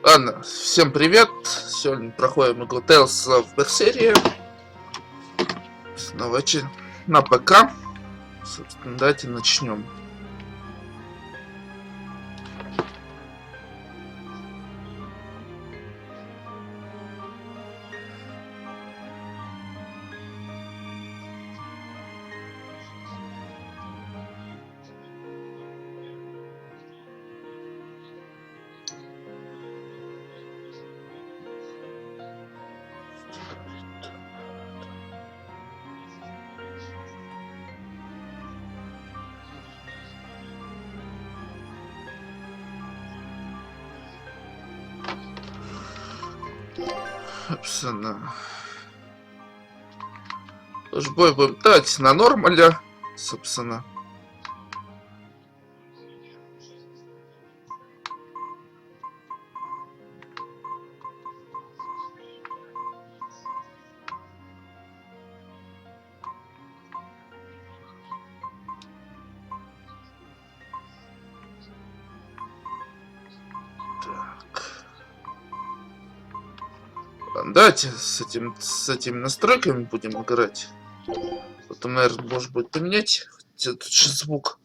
Ладно, всем привет! Сегодня проходим игру Tales в Berseria. Снова на ПК. Собственно, давайте начнем. Собственно, уж бой будем дать на нормале, собственно. Давайте с этими настройками будем играть. Потом, наверное, может быть поменять. Хотя тут же звук.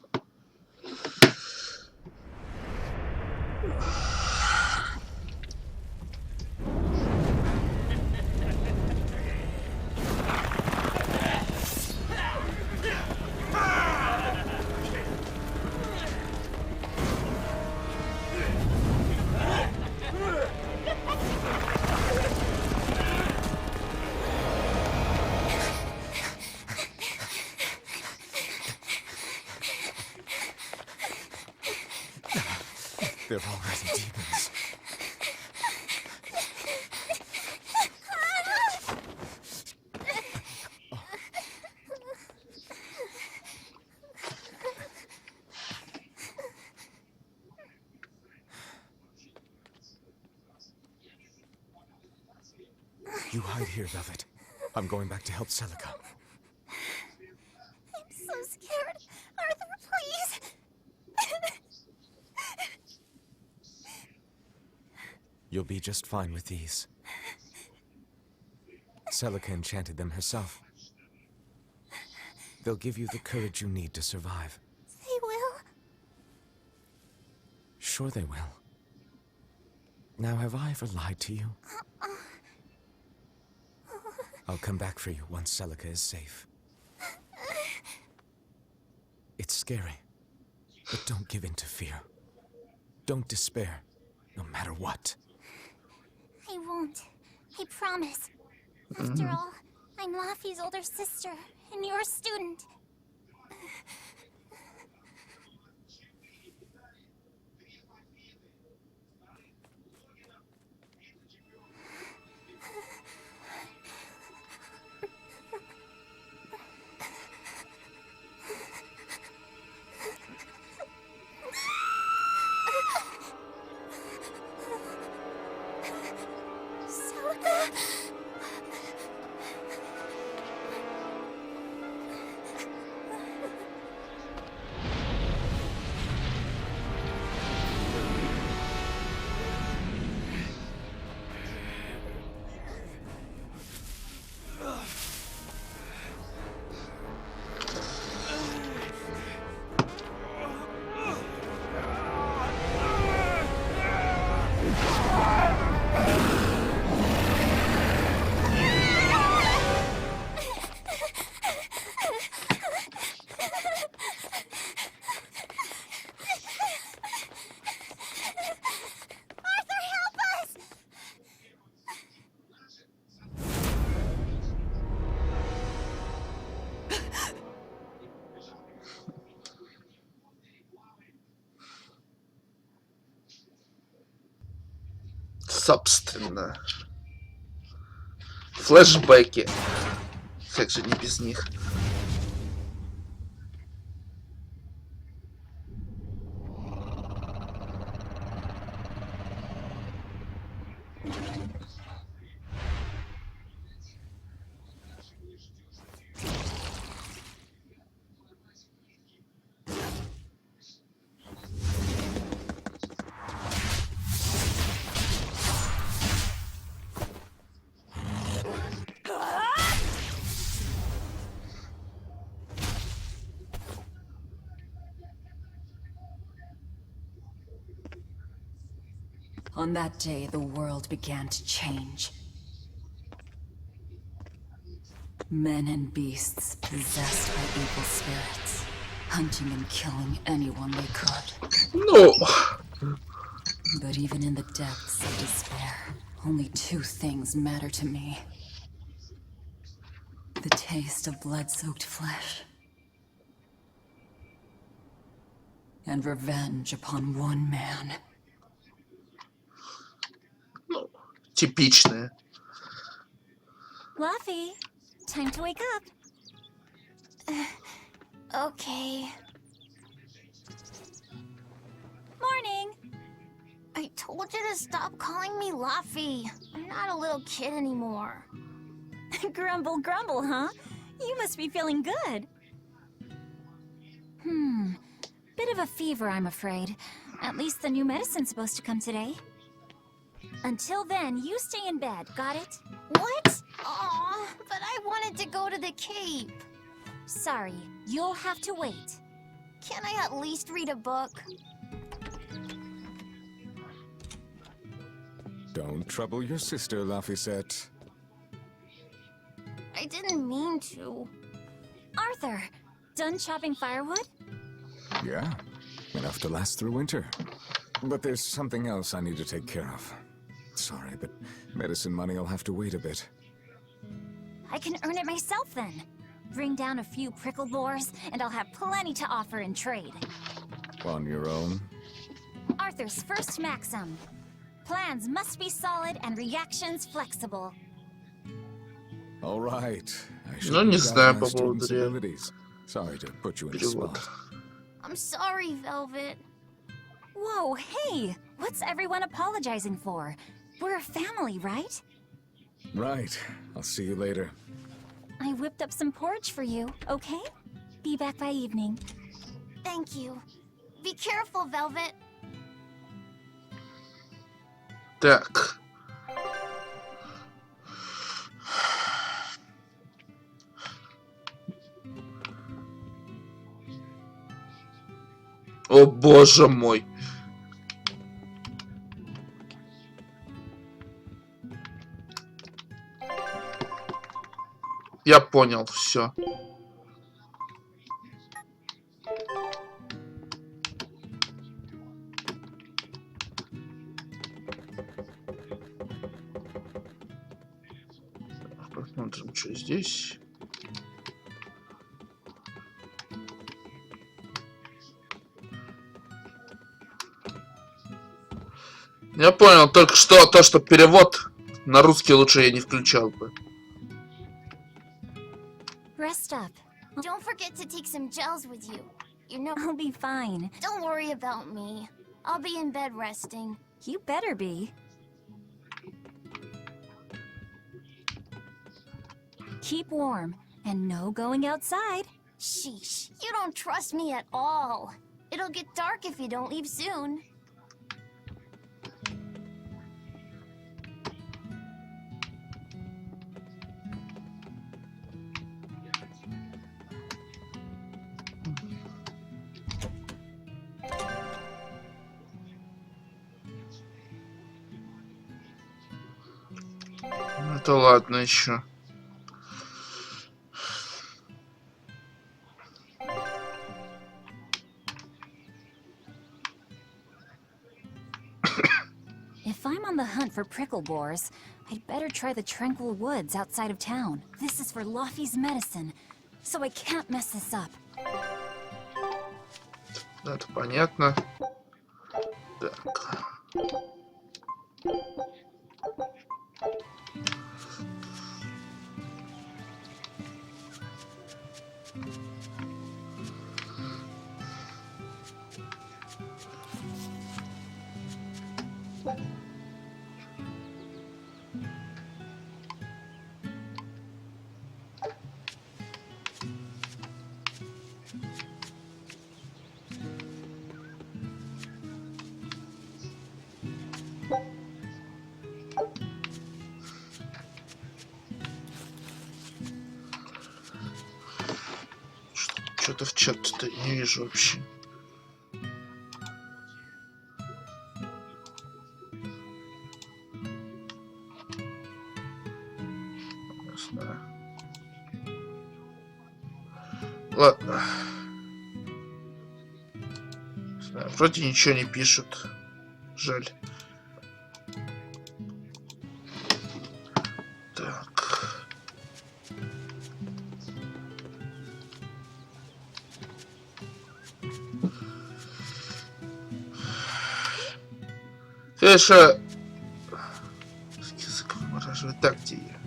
They're already demons. You hide here, Velvet. I'm going back to help Celica. I'm so scared. Arthur, please. You'll be just fine with these. Celica enchanted them herself. They'll give you the courage you need to survive. They will? Sure they will. Now, have I ever lied to you? I'll come back for you once Celica is safe. It's scary, but don't give in to fear. Don't despair, no matter what. I won't. I promise. After all, I'm Laffy's older sister, and you're a student. Собственно. Флэшбэки. Как же не без них. On that day, the world began to change. Men and beasts possessed by evil spirits, hunting and killing anyone they could. Ну, But even in the depths of despair, only two things matter to me. The taste of blood-soaked flesh. And revenge upon one man. ну, типичные. Luffy, time to wake up. Okay. Morning. I told you to stop calling me Luffy. I'm not a little kid anymore. Grumble, grumble, huh? You must be feeling good. Bit of a fever, I'm afraid. At least the new medicine's supposed to come today. Until then, you stay in bed, got it? What? Aw, but I wanted to go to the Cape. Sorry, you'll have to wait. Can't I at least read a book? Don't trouble your sister, Laphicet. I didn't mean to. Arthur, done chopping firewood? Yeah, enough to last through winter. But there's something else I need to take care of. Sorry, but medicine money'll have to wait a bit. I can earn it myself then. Bring down a few prickle boars, and I'll have plenty to offer in trade. On your own? Arthur's first maxim. Plans must be solid and reactions flexible. All right. I should Ну, не look знаю out по my students' поводу abilities. Sorry to put you in a перевода. spot. I'm sorry, Velvet. Whoa, hey! What's everyone apologizing for? We're a family, right? Right. I'll see you later. I whipped up some porridge for you, okay? Be back by evening. Thank you. Be careful, Velvet. Так. О боже мой. Я понял, все. Посмотрим, что здесь. Я понял только что то, что перевод на русский лучше я не включал бы. Rest up. Don't forget to take some gels with you. You know I'll be fine. Don't worry about me. I'll be in bed resting. You better be. Keep warm and no going outside. Sheesh, you don't trust me at all. It'll get dark if you don't leave soon. Это ладно еще. If I'm on the hunt for prickle boars, I'd better try the tranquil woods outside of town. This is for Luffy's medicine, so I can't mess this up. Это понятно. Так. Что-то в чат-то не вижу вообще. знаю. Ладно. Не знаю, вроде ничего не пишут. Жаль. Так. Конечно, язык выражает. Так, где я?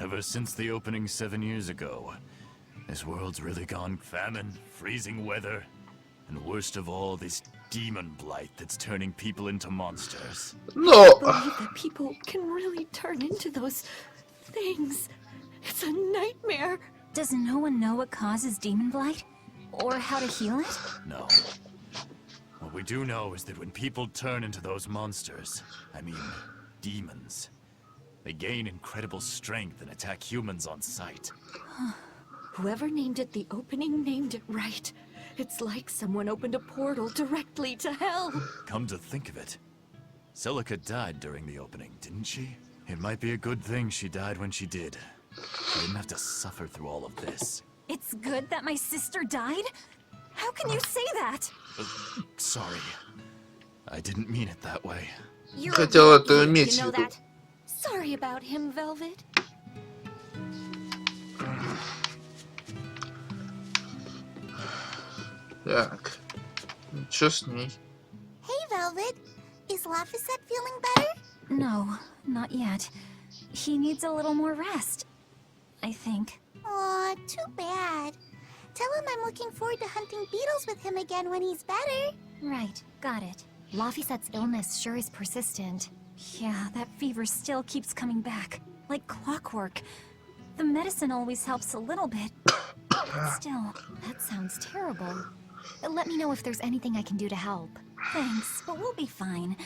Ever since the opening 7 years ago, this world's really gone famine, freezing weather, and worst of all, this demon blight that's turning people into monsters. Но... Believe that people can really turn into those things. It's a nightmare. Does no one know what causes demon blight? Or how to heal it? No. What we do know is that when people turn into those monsters, I mean, demons, they gain incredible strength and attack humans on sight. Whoever named it the opening named it right. It's like someone opened a portal directly to hell. Come to think of it, Celica died during the opening, didn't she? It might be a good thing she died when she did. She didn't have to suffer through all of this. It's good that my sister died? How can you say that? Sorry. I didn't mean it that way. You're Хотел a это idiot, иметь you в know виду. that. Sorry about him, Velvet. Так. Что с ней? Hey, Velvet. Is Laphicet feeling better? No, not yet. He needs a little more rest, I think. Aw, too bad. Tell him I'm looking forward to hunting beetles with him again when he's better. Right, got it. Laphicet's illness sure is persistent. Yeah, that fever still keeps coming back. Like clockwork. The medicine always helps a little bit. But still, That sounds terrible. Let me know if there's anything I can do to help. thanks, but we'll be fine.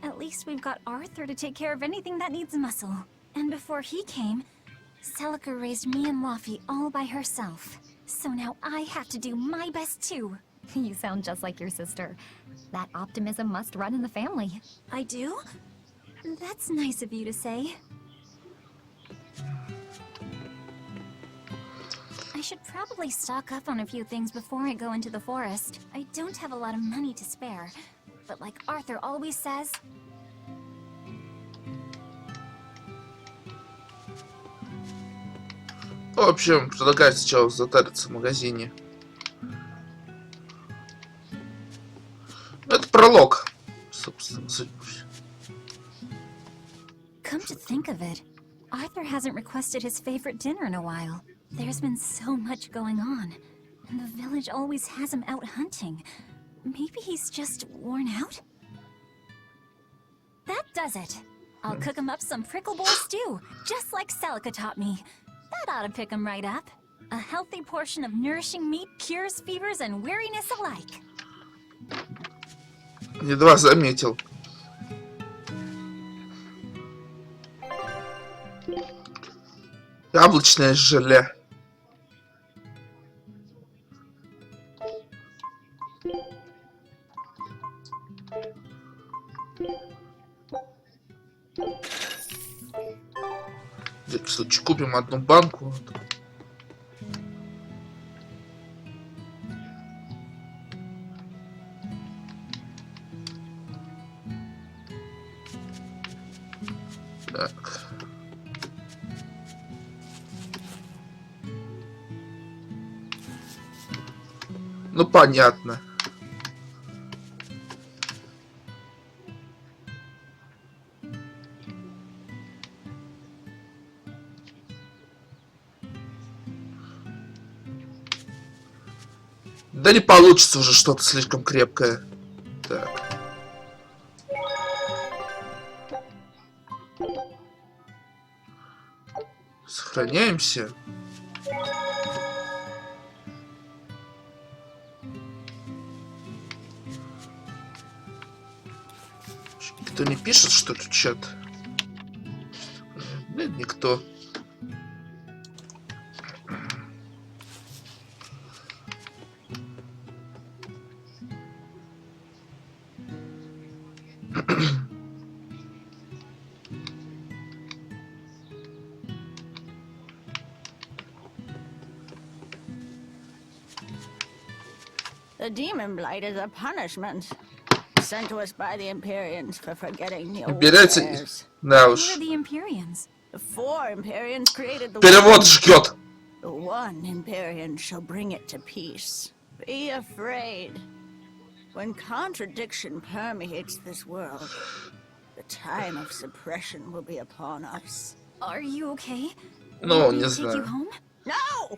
At least we've got Arthur to take care of anything that needs muscle. And before he came, Celica raised me and Laffy all by herself. So now I have to do my best too. You sound just like your sister. That optimism must run in the family. I do? That's nice of you to say. I should probably stock up on a few things before I go into the forest. I don't have a lot of money to spare. But like Arthur always says, В общем, предлагаю сначала затариться в магазине. Это пролог. Собственно, судя по всему. come to think of it, Arthur hasn't requested his favorite dinner in a while. There's been so much going on, and the village always has him out hunting. Maybe he's just worn out? That does it. I'll cook him up some prickle boar stew, just like Celica taught me. That ought to pick him right up. A healthy portion of nourishing meat cures fevers and weariness alike. Едва заметил. Яблочное желе. В всяком случае, купим одну банку. Так. Ну, понятно. Да не получится уже что-то слишком крепкое. Так. Сохраняемся. Никто не пишет, что тут чат? Нет, никто. The demon blight is a punishment sent to us by the Empyreans for forgetting the old Убирайте. wares. Да Who уж. are the Empyreans? The 4 Empyreans created the Перевод world. ждет. The 1 Empyrean shall bring it to peace. Be afraid. When contradiction permeates this world, the time of suppression will be upon us. Are you okay? Ну, Want me не to take you знаю. home? No!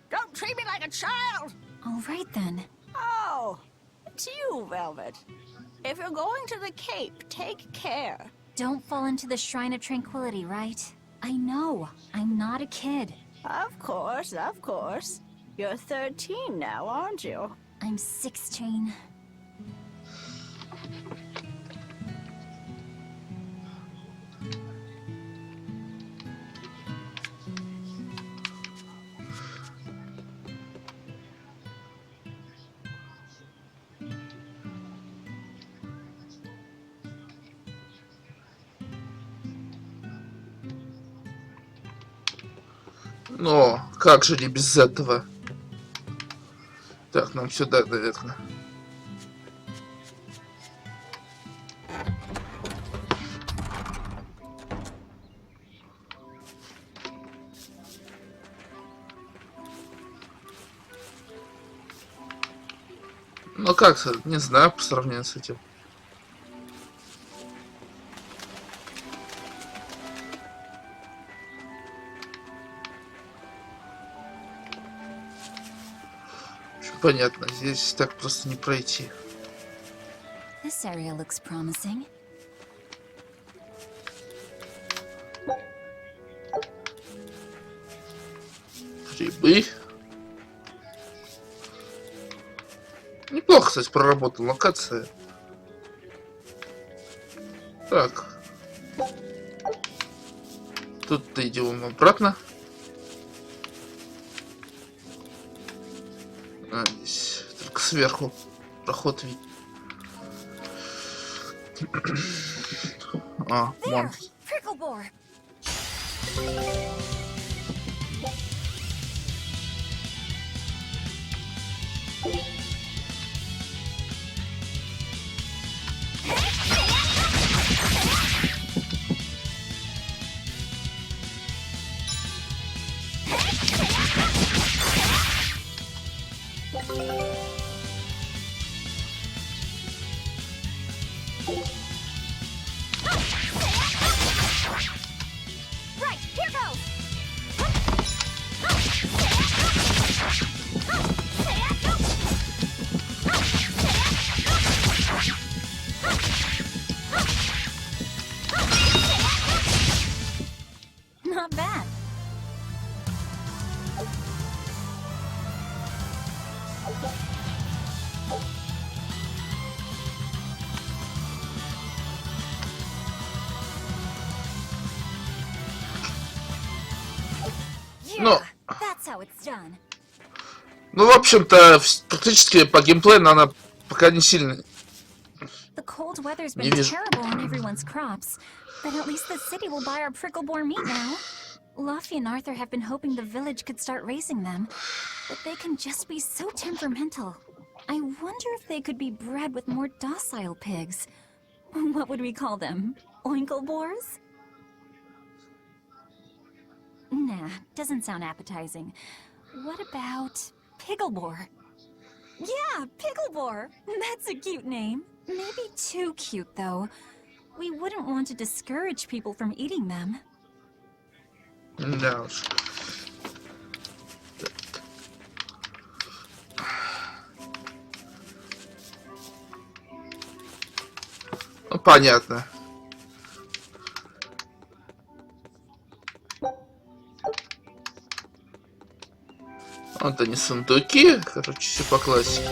Don't treat me like a child! All right then. Oh, it's you, Velvet. If you're going to the Cape, take care. Don't fall into the Shrine of Tranquility, right? I know. I'm not a kid. Of course, of course. You're 13 now, aren't you? I'm 16. Но как же не без этого? Так, нам сюда, наверное. Ну как, не знаю, по сравнению с этим. Понятно, здесь так просто не пройти. This area looks promising. Грибы. Неплохо, кстати, проработала локация. Так. Тут идем обратно. А, здесь только сверху проход видно. А, There! вон. Pricklebore! Right, here goes! Not bad. Ну. Yeah, that's how it's done. Ну, в общем-то, практически по геймплею она пока не сильно. The cold weather's Не been вижу. terrible on everyone's crops, but at least the city will buy our pricklebore meat now. Luffy and Arthur have been hoping the village could start raising them, but they can just be so temperamental. I wonder if they could be bred with more docile pigs. What would we call them? Oinklebores? Nah, doesn't sound appetizing. What about Picklebore? Yeah, Picklebore! That's a cute name. Maybe too cute, though. We wouldn't want to discourage people from eating them. Да уж. Ну, понятно. Вот они сундуки. Короче, все по классике.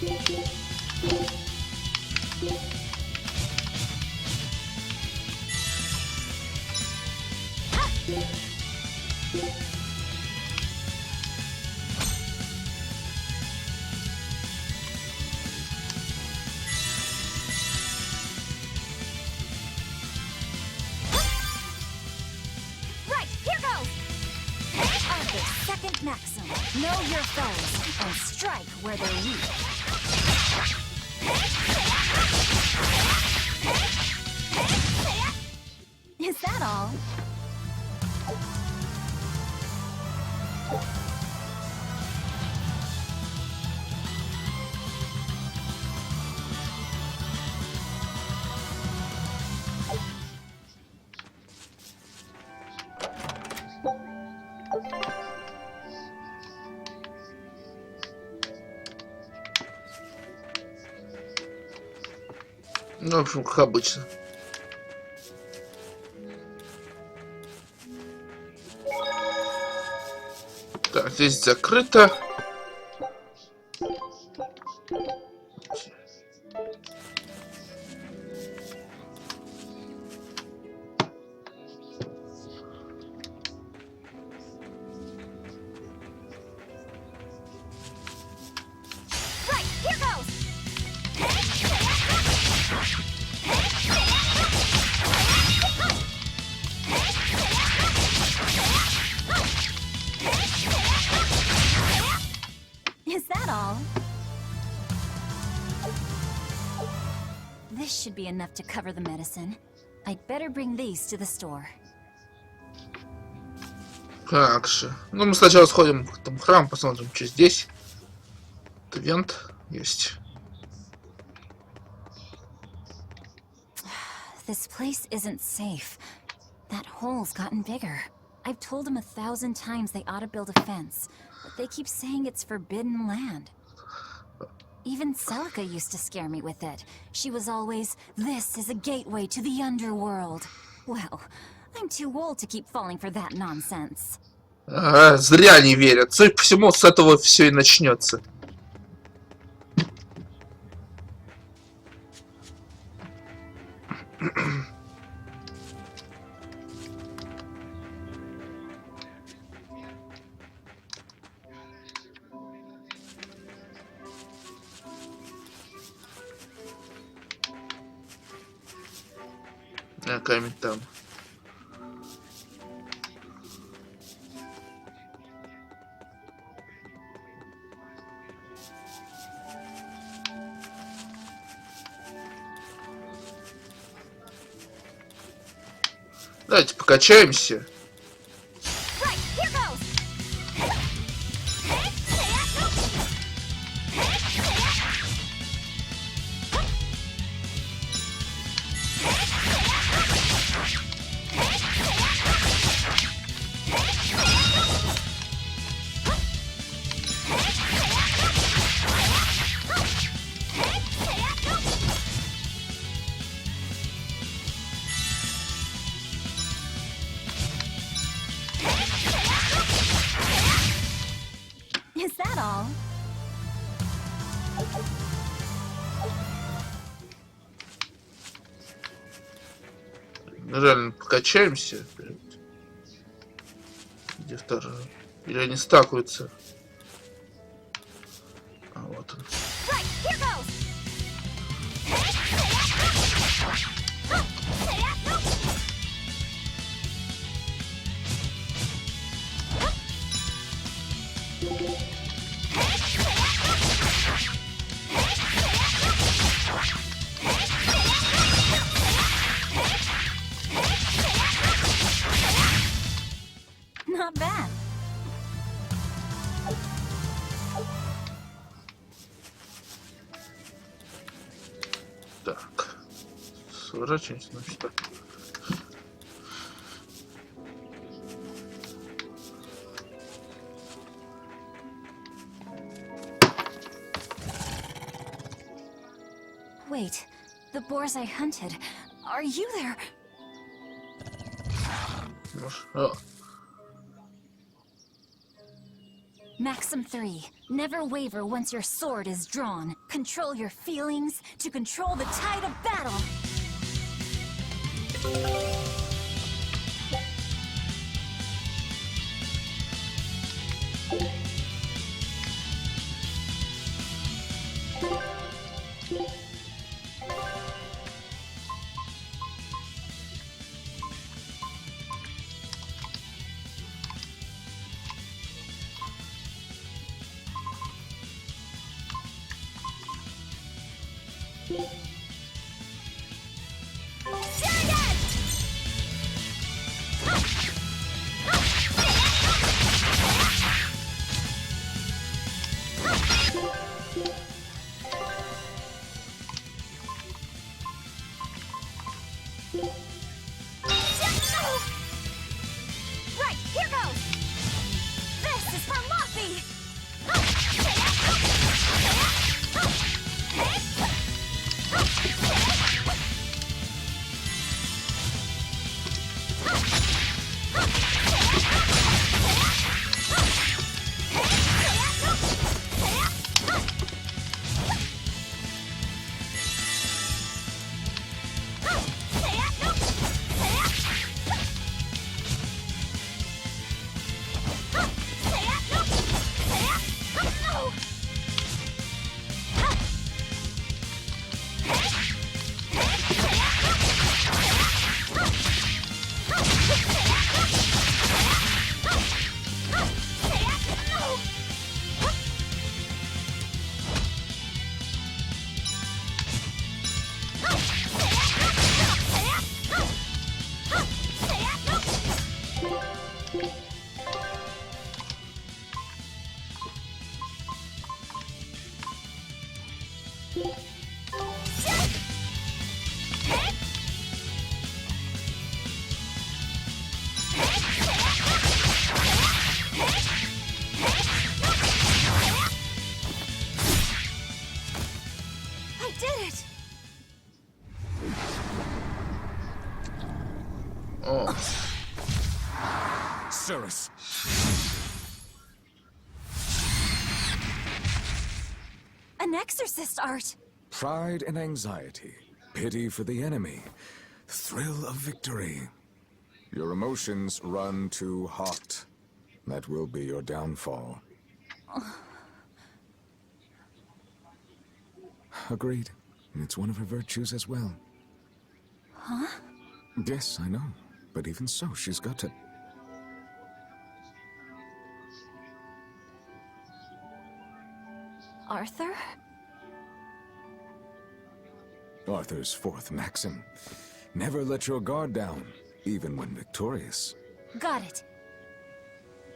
Right, here goes! On the second maxim, know your foes and strike where they're weak. Is that all? Ну, в общем, как обычно. Так, здесь закрыто. Right, here goes! Is that all? This should be enough to cover the medicine. I'd better bring these to the store. Как же. Ну, мы сначала сходим в там храм, посмотрим, что здесь. Вент есть. This place isn't safe. That hole's gotten bigger. I've told them 1,000 times they ought to build a fence, but they keep saying it's forbidden land. Even Celica used to scare me with it. She was always, "This is a gateway to the underworld." Well, I'm too old to keep falling for that nonsense. Ага, зря не верят. Судя по всему, с этого все и начнется. А, камень там. Давайте покачаемся. Right, here goes! Is that all? Реально покачаемся. Где вторая? Или они стакаются? А вот он. Right, here goes! Not bad. Так. Сворачиваемся, значит так. Wait, the boars I hunted. Are you there? Может, а. Maxim 3. Never waver once your sword is drawn. Control your feelings to control the tide of battle. Right, here goes! This is for Luffy! I did it! О, Cirrus! An exorcist art! Pride and anxiety, pity for the enemy, thrill of victory. Your emotions run too hot. That will be your downfall. Agreed. It's one of her virtues as well. Huh? Yes, I know. But even so, she's got to... Arthur? Arthur's fourth maxim. Never let your guard down, even when victorious. Got it.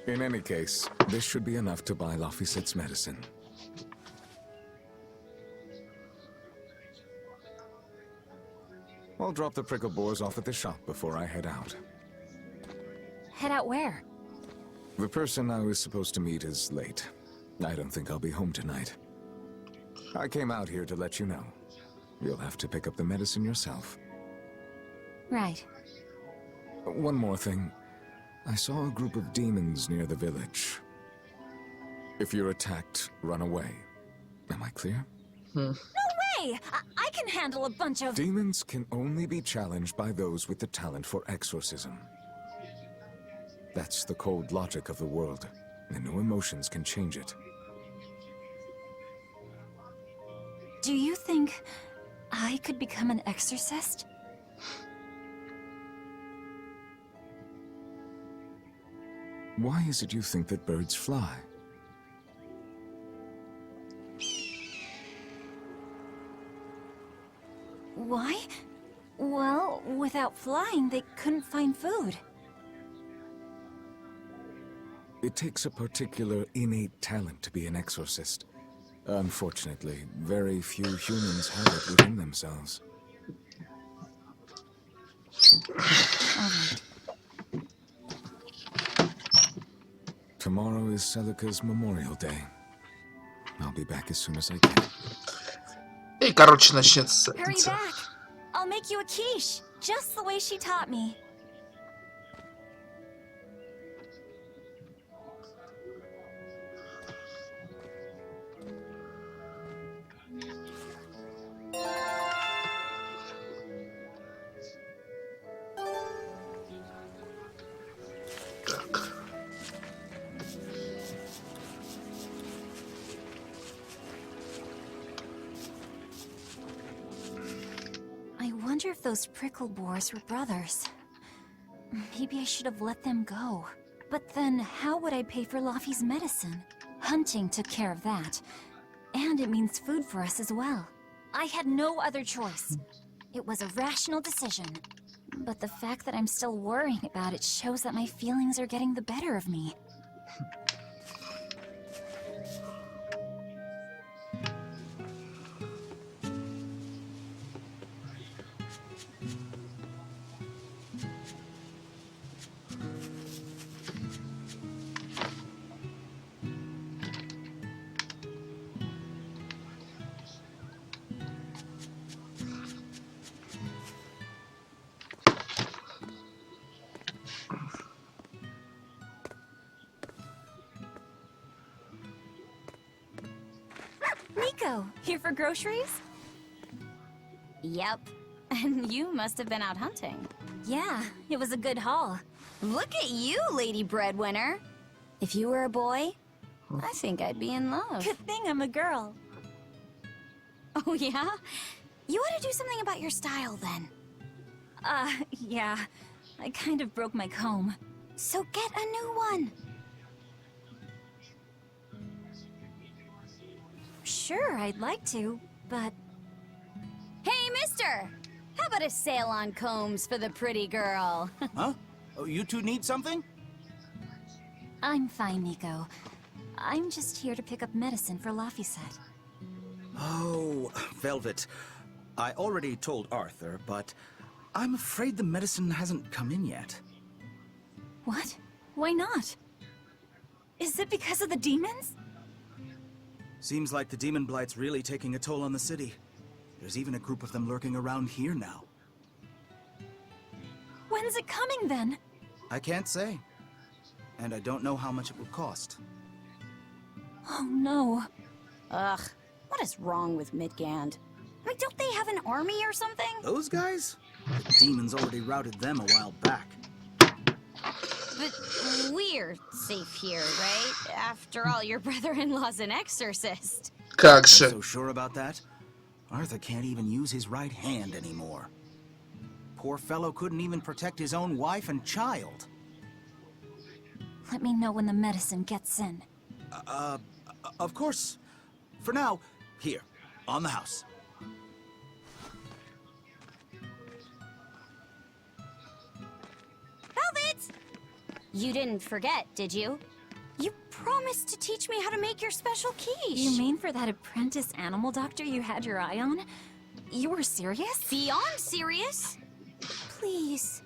In any case, this should be enough to buy Laphicet's medicine. I'll drop the prickle boars off at the shop before I head out. Head out where? The person I was supposed to meet is late. I don't think I'll be home tonight. I came out here to let you know. You'll have to pick up the medicine yourself. Right. One more thing. I saw a group of demons near the village. If you're attacked, run away. Am I clear? No way! I can handle a bunch of... Demons can only be challenged by those with the talent for exorcism. That's the cold logic of the world, and no emotions can change it. Do you think I could become an exorcist? Why is it you think that birds fly? Why? Well, without flying, they couldn't find food. It takes a particular innate talent to be an exorcist. Unfortunately, very few humans have it within themselves. All right. Tomorrow is Celica's Memorial Day. I'll be back as soon as I can. И, короче, начнется Hurry пятница. back. I'll make you a quiche, just the way she taught me. wonder if those prickle boars were brothers. Maybe I should have let them go. But then, how would I pay for Laffy's medicine? Hunting took care of that. And it means food for us as well. I had no other choice. It was a rational decision. But the fact that I'm still worrying about it shows that my feelings are getting the better of me. Nico, here for groceries? Yep. And you must have been out hunting. Yeah, it was a good haul. Look at you, lady breadwinner. If you were a boy, I think I'd be in love. Good thing I'm a girl. Oh, yeah? You ought to do something about your style, then. Yeah. I kind of broke my comb. So get a new one. Sure, I'd like to, but... Hey, mister! How about a sale on combs for the pretty girl? Huh? Oh, you two need something? I'm fine, Nico. I'm just here to pick up medicine for Laffy said. Oh, Velvet. I already told Arthur, but I'm afraid the medicine hasn't come in yet. What? Why not? Is it because of the demons? Seems like the demon blight's really taking a toll on the city. There's even a group of them lurking around here now. When's it coming, then? I can't say. And I don't know how much it will cost. Oh, no. Ugh, what is wrong with Midgand? I mean, don't they have an army or something? Those guys? The demons already routed them a while back. But we're safe here, right? After all, your brother-in-law's an exorcist. Как I'm же. so sure about that? Arthur can't even use his right hand anymore. Poor fellow couldn't even protect his own wife and child. Let me know when the medicine gets in. Of course. For now, here, on the house. Velvet! You didn't forget, did you? You promised to teach me how to make your special quiche. You mean for that apprentice animal doctor you had your eye on? You were serious? Beyond serious? Please.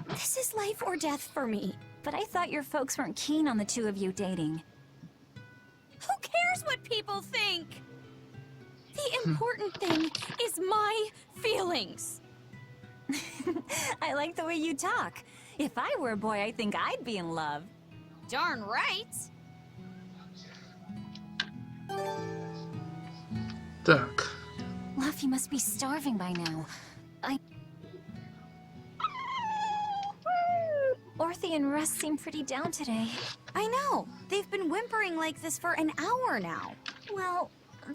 This is life or death for me. But I thought your folks weren't keen on the two of you dating. Who cares what people think? The important thing is my feelings. I like the way you talk. If I were a boy, I think I'd be in love. Darn right. Так. Laffy must be starving by now. Orthy and Russ seem pretty down today. I know. They've been whimpering like this for an hour now. Well,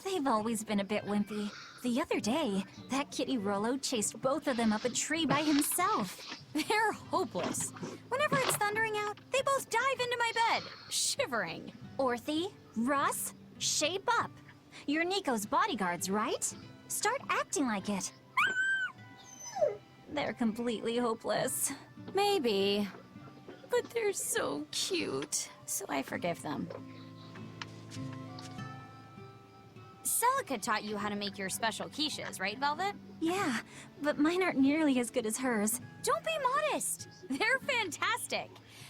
they've always been a bit wimpy. The other day, that kitty Rollo chased both of them up a tree by himself. They're hopeless. Whenever it's thundering out, they both dive into my bed, shivering. Orthy, Russ, shape up. You're Nico's bodyguards, right? Start acting like it. They're completely hopeless. Maybe. But they're so cute, so I forgive them. Celica taught you how to make your special quiches, right, Velvet? Yeah, but mine aren't nearly as good as hers. Don't be modest. They're fantastic.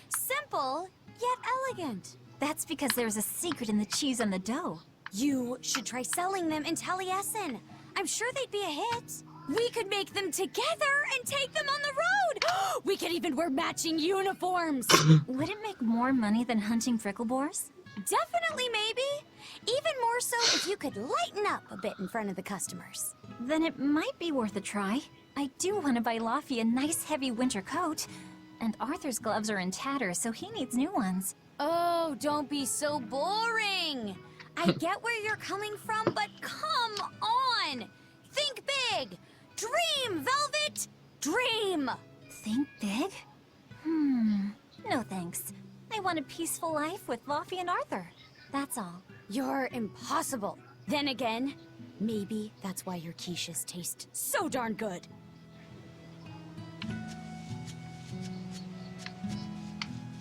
Simple, yet elegant. That's because there's a secret in the cheese and the dough. You should try selling them in Taliesin. I'm sure they'd be a hit. We could make them together and take them on the road! We could even wear matching uniforms! Would it make more money than hunting frickleboars? Definitely, maybe. Even more so if you could lighten up a bit in front of the customers. Then it might be worth a try. I do want to buy Laffy a nice heavy winter coat. And Arthur's gloves are in tatters, so he needs new ones. Oh, don't be so boring! I get where you're coming from, but come on! Think big! Dream, Velvet! Think big? No thanks. I want a peaceful life with Luffy and Arthur. That's all. You're impossible. Then again, maybe that's why your quiches taste so darn good.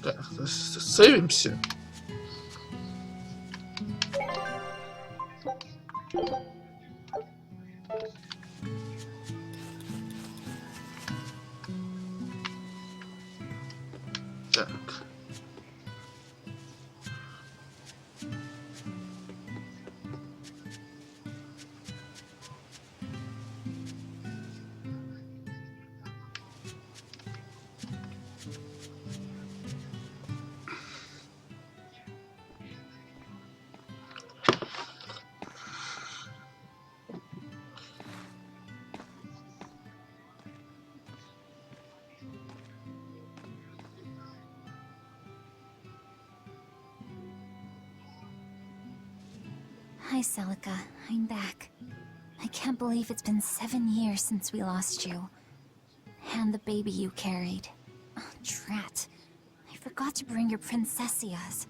Так, сейвимся. Так. Hi, Celica. I'm back. I can't believe it's been 7 years since we lost you. And the baby you carried. Oh, drat. I forgot to bring your princessias.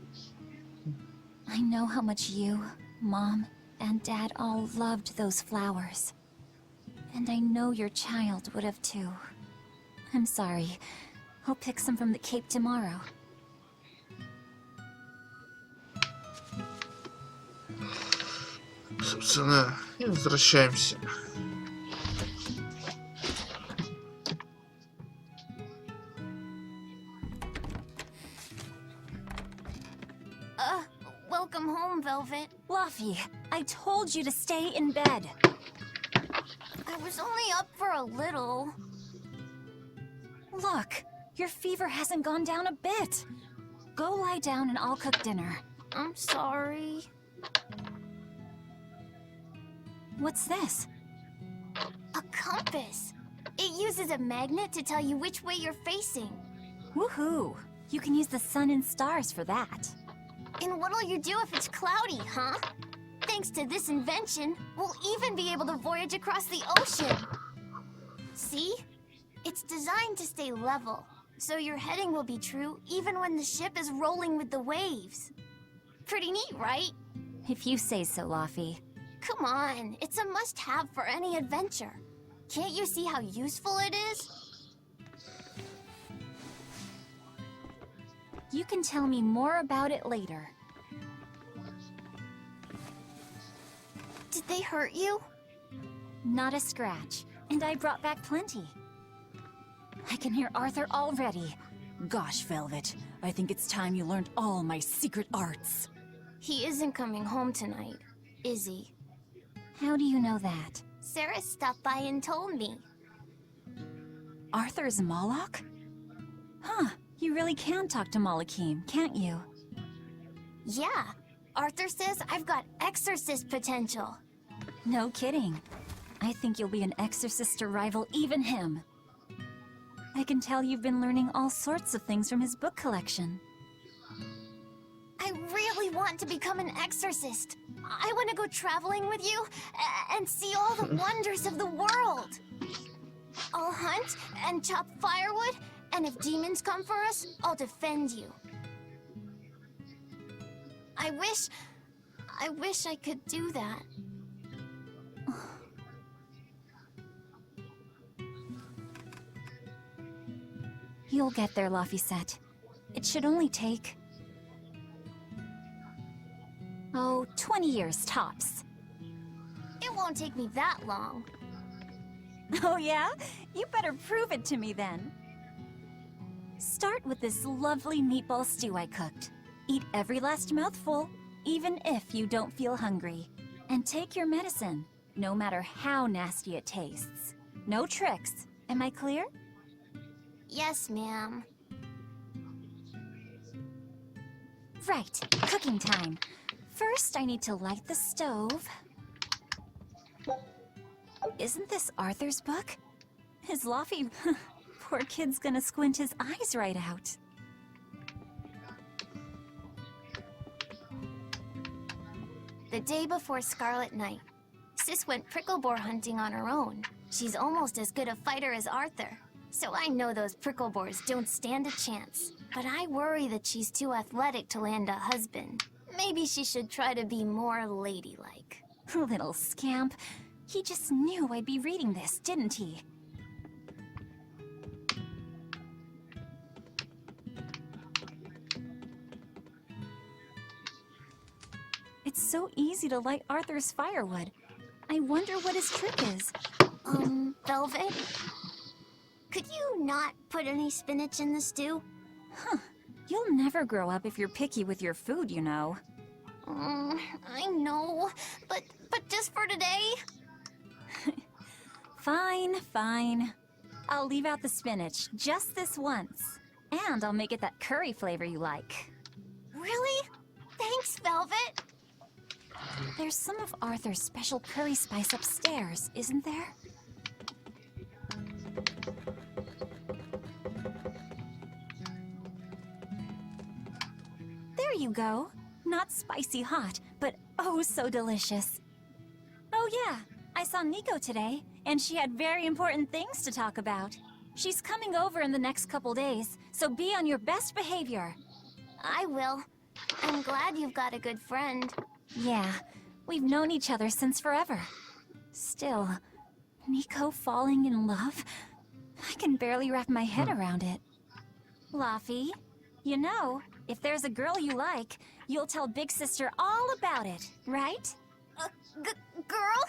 I know how much you, Mom, and Dad all loved those flowers. And I know your child would have too. I'm sorry. I'll pick some from the Cape tomorrow. Собственно, и возвращаемся. Welcome home, Velvet. Luffy, I told you to stay in bed. I was only up for a little. Look, your fever hasn't gone down a bit. Go lie down and I'll cook dinner. I'm sorry. What's this? A compass. It uses a magnet to tell you which way you're facing. Woohoo! You can use the sun and stars for that. And what'll you do if it's cloudy, huh? Thanks to this invention, we'll even be able to voyage across the ocean. See? It's designed to stay level, so your heading will be true even when the ship is rolling with the waves. Pretty neat, right? If you say so, Luffy. Come on, it's a must-have for any adventure. Can't you see how useful it is? You can tell me more about it later. Did they hurt you? Not a scratch, and I brought back plenty. I can hear Arthur already. Gosh, Velvet, I think it's time you learned all my secret arts. He isn't coming home tonight, is he? How do you know that? Sarah stopped by and told me. Arthur's Moloch? Huh, you really can talk to Malakim, can't you? Yeah, Arthur says I've got exorcist potential. No kidding. I think you'll be an exorcist to rival even him. I can tell you've been learning all sorts of things from his book collection. I really want to become an exorcist. I want to go traveling with you and see all the wonders of the world. I'll hunt and chop firewood, and if demons come for us, I'll defend you. I wish I could do that. You'll get there, Laphicet. It should only take... 20 years tops. It won't take me that long. Oh yeah? You better prove it to me then. Start with this lovely meatball stew I cooked. Eat every last mouthful, even if you don't feel hungry. And take your medicine, no matter how nasty it tastes. No tricks. Am I clear? Yes, ma'am. Right, cooking time. First, I need to light the stove. Isn't this Arthur's book? His Luffy... Poor kid's gonna squint his eyes right out. The day before Scarlet Night, Sis went prickle boar hunting on her own. She's almost as good a fighter as Arthur. so I know those prickle boars don't stand a chance. But I worry that she's too athletic to land a husband. Maybe she should try to be more ladylike. Little scamp. He just knew I'd be reading this, didn't he? It's so easy to light Arthur's firewood. I wonder what his trick is. Velvet? Could you not put any spinach in the stew? Huh. You'll never grow up if you're picky with your food, you know. I know, but just for today? Fine. I'll leave out the spinach just this once. And I'll make it that curry flavor you like. Really? Thanks, Velvet. There's some of Arthur's special curry spice upstairs, isn't there? There you go. Not spicy hot, but oh so delicious. Oh yeah, I saw Nico today, and she had very important things to talk about. She's coming over in the next couple days, so be on your best behavior. I will. I'm glad you've got a good friend. Yeah, we've known each other since forever. Still, Nico falling in love? I can barely wrap my head around it. Laffy, you know, if there's a girl you like, you'll tell Big Sister all about it, right? Girl?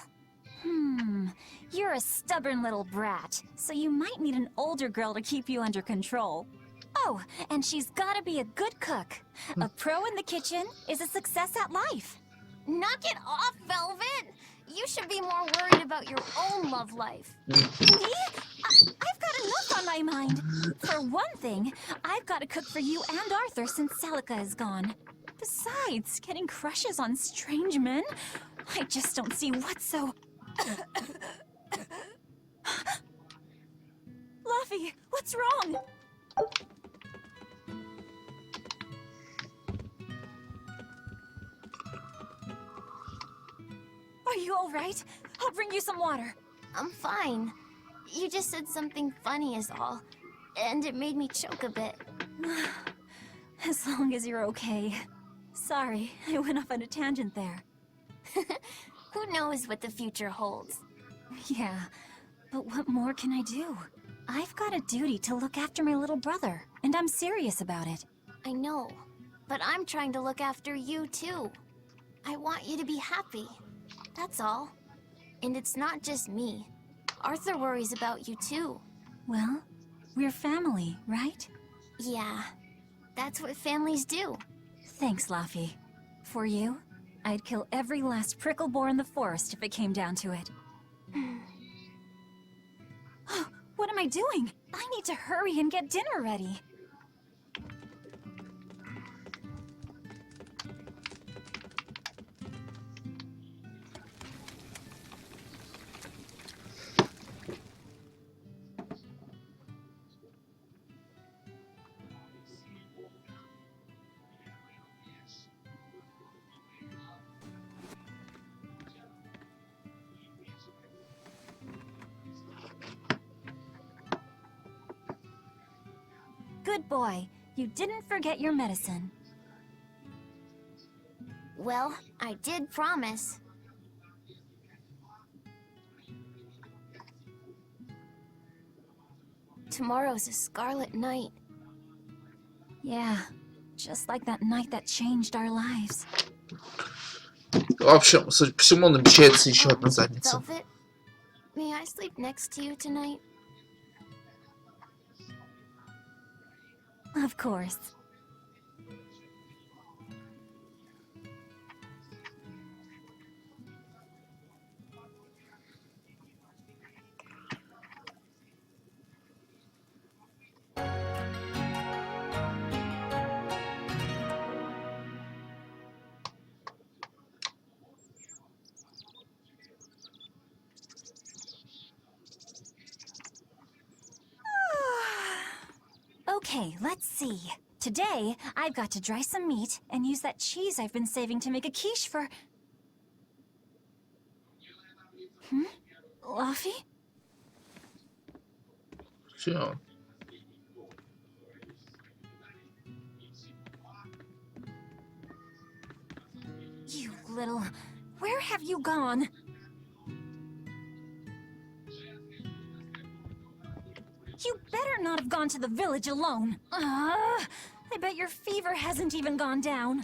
You're a stubborn little brat, so you might need an older girl to keep you under control. Oh, and she's gotta be a good cook. A pro in the kitchen is a success at life. Knock it off, Velvet! You should be more worried about your own love life. Me? I've got enough on my mind. For one thing, I've got to cook for you and Arthur since Celica is gone. Besides, getting crushes on strange men? I just don't see what's so... Luffy, what's wrong? Are you all right? I'll bring you some water. I'm fine. You just said something funny is all, and it made me choke a bit. As long as you're okay. Sorry, I went off on a tangent there. Who knows what the future holds? Yeah, but what more can I do? I've got a duty to look after my little brother, and I'm serious about it. I know, but I'm trying to look after you too. I want you to be happy. That's all. And it's not just me. Arthur worries about you too. Well, we're family, right? Yeah, that's what families do. Thanks, Laffy. For you, I'd kill every last prickle boar in the forest if it came down to it. What am I doing? I need to hurry and get dinner ready. Good boy. You didn't forget your medicine. Well, I did promise. Tomorrow's a scarlet night. Yeah, just like that night that changed our lives. В общем, судя по всему, намечается еще одна задница. Velvet, may I sleep next to you tonight? Of course. Okay, let's see. Today, I've got to dry some meat and use that cheese I've been saving to make a quiche for... Luffy? шпион. You little... Where have you gone? You better not have gone to the village alone. I bet your fever hasn't even gone down.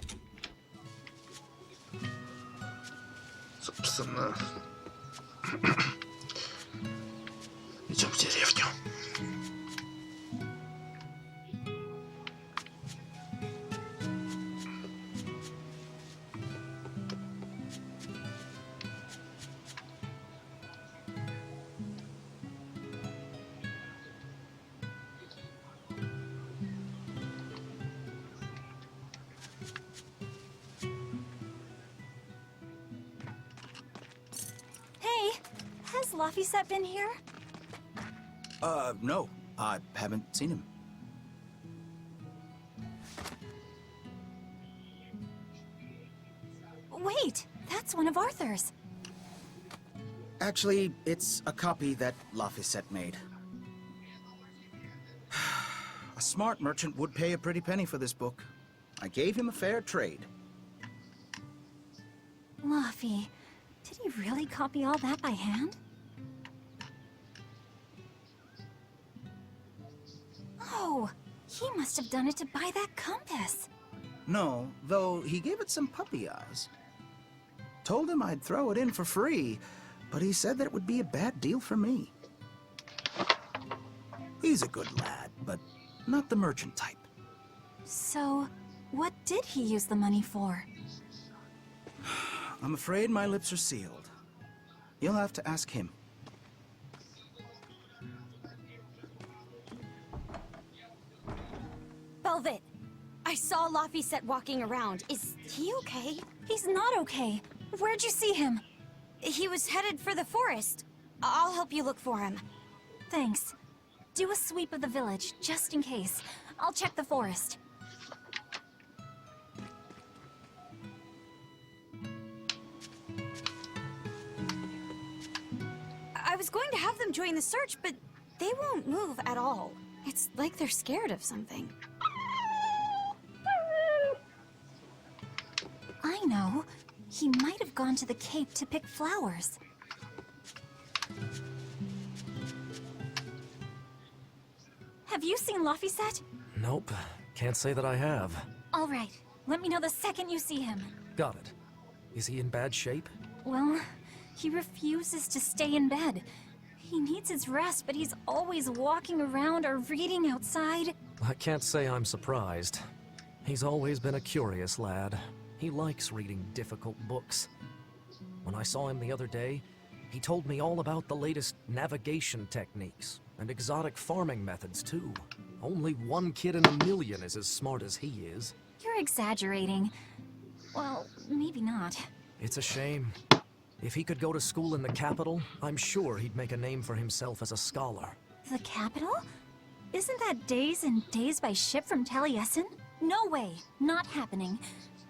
Собственно, идем в деревню. Hey, has Laphicet been here? No. I haven't seen him. Wait, that's one of Arthur's. Actually, it's a copy that Laphicet made. A smart merchant would pay a pretty penny for this book. I gave him a fair trade. Laphi, did he really copy all that by hand? Oh, he must have done it to buy that compass. No, though he gave it some puppy eyes. Told him I'd throw it in for free, but he said that it would be a bad deal for me. He's a good lad, but not the merchant type. So, what did he use the money for? I'm afraid my lips are sealed. You'll have to ask him. Velvet, I saw Laphicet walking around. Is he okay? He's not okay. Where'd you see him? He was headed for the forest. I'll help you look for him. Thanks. Do a sweep of the village, just in case. I'll check the forest. I was going to have them join the search, but they won't move at all. It's like they're scared of something. I know. He might have gone to the cape to pick flowers. Have you seen Laphicet? Nope. Can't say that I have. All right. Let me know the second you see him. Got it. Is he in bad shape? Well, he refuses to stay in bed. He needs his rest, but he's always walking around or reading outside. I can't say I'm surprised. He's always been a curious lad. He likes reading difficult books. When I saw him the other day, he told me all about the latest navigation techniques and exotic farming methods, too. Only one kid in a million is as smart as he is. You're exaggerating. Well, maybe not. It's a shame. If he could go to school in the capital, I'm sure he'd make a name for himself as a scholar. The capital? Isn't that days and days by ship from Taliesin? No way. Not happening.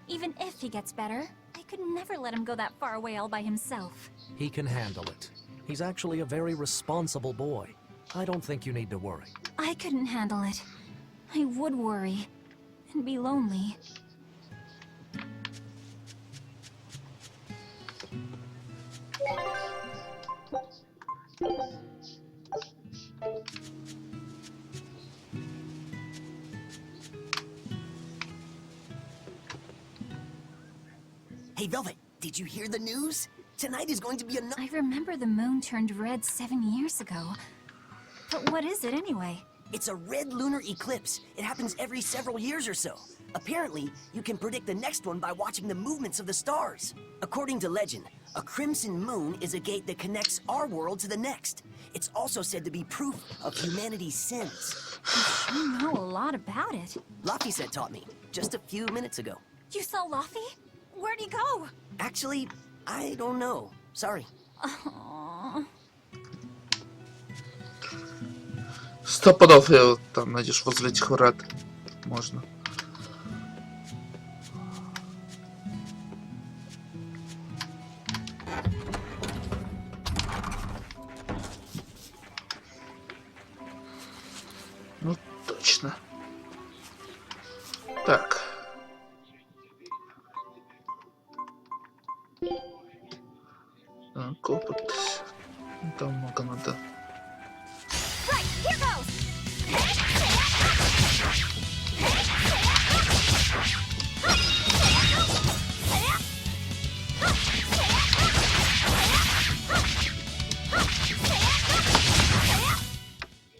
Even if he gets better, I could never let him go that far away all by himself. He can handle it. He's actually a very responsible boy. I don't think you need to worry. I couldn't handle it. I would worry. And be lonely. Hey, Velvet, did you hear the news? Tonight is going to be I remember the moon turned red 7 years ago. But what is it anyway? It's a red lunar eclipse. It happens every several years or so. Apparently, you can predict the next one by watching the movements of the stars. According to legend, a crimson moon is a gate that connects our world to the next. It's also said to be proof of humanity's sins. You know a lot about it. Laphicet taught me, just a few minutes ago. You saw Laphi? Where'd he go? Actually, I don't know. Sorry. Aww. 100 пудов его там найдешь возле этих врат. Можно. Так. Так, опыт. Там много надо. Right, here goes!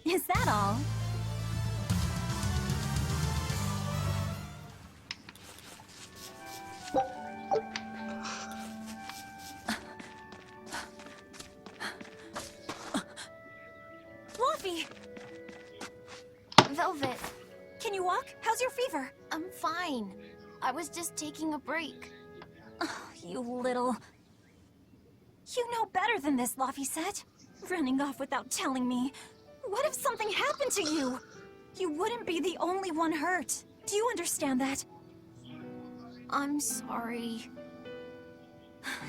Is that all? Fluffy! Velvet, can you walk? How's your fever? I'm fine. I was just taking a break. Oh, you little... You know better than this, Laphicet. Running off without telling me. What if something happened to you? You wouldn't be the only one hurt. Do you understand that? I'm sorry.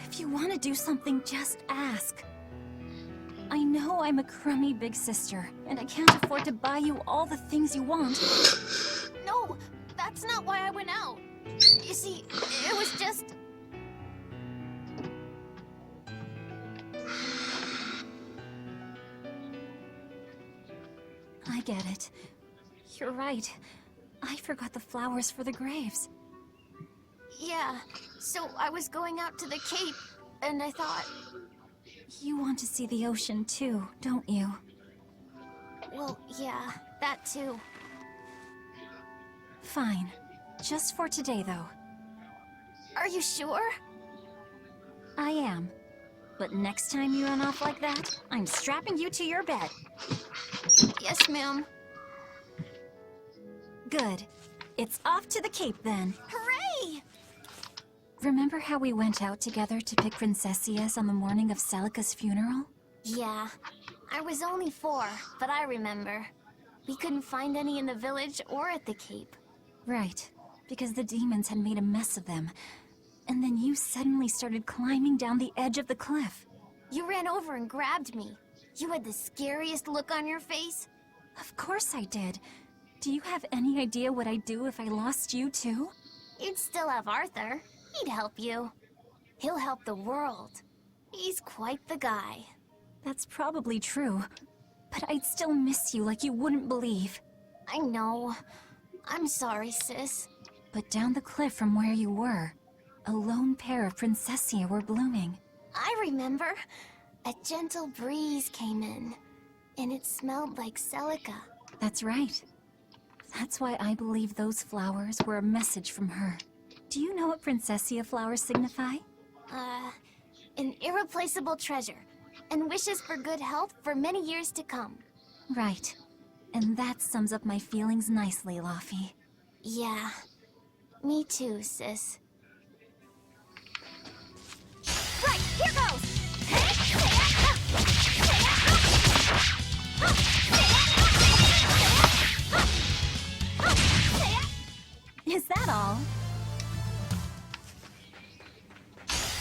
If you want to do something, just ask. I know I'm a crummy big sister, and I can't afford to buy you all the things you want. No, that's not why I went out. You see, it was just... I get it. You're right. I forgot the flowers for the graves. Yeah, so I was going out to the Cape, and I thought... You want to see the ocean too, don't you? Well, yeah, that too. Fine. Just for today, though. Are you sure? I am. But next time you run off like that, I'm strapping you to your bed. Yes, ma'am. Good. It's off to the Cape, then. Hooray! Remember how we went out together to pick Princessias on the morning of Celica's funeral? Yeah. I was only 4, but I remember. We couldn't find any in the village or at the Cape. Right. Because the demons had made a mess of them. And then you suddenly started climbing down the edge of the cliff. You ran over and grabbed me. You had the scariest look on your face. Of course I did. Do you have any idea what I'd do if I lost you too? You'd still have Arthur. He'd help you. He'll help the world. He's quite the guy. That's probably true. But I'd still miss you like you wouldn't believe. I know. I'm sorry, sis. But down the cliff from where you were, a lone pair of Princessia were blooming. I remember. A gentle breeze came in, and it smelled like Celica. That's right. That's why I believe those flowers were a message from her. Do you know what Princessia flowers signify? An irreplaceable treasure, and wishes for good health for many years to come. Right. And that sums up my feelings nicely, Laphie. Yeah. Me too, sis. Right, here goes! Is that all?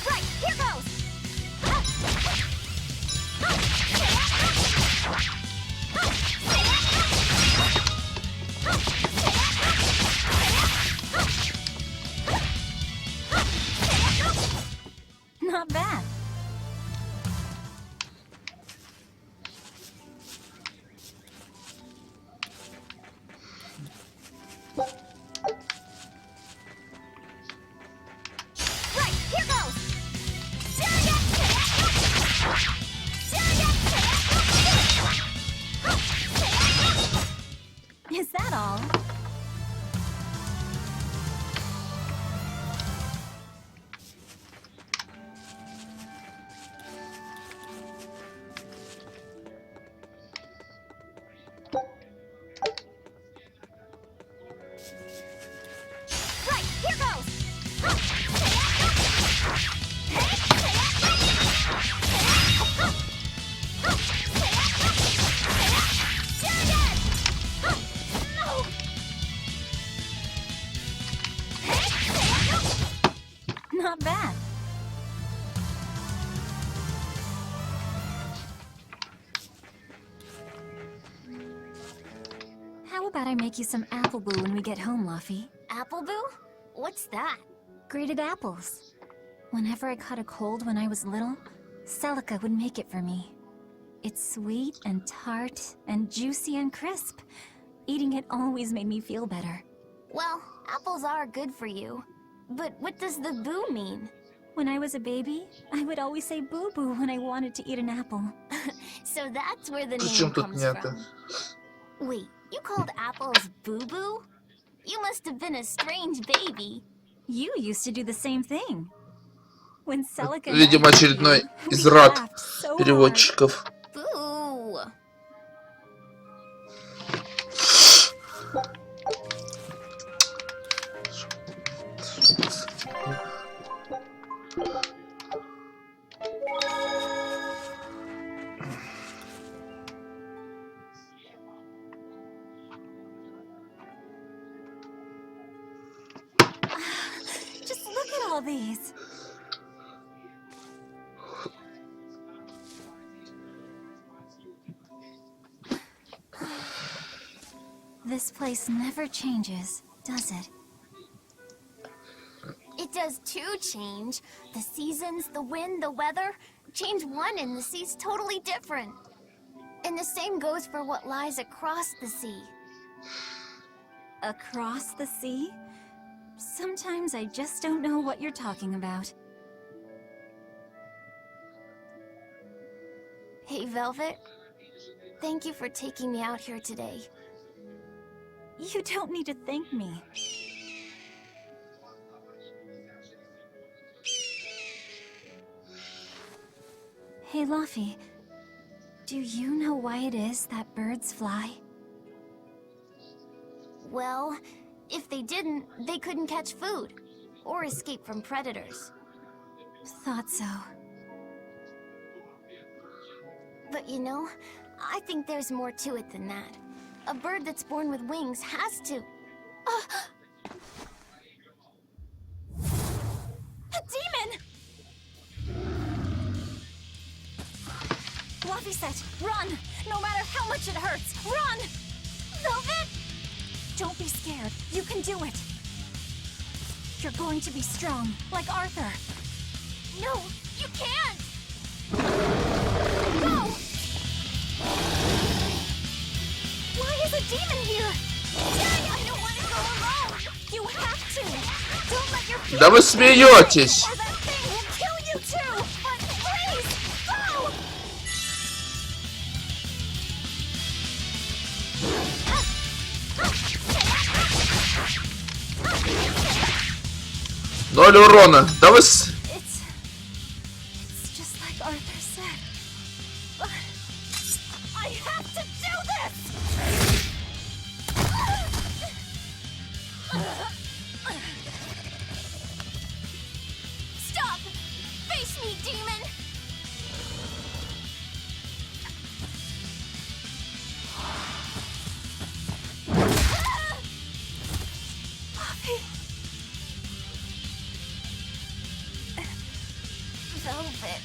Right, here goes! Not bad. Is that all? Right, here goes! Not bad. How about I make you some apple blue when we get home, Laphie? Apple Boo? What's that? Grated apples. Whenever I caught a cold when I was little, Celica would make it for me. It's sweet and tart and juicy and crisp. Eating it always made me feel better. Well, apples are good for you. But what does the boo mean? When I was a baby, I would always say boo-boo when I wanted to eat an apple. So that's where the name comes from. Wait, you called apples boo-boo? You must have been a strange baby. You used to do the same thing. When Celica and I Видимо, met очередной you, we изврат laughed so переводчиков. hard. Boo! Just look at all these. This place never changes, does it? It does too change. The seasons, the wind, the weather. Change one and the sea's totally different. And the same goes for what lies across the sea. Across the sea? Sometimes I just don't know what you're talking about. Hey, Velvet. Thank you for taking me out here today. You don't need to thank me. Hey, Luffy. Do you know why it is that birds fly? Well, if they didn't, they couldn't catch food or escape from predators. Thought so. But you know, I think there's more to it than that. A bird that's born with wings has to... A demon! Luffy said, run! No matter how much it hurts, run! Velvet! Don't be scared. You can do it. You're going to be strong, like Arthur. No, you can't! Go! Why is a demon here? Dang, I don't want to go alone! You have to! Don't let your fear... Да вы смеетесь! Or that thing will kill you too! But please, go! Ноль урона. Да вы с... It's just like Arthur said. But I have to do this! Stop! Face me, demon! Poppy! Velvet.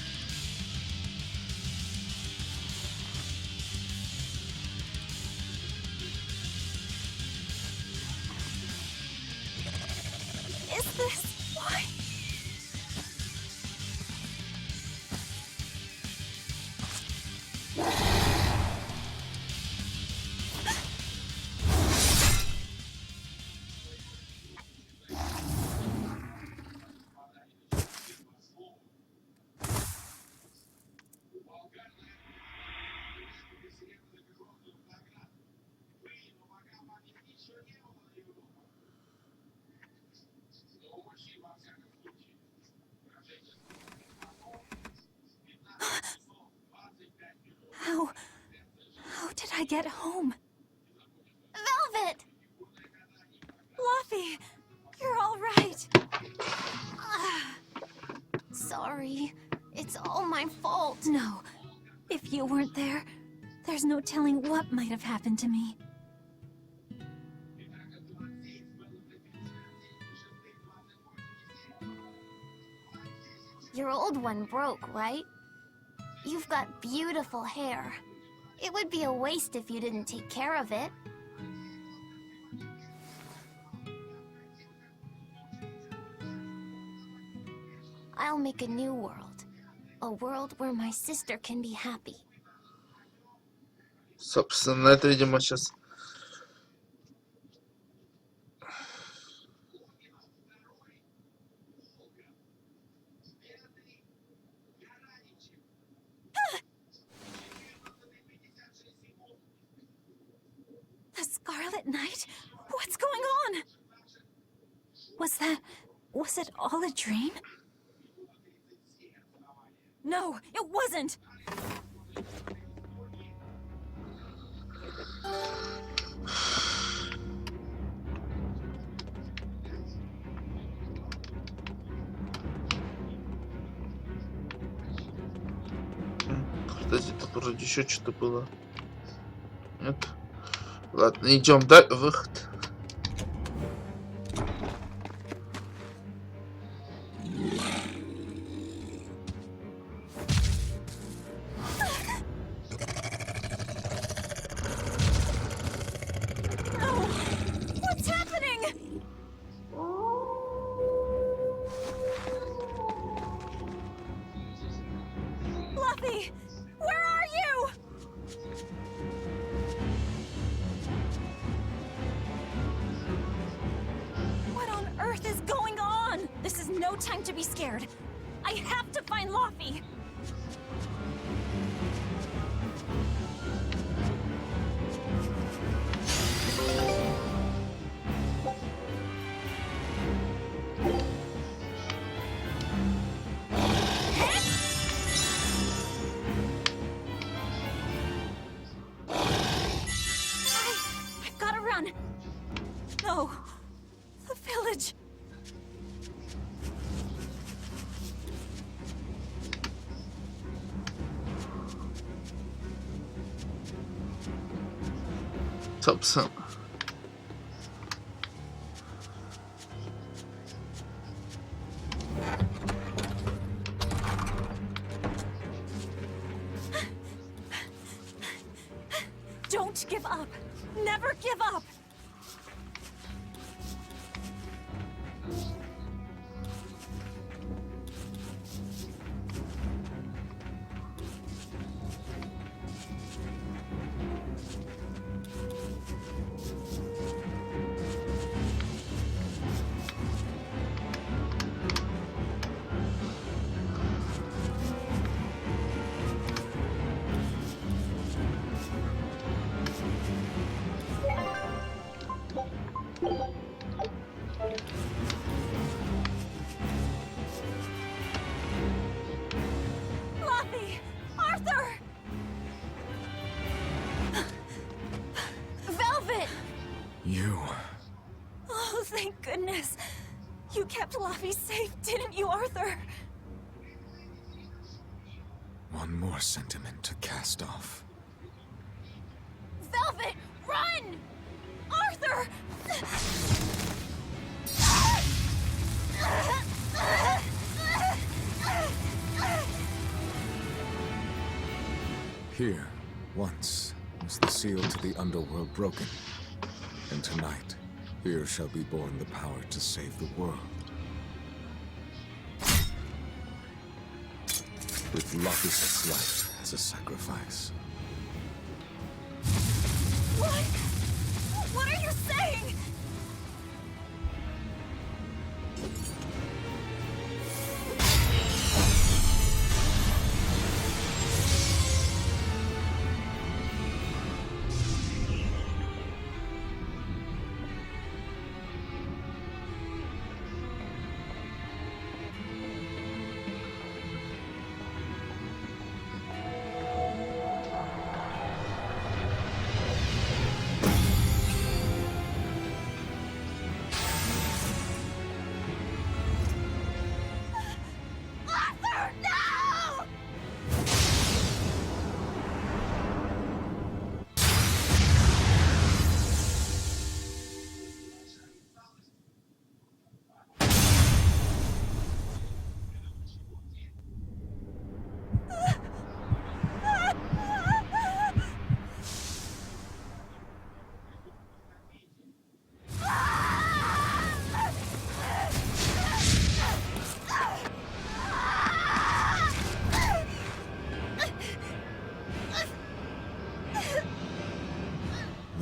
Is this why? How did I get home? Velvet! Luffy, you're all right. Sorry, it's all my fault. No, if you weren't there, there's no telling what might have happened to me. Your old one broke, right? You've got beautiful hair. It would be a waste if you didn't take care of it. I'll make a new world. A world where my sister can be happy. Собственно, это, видимо, сейчас... The Scarlet Knight? What's going on? Was it all a dream? No, it wasn't! Кстати, тут вроде еще что-то было. Нет? Ладно, идем дальше. Выход. What's happening? Fluffy, where are you? What on earth is going on? This is no time to be scared. I have to find Luffy. I've gotta run. No, the village. Собственно. Don't give up. Never give up. Luffy! Arthur! Velvet! You. Oh, thank goodness. You kept Luffy safe, didn't you, Arthur? One more sentiment to cast off. Velvet, run! Arthur! Here, once, was the seal to the underworld broken. And tonight, here shall be born the power to save the world. With Laphicet's life as a sacrifice. What? What are you saying?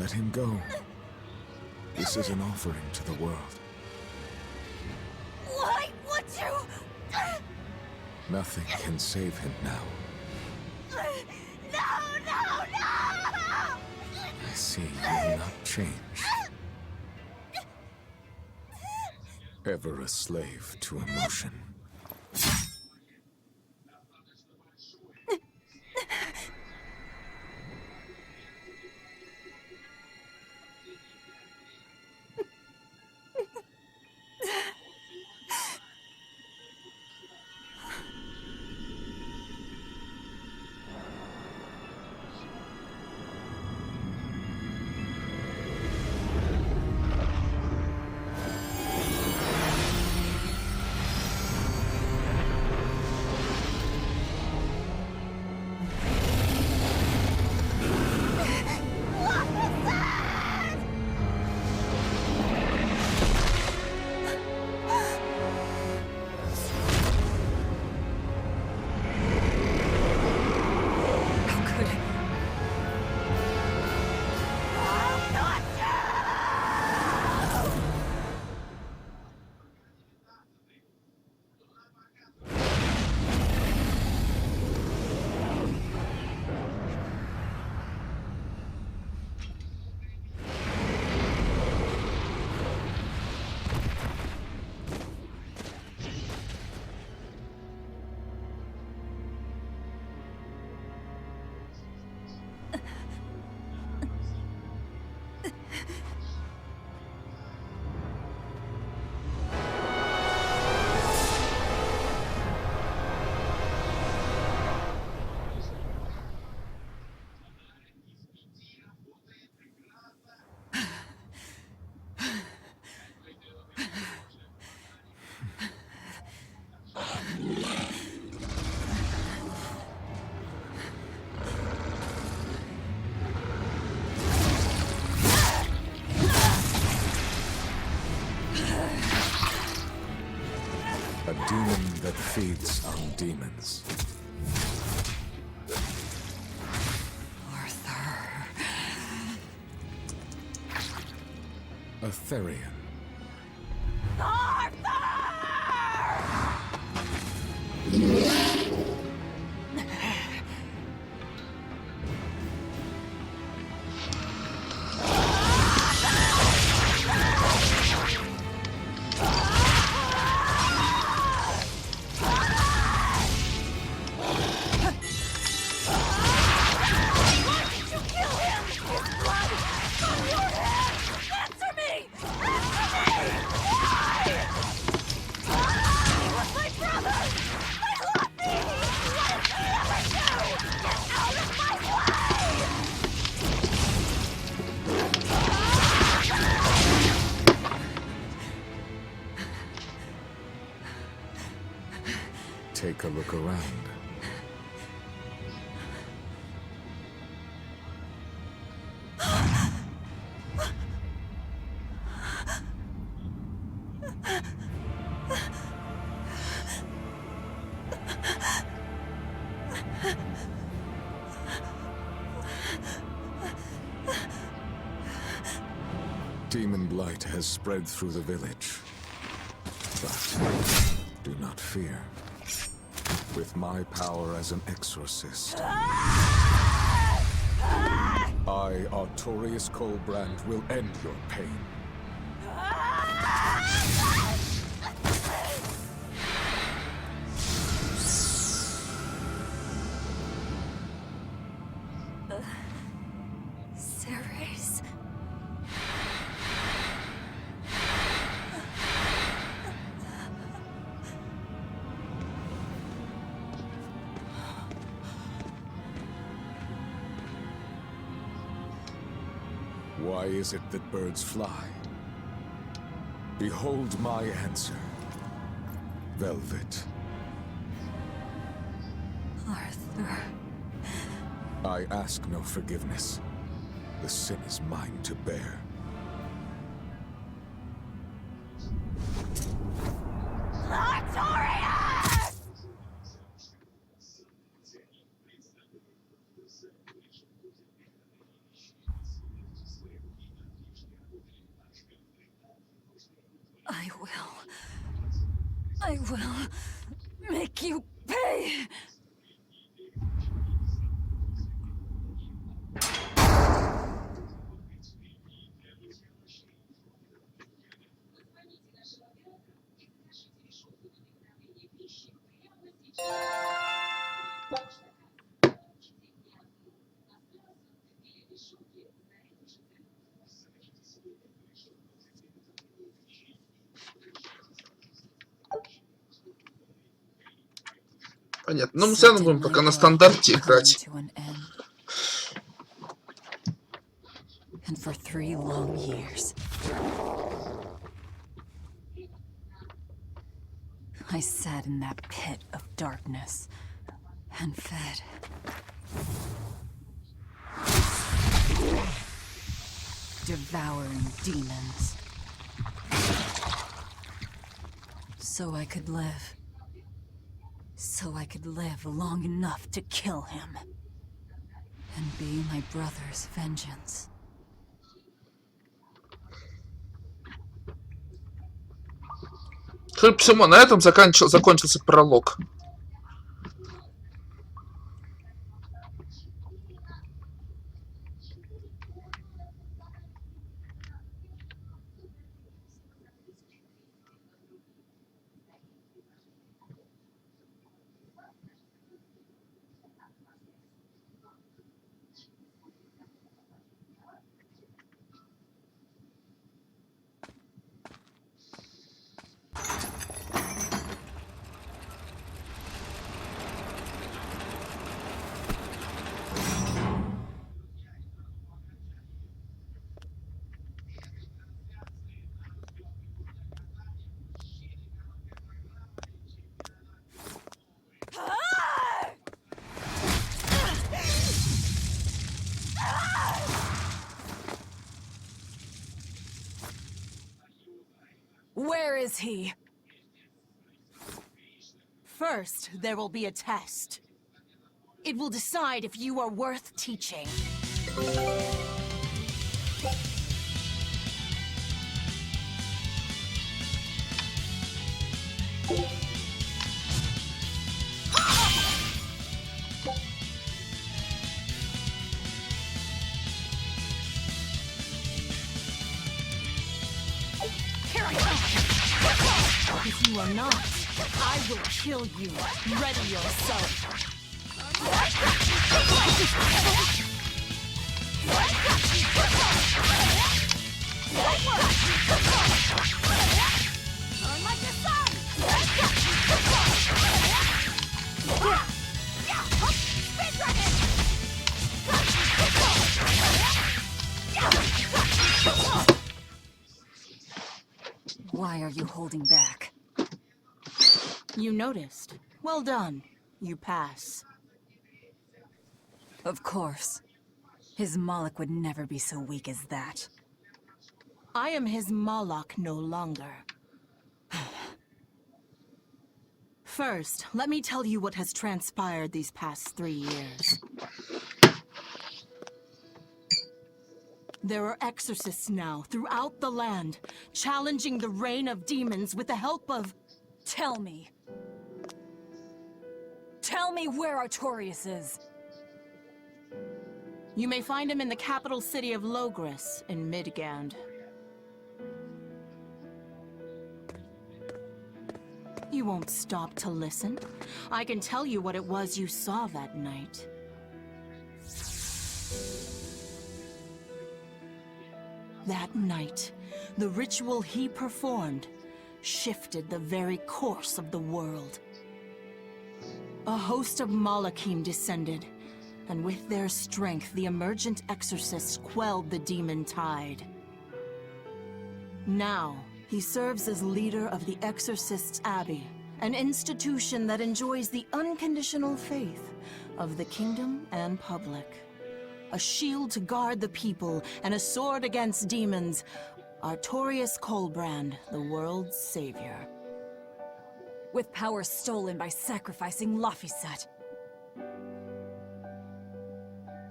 Let him go. This is an offering to the world. Why would you? Nothing can save him now. No, no, no! I see you will not change. Ever a slave to emotion. A demon that feeds on demons. Arthur. A Therian. Take a look around. Demon blight has spread through the village. But do not fear. With my power as an exorcist, I, Artorius Colbrand, will end your pain. Ceres. Why is it that birds fly? Behold my answer. Velvet. Arthur. I ask no forgiveness. The sin is mine to bear. I will make you pay. Понятно. Но мы все равно будем пока на стандарте играть. And for 3 long years, I sat in that pit of darkness and fed. Devouring demons. So I could live. So I could live long enough to kill him. And be my brother's vengeance. Судя по всему, на этом закончился пролог. Where is he? First, there will be a test. It will decide if you are worth teaching. If you are not, I will kill you. Ready yourself. Why are you holding back? You noticed. Well done. You pass. Of course. His Moloch would never be so weak as that. I am his Moloch no longer. First, let me tell you what has transpired these past 3 years. There are exorcists now throughout the land, challenging the reign of demons with the help of... Tell me. Tell me where Artorias is. You may find him in the capital city of Logris in Midgand. You won't stop to listen. I can tell you what it was you saw that night. That night, the ritual he performed shifted the very course of the world. A host of Malachim descended, and with their strength, the emergent exorcists quelled the demon tide. Now, he serves as leader of the Exorcists' Abbey, an institution that enjoys the unconditional faith of the kingdom and public. A shield to guard the people and a sword against demons, Artorias Colbrand, the world's savior. With power stolen by sacrificing Laphicet.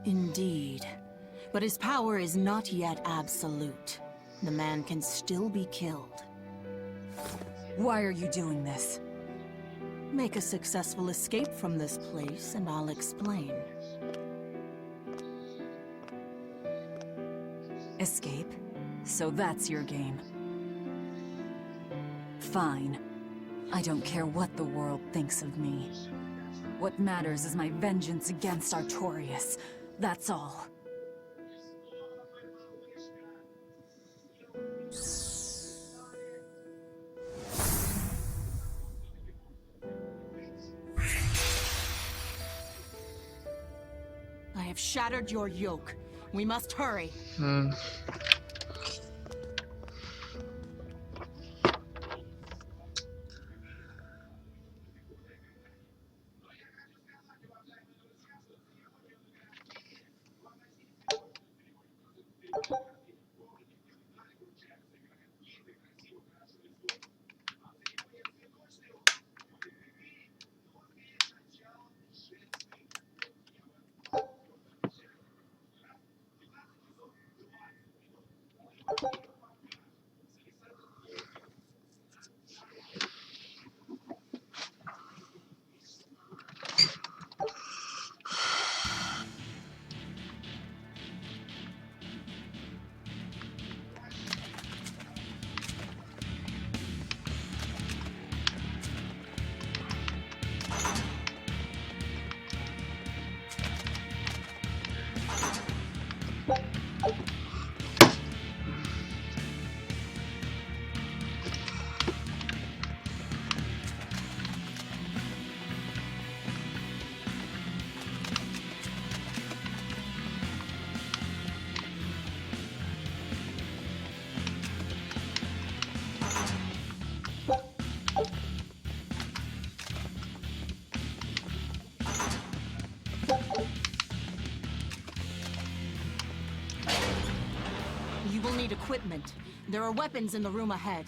Indeed. But his power is not yet absolute. The man can still be killed. Why are you doing this? Make a successful escape from this place, and I'll explain. Escape? So that's your game. Fine. I don't care what the world thinks of me. What matters is my vengeance against Artorias. That's all. I have shattered your yoke. We must hurry. You will need equipment. There are weapons in the room ahead.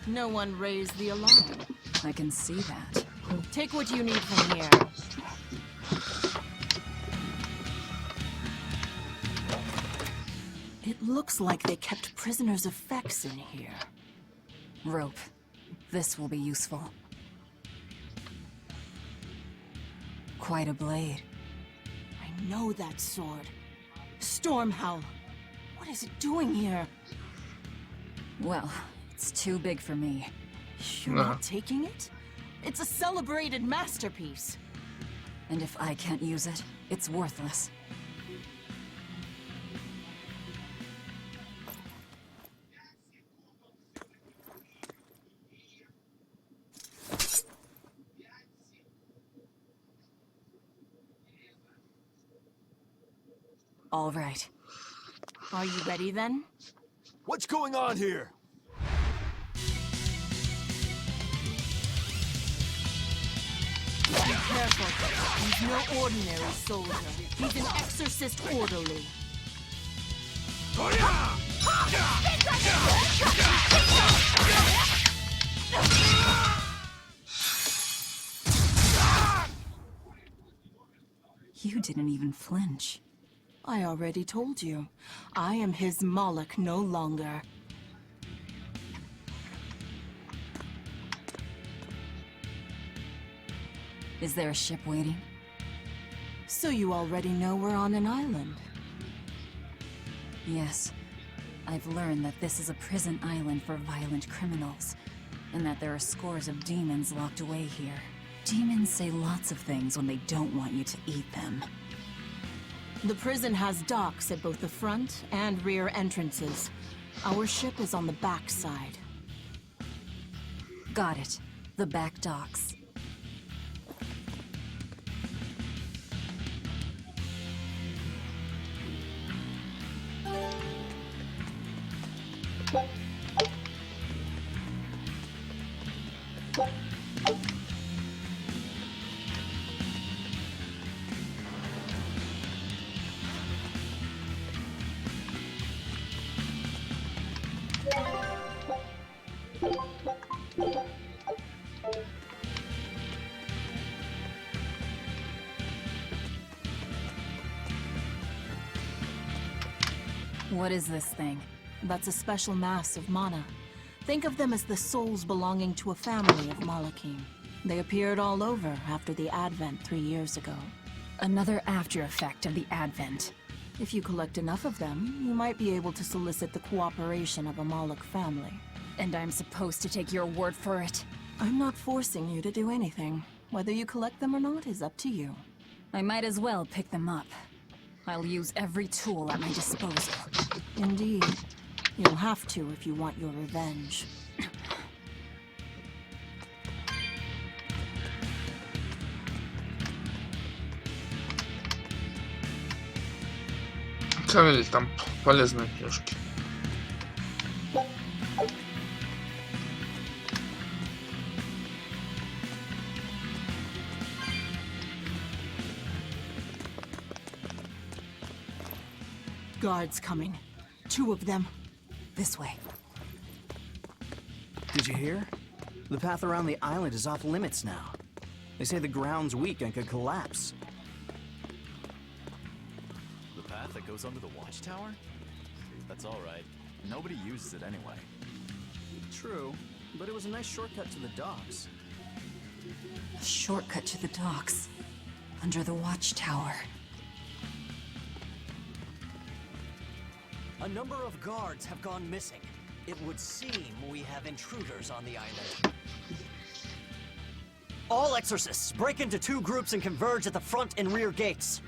No one raised the alarm. I can see that. Take what you need from here. It looks like they kept prisoners' effects in here. Rope. This will be useful. Quite a blade. I know that sword. Stormhowl. What is it doing here? Well, it's too big for me. You're not taking it? It's a celebrated masterpiece. And if I can't use it, it's worthless. All right. Are you ready then? What's going on here? Be careful. He's no ordinary soldier. He's an exorcist orderly. You didn't even flinch. I already told you. I am his Moloch no longer. Is there a ship waiting? So you already know we're on an island. Yes. I've learned that this is a prison island for violent criminals, and that there are scores of demons locked away here. Demons say lots of things when they don't want you to eat them. The prison has docks at both the front and rear entrances. Our ship is on the back side. Got it. The back docks. What is this thing? That's a special mass of mana. Think of them as the souls belonging to a family of Malakim. They appeared all over after the Advent 3 years ago. Another after effect of the Advent. If you collect enough of them, you might be able to solicit the cooperation of a Moloch family. And I'm supposed to take your word for it? I'm not forcing you to do anything. Whether you collect them or not is up to you. I might as well pick them up. I'll use every tool at my disposal. Indeed. You'll have to if you want your revenge. Смотрели, там полезные книжки. Guards coming. 2 of them. This way. Did you hear? The path around the island is off limits now. They say the ground's weak and could collapse. The path that goes under the watchtower? That's all right. Nobody uses it anyway. True, but it was a nice shortcut to the docks. A shortcut to the docks. Under the watchtower. A number of guards have gone missing. It would seem we have intruders on the island. All exorcists, break into 2 groups and converge at the front and rear gates.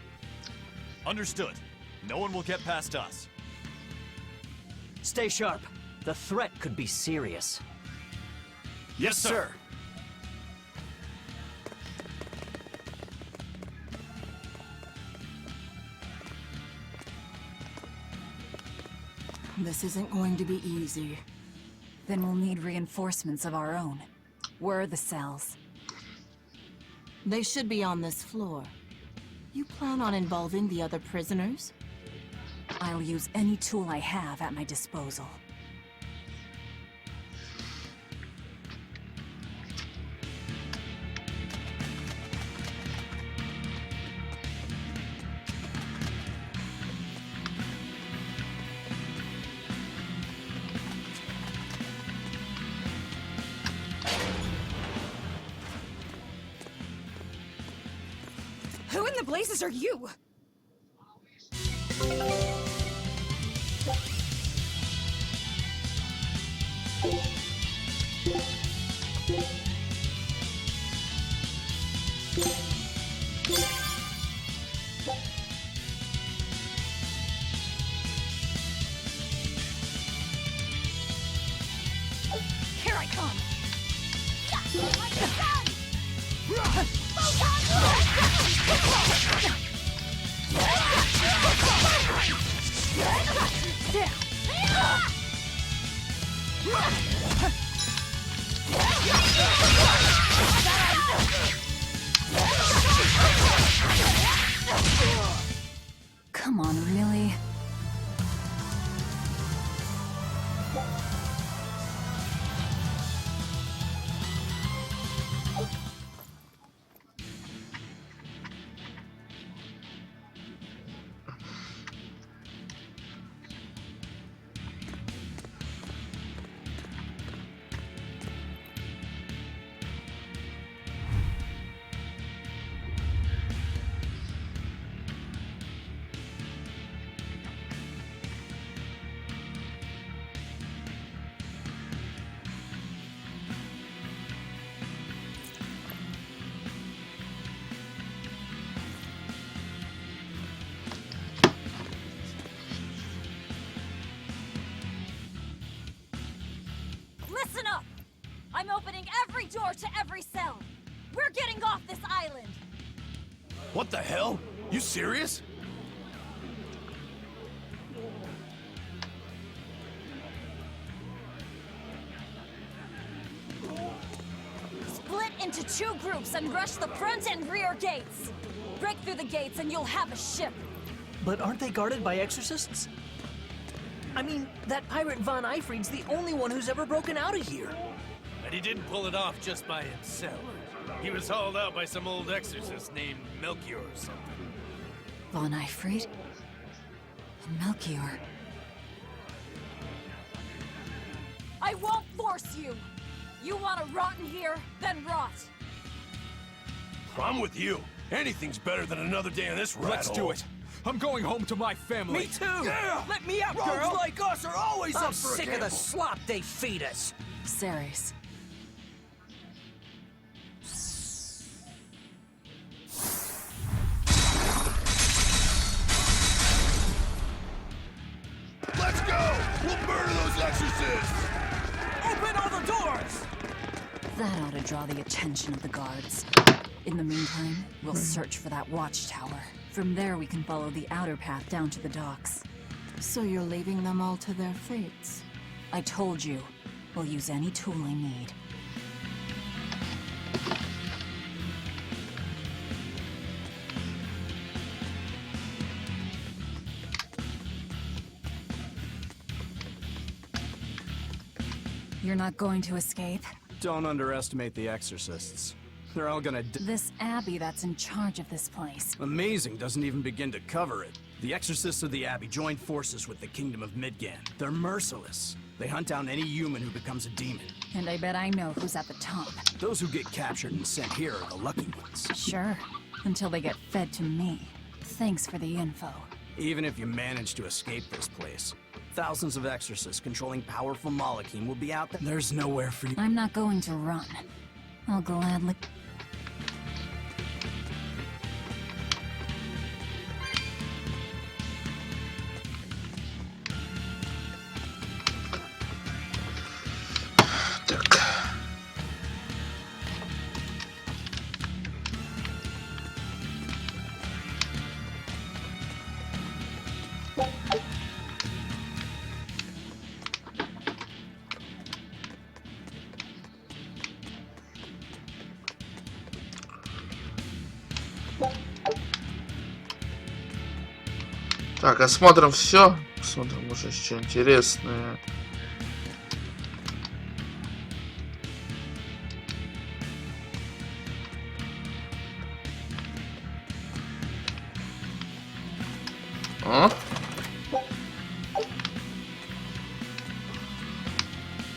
Understood. No one will get past us. Stay sharp. The threat could be serious. Yes, sir. This isn't going to be easy. Then we'll need reinforcements of our own. Where are the cells? They should be on this floor. You plan on involving the other prisoners? I'll use any tool I have at my disposal. Who in the blazes are you? Here I come! Come on, really? Listen up! I'm opening every door to every cell! We're getting off this island! What the hell? You serious? into 2 groups and rush the front and rear gates. Break through the gates and you'll have a ship. But aren't they guarded by exorcists? I mean, that pirate Von Eyfried's the only one who's ever broken out of here. And he didn't pull it off just by himself. He was hauled out by some old exorcist named Melchior or something. Von Eyfried? Melchior. I won't force you. You want to rot in here? Then rot. I'm with you. Anything's better than another day in this rat Let's do hole. it. I'm going home to my family. Me too! Yeah! Let me out, Rogues girl! like us are always I'm up for a sick of the gamble. slop they feed us. Ceres. Let's go! We'll murder those exorcists! Open all the doors! That ought to draw the attention of the guards. In the meantime, we'll search for that watchtower. From there, we can follow the outer path down to the docks. So you're leaving them all to their fates? I told you, we'll use any tool I need. You're not going to escape? Don't underestimate the exorcists. They're all gonna This Abbey that's in charge of this place. Amazing doesn't even begin to cover it. The exorcists of the Abbey joined forces with the Kingdom of Midgand. They're merciless. They hunt down any human who becomes a demon. And I bet I know who's at the top. Those who get captured and sent here are the lucky ones. Sure, until they get fed to me. Thanks for the info. Even if you manage to escape this place, thousands of exorcists controlling powerful Malachim will be out there. There's nowhere for you. I'm not going to run. I'll gladly... Так, осмотрим все. Посмотрим уже что интересное. А?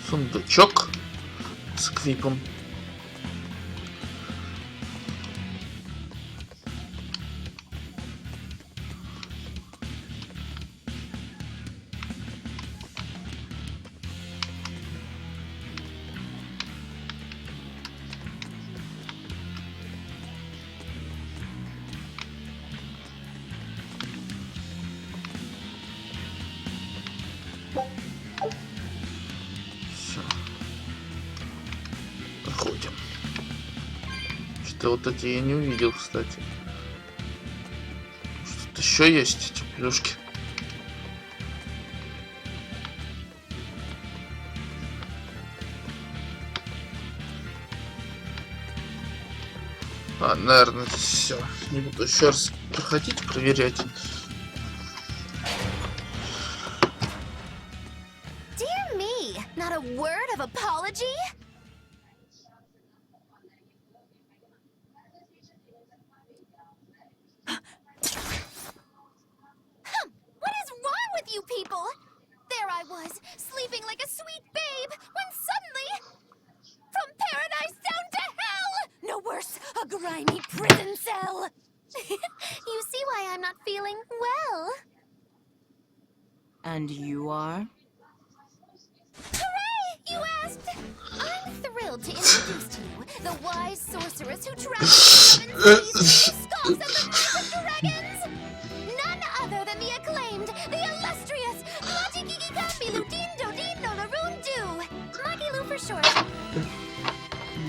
Сундучок с квипом. Все. Проходим. Что вот эти я не увидел, кстати. Что-то еще есть, эти плюшки. А, наверное, все. Не буду еще раз проходить, проверять. Dear me, not a word of apology? What is wrong with you people? There I was, sleeping like a sweet babe, when suddenly, from paradise down to hell! No worse, a grimy prison cell. You see why I'm not feeling well. And you are? Hooray! You asked! I'm thrilled to introduce to you the wise sorceress who travels the 7 seas, the skulls, and the knights of dragons! None other than the acclaimed, the illustrious, Magikikikambilu Dindo Dindo Larundu! Magilu for short.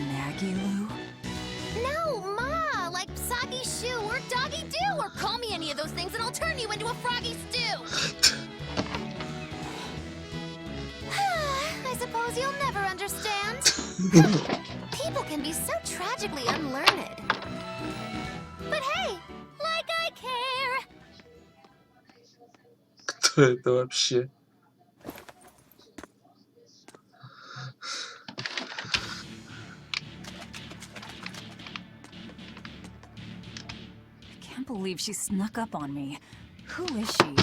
Magilu? No, Ma, like Soggy Shoe or Doggy Doo, or call me any of those things and I'll turn you into a froggy stew! I suppose you'll never understand. People can and be so tragically unlearned. But hey, like I care. Кто это вообще? I can't believe she snuck up on me. Who is she?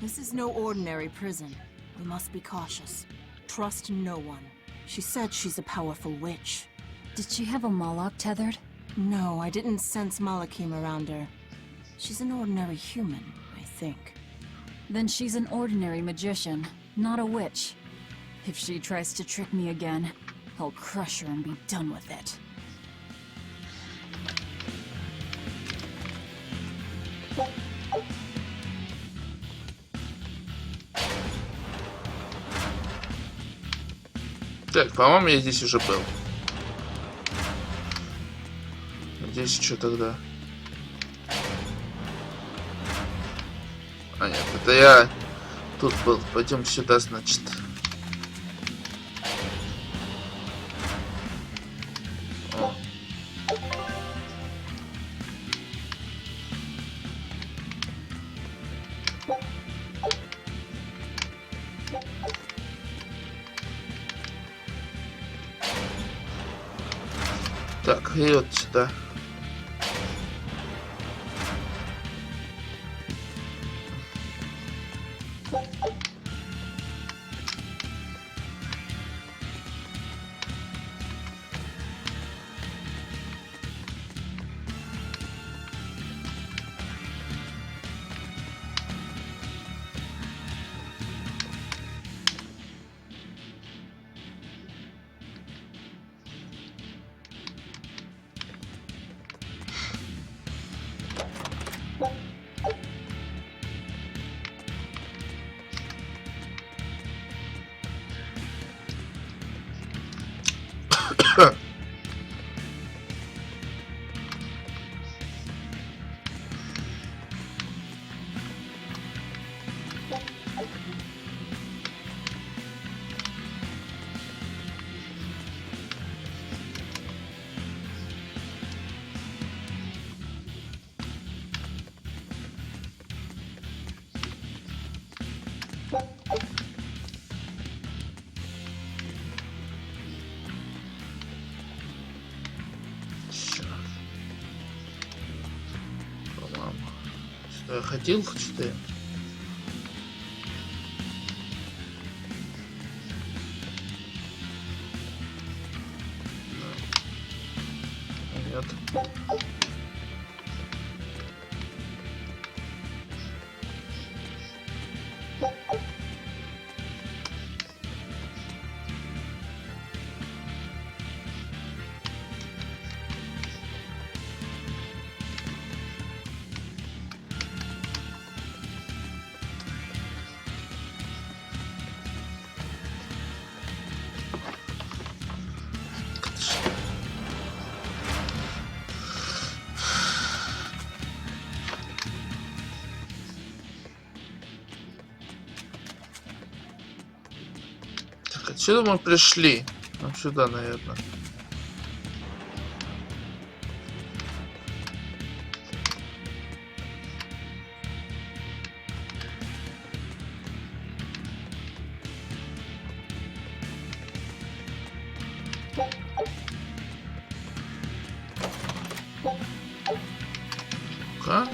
This is no ordinary prison. We must be cautious. Trust no one. She said she's a powerful witch. Did she have a Moloch tethered? No, I didn't sense Malakim around her. She's an ordinary human, I think. Then she's an ordinary magician, not a witch. If she tries to trick me again, I'll crush her and be done with it. Так, по-моему, я здесь уже был. Здесь что тогда? А, нет, это я тут был. Пойдем сюда, значит. О. Так, и вот сюда. Сюда я ходил, что ли? Нет. Отсюда мы пришли. Ну, сюда, наверное. Ну-ка.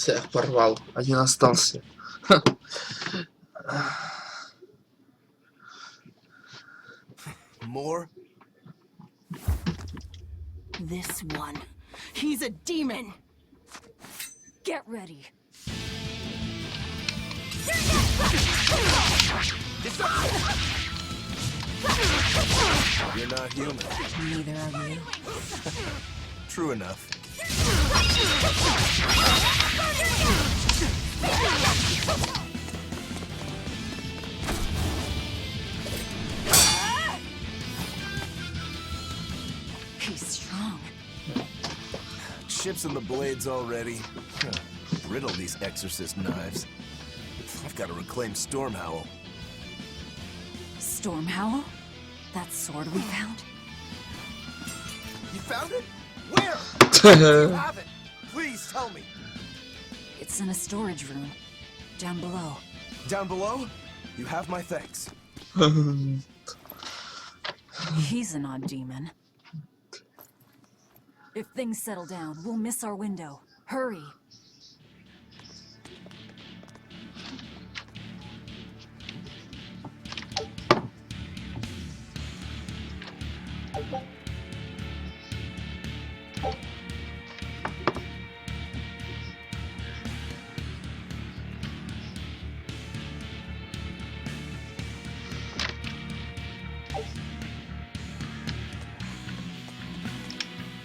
Всех порвал. Один остался. More? This one. He's a demon! Get ready. You're not human. Neither are you. True enough. He's strong. Chips in the blades already. Riddle these exorcist knives. I've got to reclaim Stormhowl. Stormhowl? That sword we found? You found it? Where? You have it. Please tell me. It's in a storage room. Down below. Down below? You have my thanks. He's an odd demon. If things settle down, we'll miss our window. Hurry.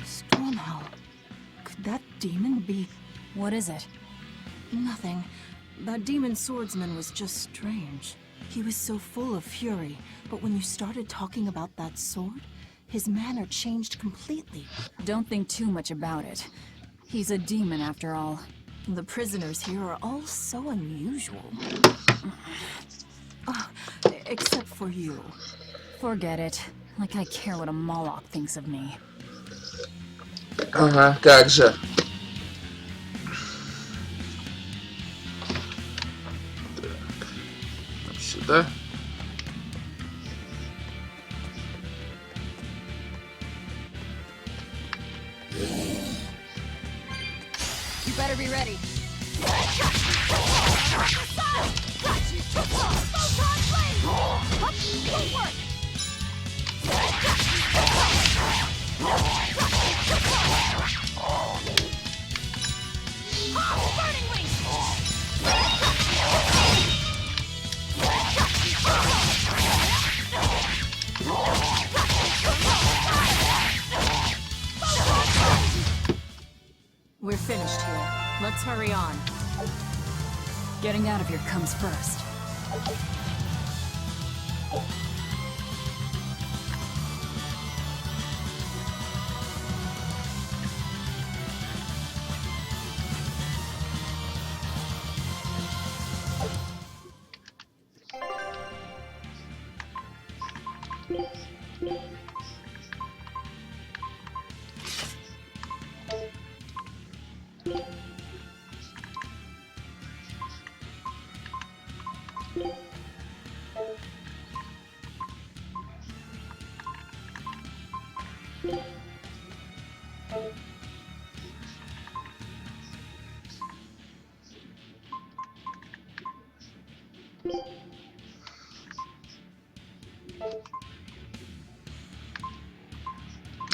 Stormhowl. Could that demon be... What is it? Nothing. That demon swordsman was just strange. He was so full of fury, but when you started talking about that sword, his manner changed completely. Don't think too much about it. He's a demon after all. The prisoners here are all so unusual. Except for you. Forget it. Like I care what a Moloch thinks of me. Ага, как же. Так. Сюда. You better be ready. We're finished here. Let's hurry on. Getting out of here comes first.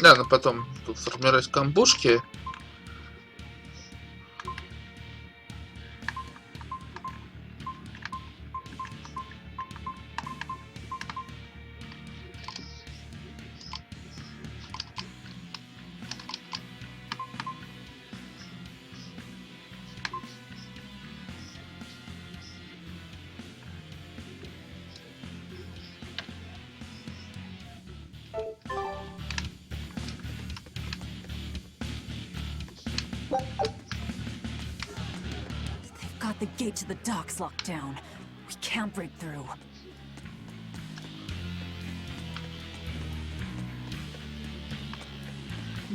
Ладно, потом тут формировать камбушки. They've got the gate to the docks locked down. We can't break through.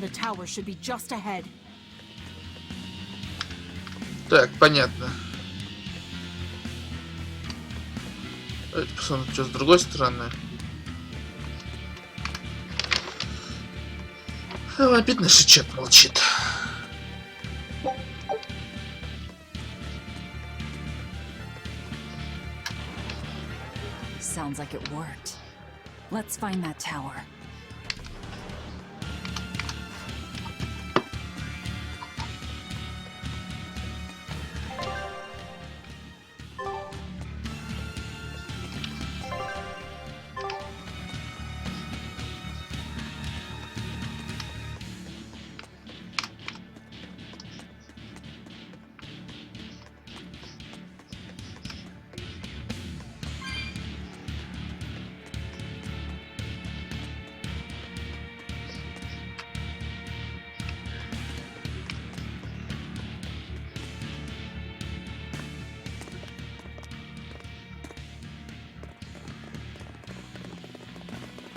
The tower should be just ahead. Так, понятно. Давайте посмотрим, что с другой стороны. Обидно, что чат молчит. Sounds like it worked. Let's find that tower.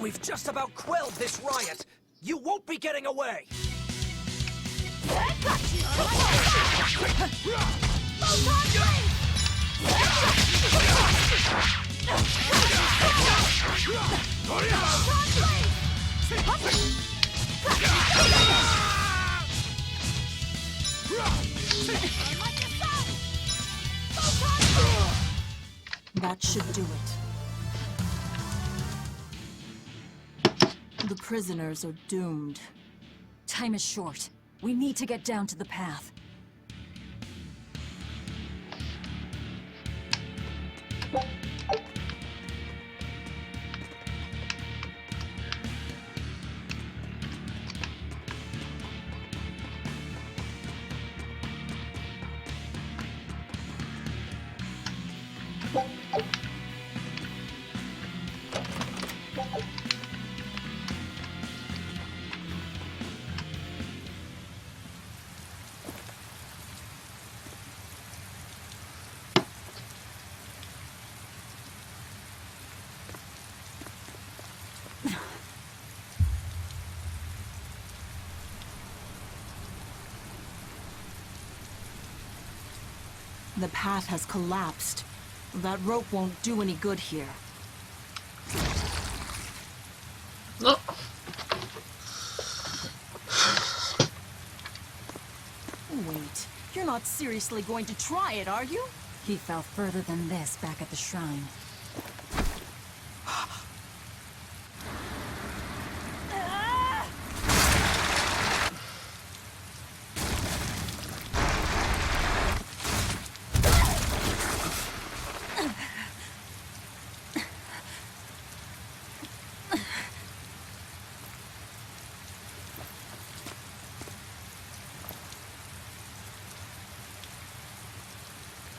We've just about quelled this riot. You won't be getting away. I got you! Photon blade! That should do it. The prisoners are doomed. Time is short. We need to get down to the path. The path has collapsed. That rope won't do any good here. No. Wait, you're not seriously going to try it, are you? He fell further than this back at the shrine.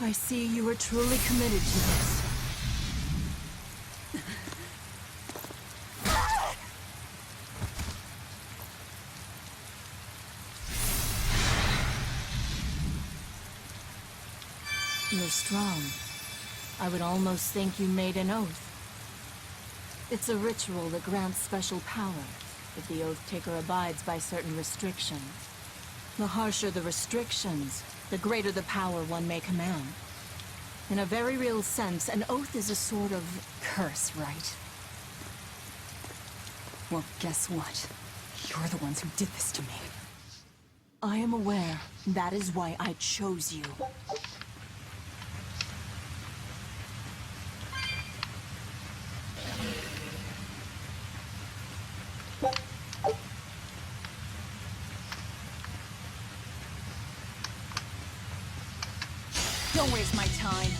I see you are truly committed to this. You're strong. I would almost think you made an oath. It's a ritual that grants special power if the oath taker abides by certain restrictions. The harsher the restrictions, the greater the power one may command. In a very real sense, an oath is a sort of curse, right? Well, guess what? You're the ones who did this to me. I am aware. That is why I chose you. Don't waste my time.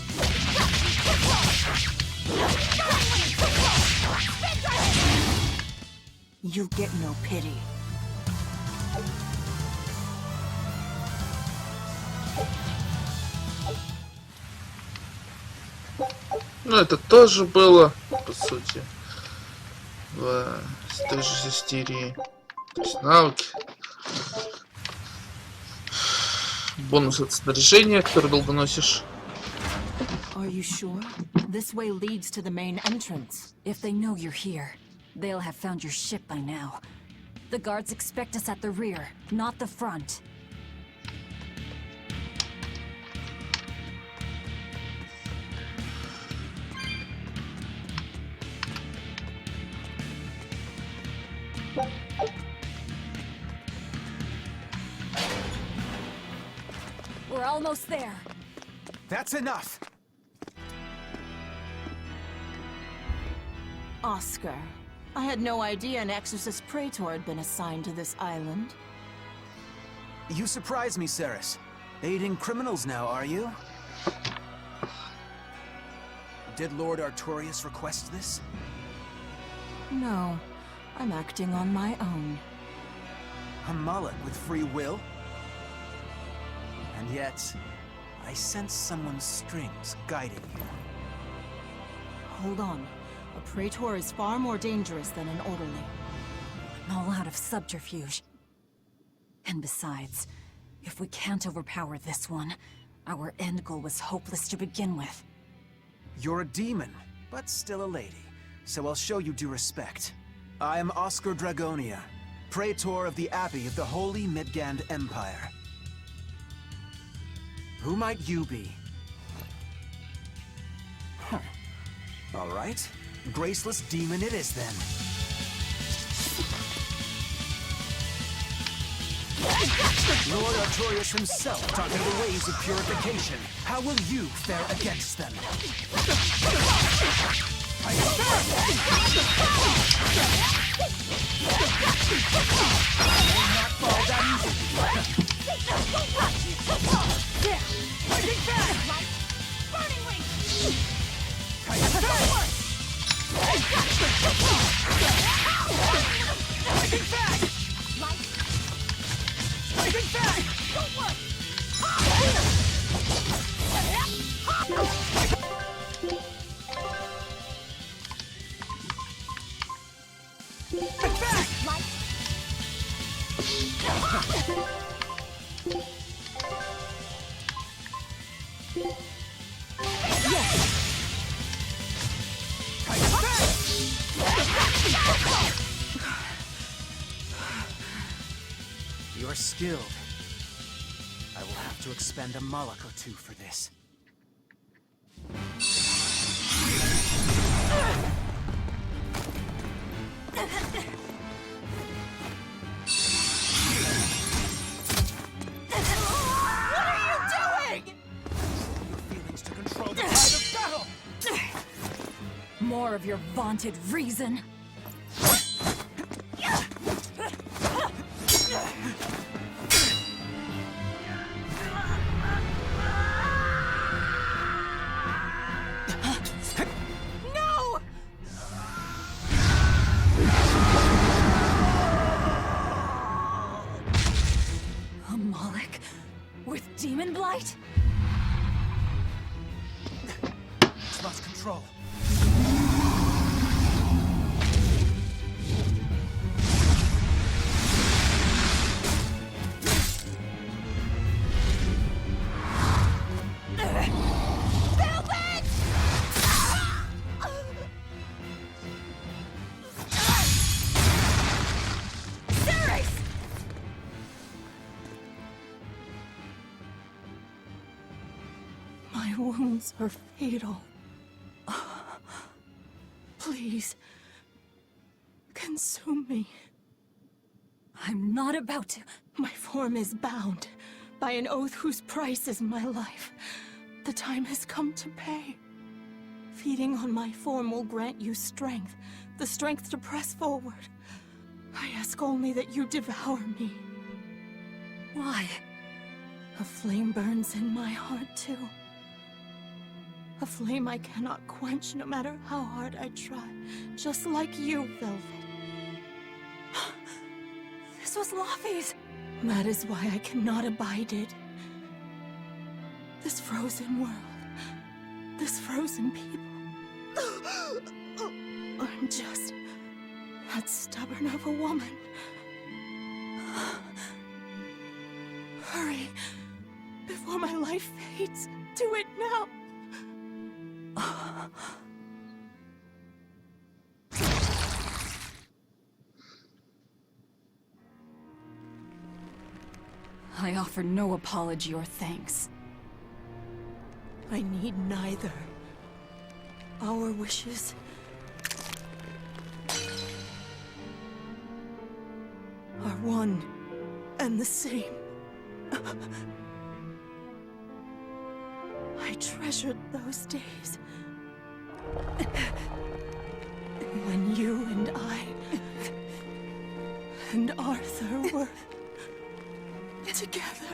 You get no pity. Ну, это тоже было, по сути, с той же серии. То есть навыки. Бонус от снаряжения, который долго носишь. Are you sure? This way leads to the main entrance. If they know you're here, they'll have found your ship by now. The guards expect us at the rear, not the front. We're almost there. That's enough. Oscar. I had no idea an Exorcist Praetor had been assigned to this island. You surprise me, Ceres. Aiding criminals now, are you? Did Lord Artorius request this? No, I'm acting on my own. A mullet with free will? And yet, I sense someone's strings guiding you. Hold on. A Praetor is far more dangerous than an orderly. I'm all out of subterfuge. And besides, if we can't overpower this one, our end goal was hopeless to begin with. You're a demon, but still a lady, so I'll show you due respect. I am Oscar Dragonia, Praetor of the Abbey of the Holy Midgand Empire. Who might you be? Huh. All right. Graceless demon it is then. Lord Artorius himself taught me the ways of purification. How will you fare against them? I will not fall that easily. Fighting back! Burning wing! Fighting back! Fighting back! Fighting back! Don't work! Fight back! You're skilled. I will have to expend a Moloch or two for this. What are you doing? Your feelings to control the tide of battle! More of your vaunted reason. A Moloch with demon blight? Lost control. My wounds are fatal. Please, consume me. I'm not about to. My form is bound by an oath whose price is my life. The time has come to pay. Feeding on my form will grant you strength, the strength to press forward. I ask only that you devour me. Why? A flame burns in my heart, too. A flame I cannot quench no matter how hard I try. Just like you, Velvet. This was Laufey's. That is why I cannot abide it. This frozen world. This frozen people. I'm just that stubborn of a woman. Hurry, before my life fades. Do it now. I offer no apology or thanks. I need neither. Our wishes are one and the same. I treasured those days. When you and I and Arthur were together.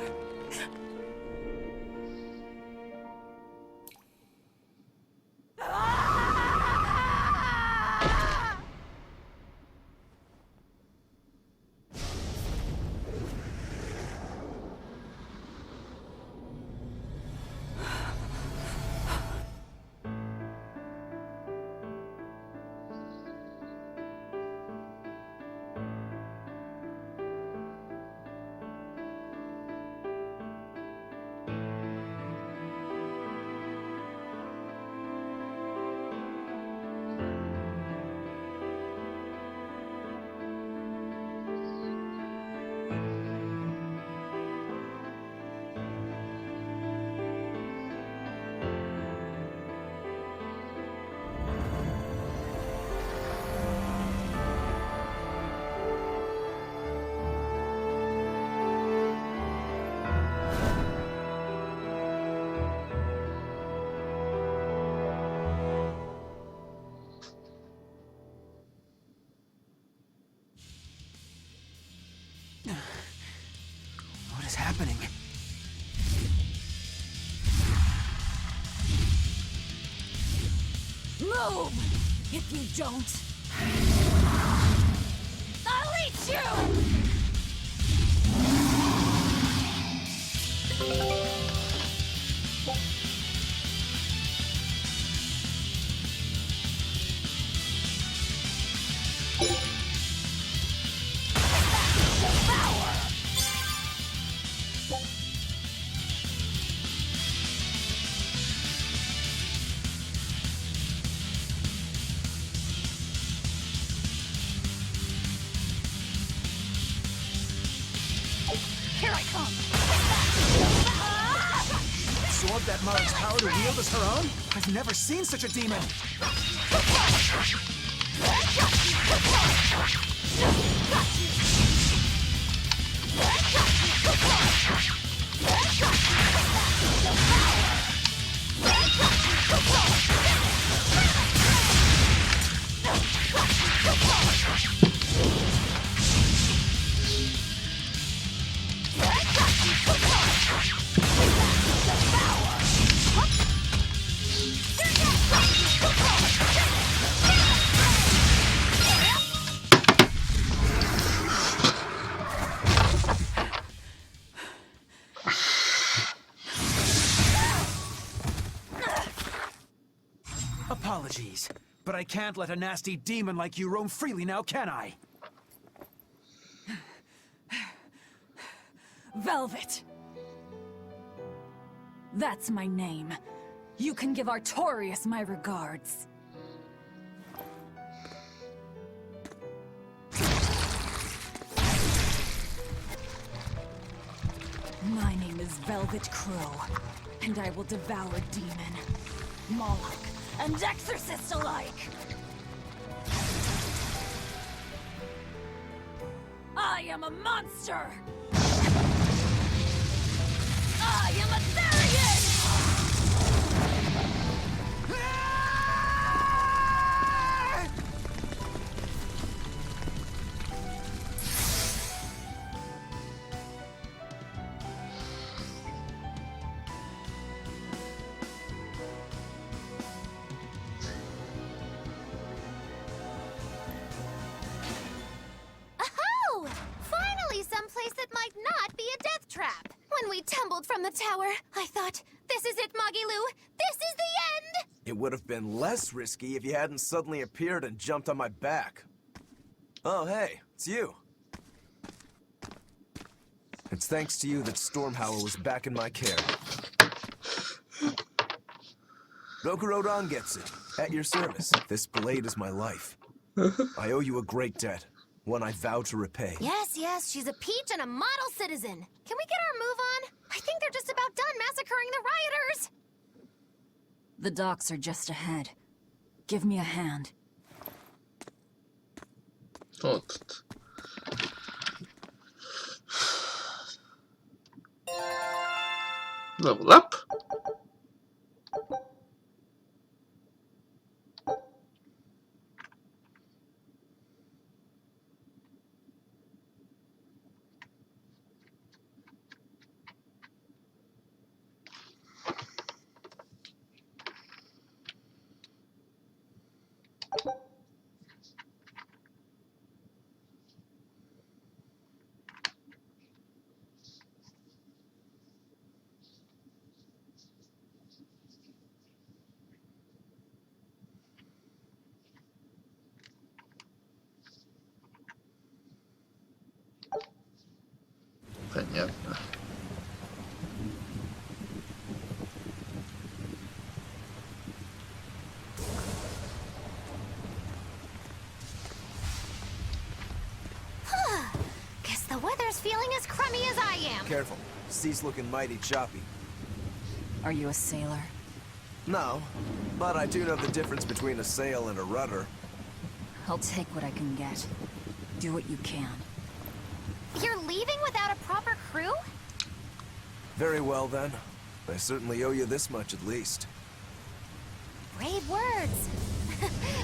What is happening? Move! If you don't, I'll eat you! Here I come! Absorb that Mara's power to wield as her own? I've never seen such a demon! Apologies, but I can't let a nasty demon like you roam freely now, can I? Velvet! That's my name. You can give Artorias my regards. My name is Velvet Crow, and I will devour demon, Moloch, and exorcist alike! I am a monster! I am a Therian! Aho! Finally someplace that might not be a death trap. When we tumbled from the tower, I thought, this is it, Moggy-Lou. This is the end! It would have been less risky if you hadn't suddenly appeared and jumped on my back. Oh, hey, it's you. It's thanks to you that Stormhowler was back in my care. Rokurodan gets it. At your service. This blade is my life. I owe you a great debt. One I vow to repay. Yes, yes, she's a peach and a model citizen. Can we get our move on? I think they're just about done massacring the rioters. The docks are just ahead. Give me a hand. Вот. Level up. Понятно. Guess the weather's feeling as crummy as I am. Careful. Sea's looking mighty choppy. Are you a sailor? No, but I do know the difference between a sail and a rudder. I'll take what I can get. Do what you can. You're leaving without a proper crew? Very well, then. I certainly owe you this much, at least. Brave words.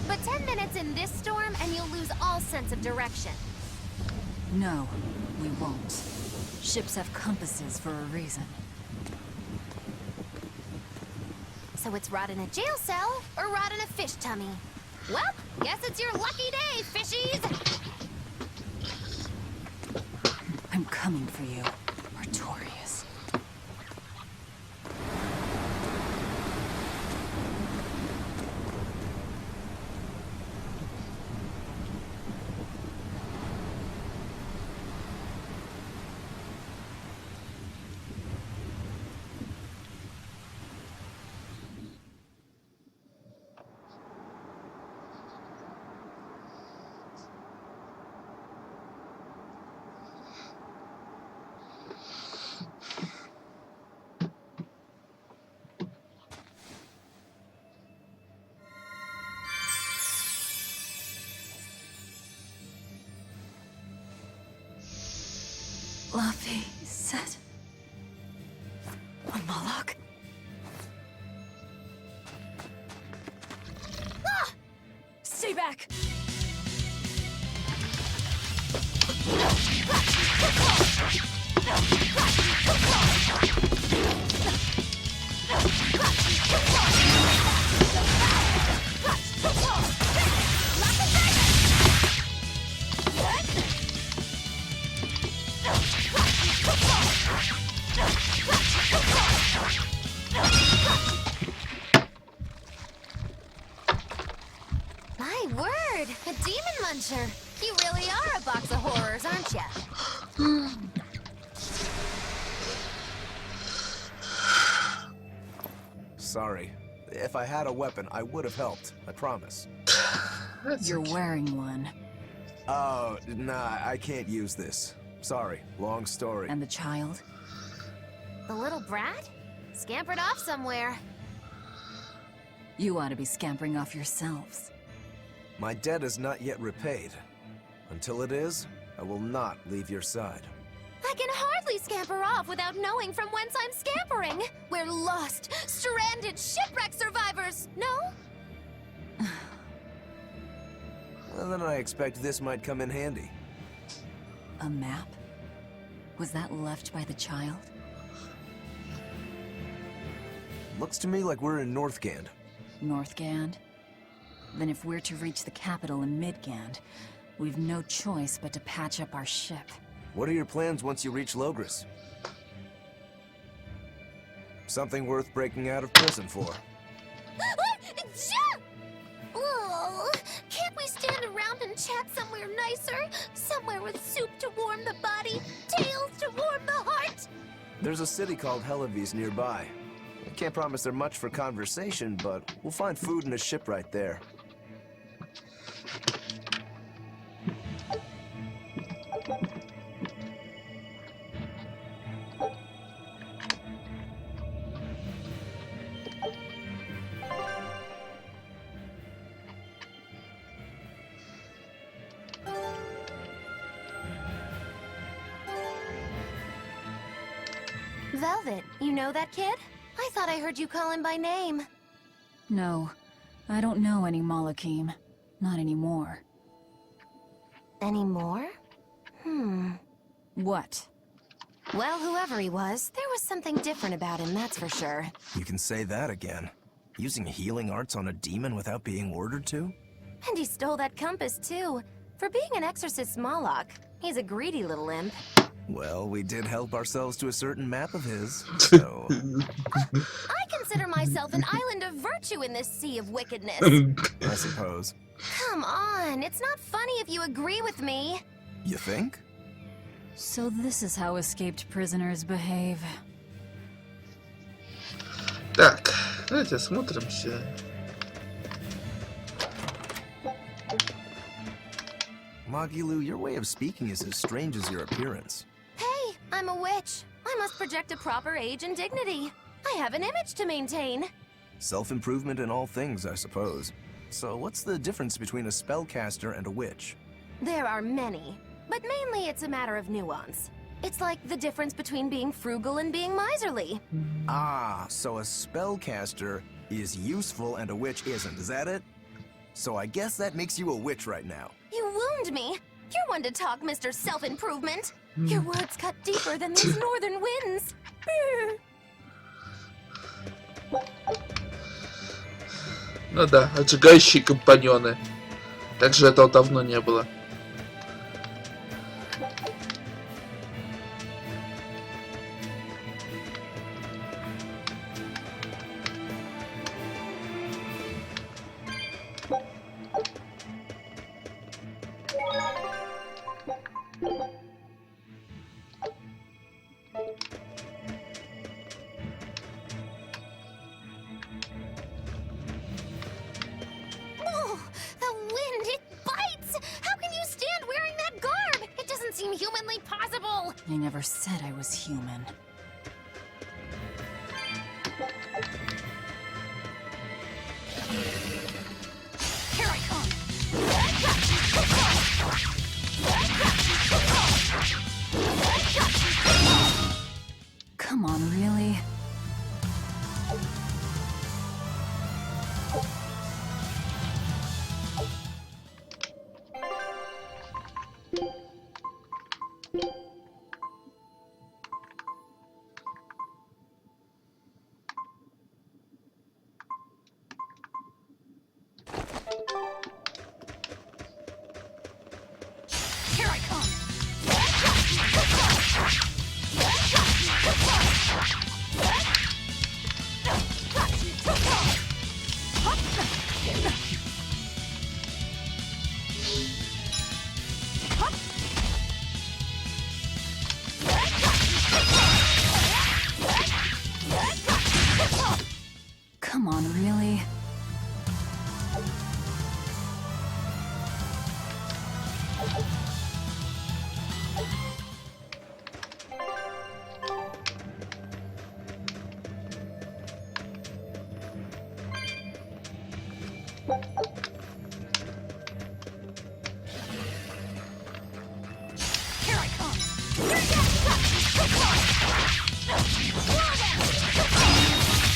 But 10 minutes in this storm and you'll lose all sense of direction. No, we won't. Ships have compasses for a reason. So it's rot in a jail cell or rot in a fish tummy? Well, guess it's your lucky day, fishies! I'm coming for you, Artorias. Luffy said... a Moloch? Ah! Stay back! My word, a demon muncher. You really are a box of horrors, aren't ya? Sorry. If I had a weapon, I would have helped. I promise. You're wearing one. Oh, nah, I can't use this. Sorry, long story. And the child? The little brat? Scampered off somewhere. You ought to be scampering off yourselves. My debt is not yet repaid. Until it is, I will not leave your side. I can hardly scamper off without knowing from whence I'm scampering. We're lost, stranded shipwreck survivors, no? Well, then I expect this might come in handy. A map? Was that left by the child? Looks to me like we're in Northgand. Northgand? Then if we're to reach the capital in Midgand, we've no choice but to patch up our ship. What are your plans once you reach Logris? Something worth breaking out of prison for. Oh, can't we stand around and chat somewhere nicer? Somewhere with soup to warm the body, tales to warm the heart? There's a city called Helavis nearby. I can't promise they're much for conversation, but we'll find food and a ship right there. Velvet, you know that kid? I thought I heard you call him by name. No, I don't know any Malakim. Not anymore. Anymore? What? Well, whoever he was, there was something different about him, that's for sure. You can say that again. Using healing arts on a demon without being ordered to? And he stole that compass, too. For being an exorcist Moloch, he's a greedy little imp. Well, we did help ourselves to a certain map of his, so... I consider myself an island of virtue in this sea of wickedness. I suppose. Come on, it's not funny if you agree with me. You think? So this is how escaped prisoners behave. Так, давайте осмотримся. Magilu, your way of speaking is as strange as your appearance. Hey, I'm a witch. I must project a proper age and dignity. I have an image to maintain. Self-improvement in all things, I suppose. So what's the difference between a spellcaster and a witch? There are many, but mainly it's a matter of nuance. It's like the difference between being frugal and being miserly. Ah, so a spellcaster is useful and a witch isn't, is that it? So I guess that makes you a witch right now. You wound me. You're one to talk, Mr. Self-Improvement. Your words cut deeper than these northern winds. Ну да, отжигающие компаньоны. Также этого давно не было. Oh, the wind, it bites! How can you stand wearing that garb? It doesn't seem humanly possible. I never said I was human. Here I come. Come on, really? Here I come. Come on, really? Here I come.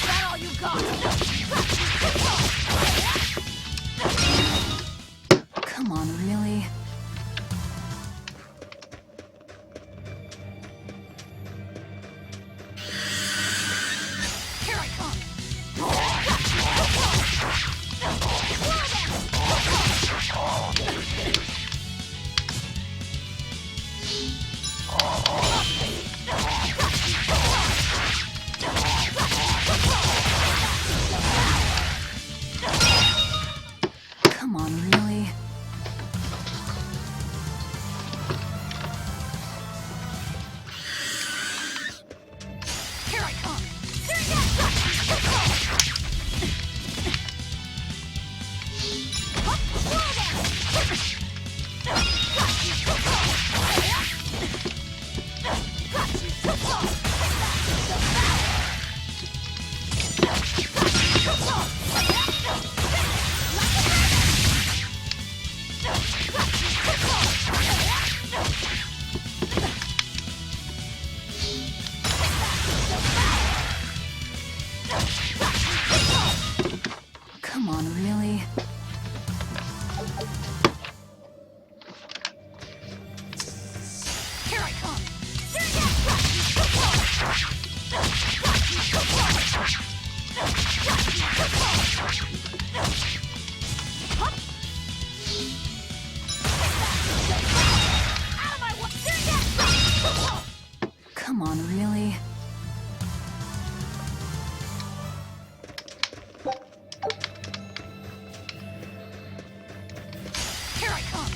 That all you got? Come on, really? Here I come. Come on, really? Here I come. Come on, really? Here I come. Come on, really? Here I come.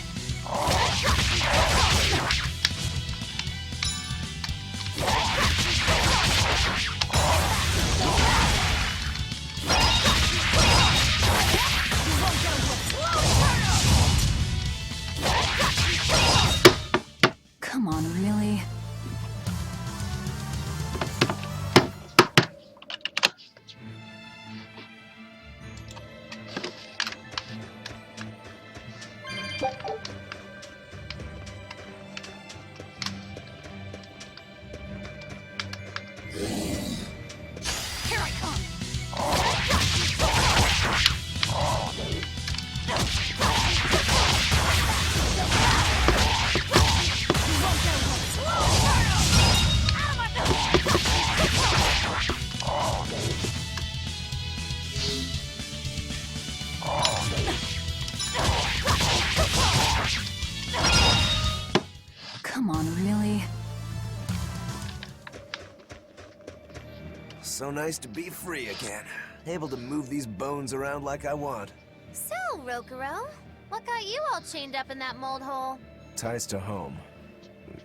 So nice to be free again. Able to move these bones around like I want. So, Rokuro, what got you all chained up in that mold hole? Ties to home.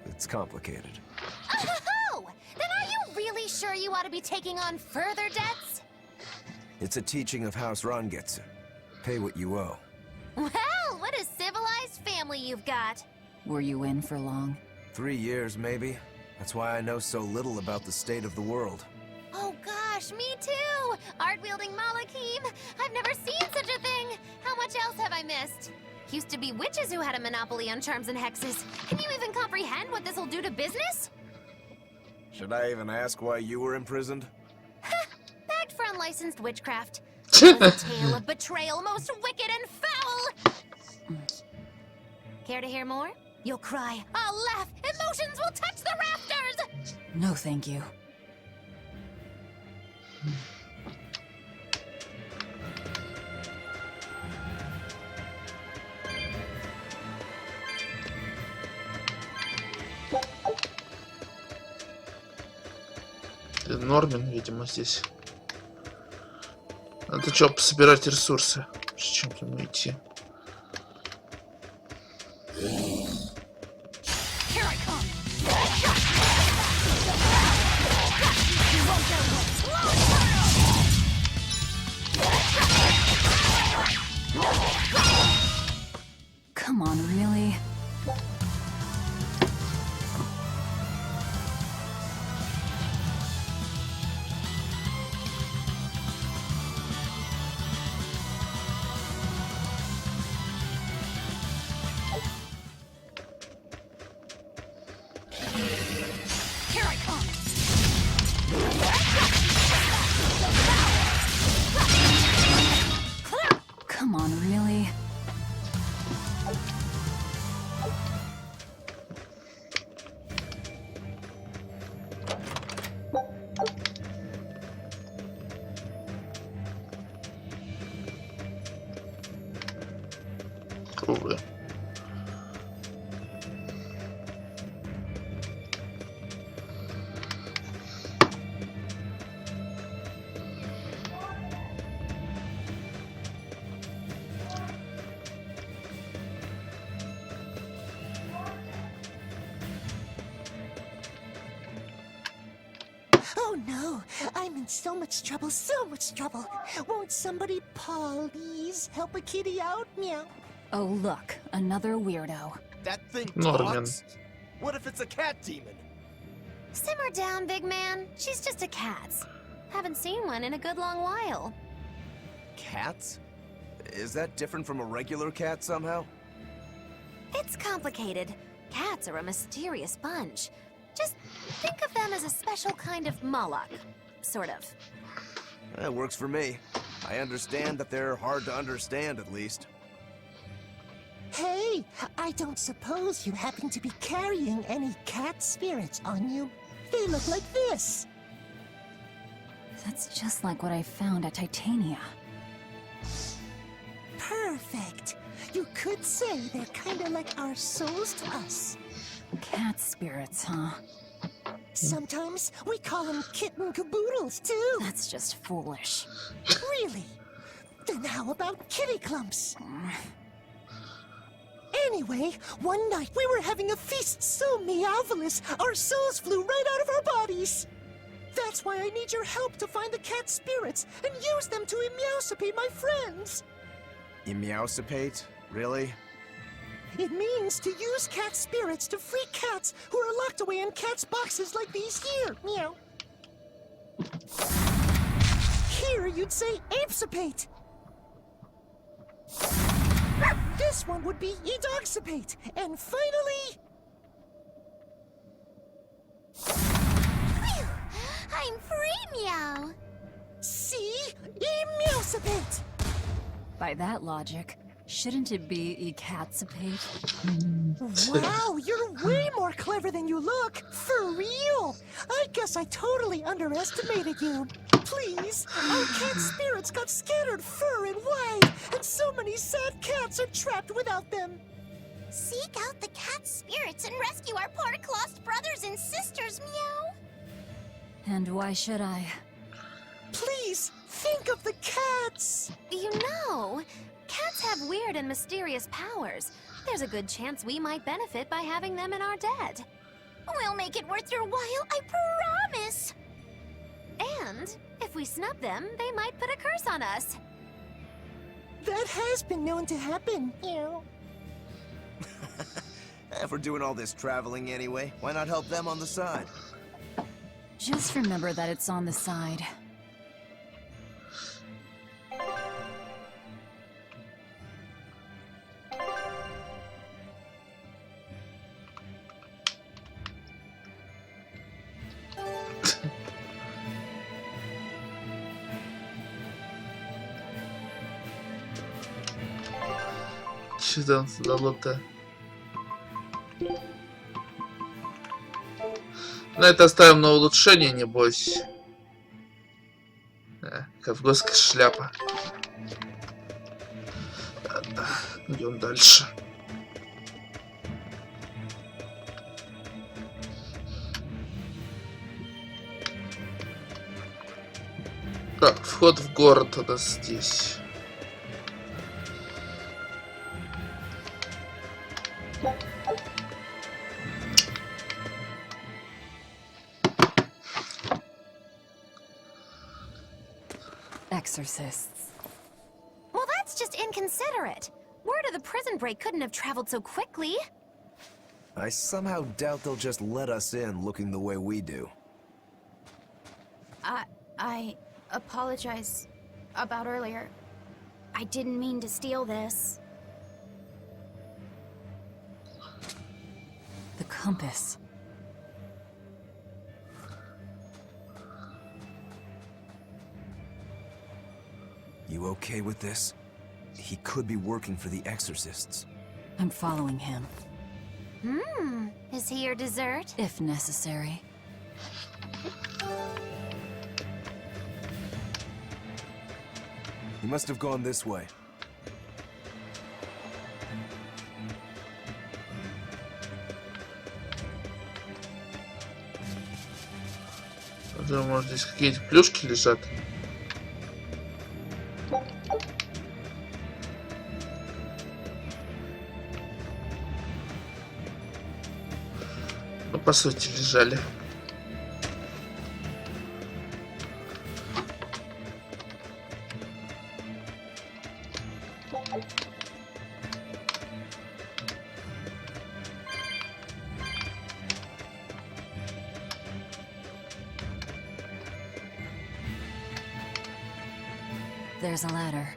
It's complicated. Oh! Then are you really sure you ought to be taking on further debts? It's a teaching of House Rangetsu. Pay what you owe. Well, what a civilized family you've got. Were you in for long? 3 years, maybe. That's why I know so little about the state of the world. Oh gosh, me too! Art-wielding Malakim! I've never seen such a thing! How much else have I missed? Used to be witches who had a monopoly on charms and hexes. Can you even comprehend what this'll do to business? Should I even ask why you were imprisoned? Bagged for unlicensed witchcraft. It was a tale of betrayal most wicked and foul! Care to hear more? You'll cry, I'll laugh, emotions will touch the rafters! No, thank you. Нормен, видимо, здесь. Надо что, собирать ресурсы, прежде чем к нему идти. Come on, really? Come on, really? Круглые. Oh no, I'm in so much trouble, so much trouble. Won't somebody please help a kitty out? Meow. Oh, look, another weirdo. That thing Norman. talks? What if it's a cat demon? Simmer down, big man. She's just a cat. Haven't seen one in a good long while. Cats? Is that different from a regular cat somehow? It's complicated. Cats are a mysterious bunch. Just think of them as a special kind of Moloch. Sort of. That works for me. I understand that they're hard to understand, at least. Hey, I don't suppose you happen to be carrying any cat spirits on you? They look like this. That's just like what I found at Titania. Perfect. You could say they're kind of like our souls to us. Cat spirits, huh? Sometimes we call them kitten caboodles, too. That's just foolish. Really? Then how about kitty clumps? Anyway, one night we were having a feast so meowvelous, our souls flew right out of our bodies. That's why I need your help to find the cat spirits and use them to emeowsipate my friends. Emeowsipate? Really? It means to use cat spirits to free cats who are locked away in cats' boxes like these here. Meow. Here you'd say apesipate. This one would be edogsipate. And finally... Phew! I'm free, meow. See? Emeowsipate. By that logic, shouldn't it be ecatsipate? Wow, you're way more clever than you look. For real. I guess I totally underestimated you. Please, our cat spirits got scattered far and wide, and so many sad cats are trapped without them. Seek out the cat spirits and rescue our poor lost brothers and sisters, meow. And why should I? the cats! You know, cats have weird and mysterious powers. There's a good chance we might benefit by having them in our debt. We'll make it worth your while, I promise! And if we snub them, they might put a curse on us. That has been known to happen, Ew. If we're doing all this traveling anyway, why not help them on the side? Just remember that it's on the side. Что там сдало-то? Ну, это оставим на улучшение, небось. Ковбойская шляпа. Ладно, идем дальше. Так, вход в город у нас здесь. Exorcists. Well, that's just inconsiderate. Word of the prison break couldn't have traveled so quickly. I somehow doubt they'll just let us in looking the way we do. I apologize about earlier. I didn't mean to steal this. The compass. You okay with this? He could be working for the exorcists. I'm following him. Is he your dessert? If necessary. He must have gone this way. Думаю, может, здесь какие-то плюшки лежат. Ну, по сути, лежали. There's a ladder.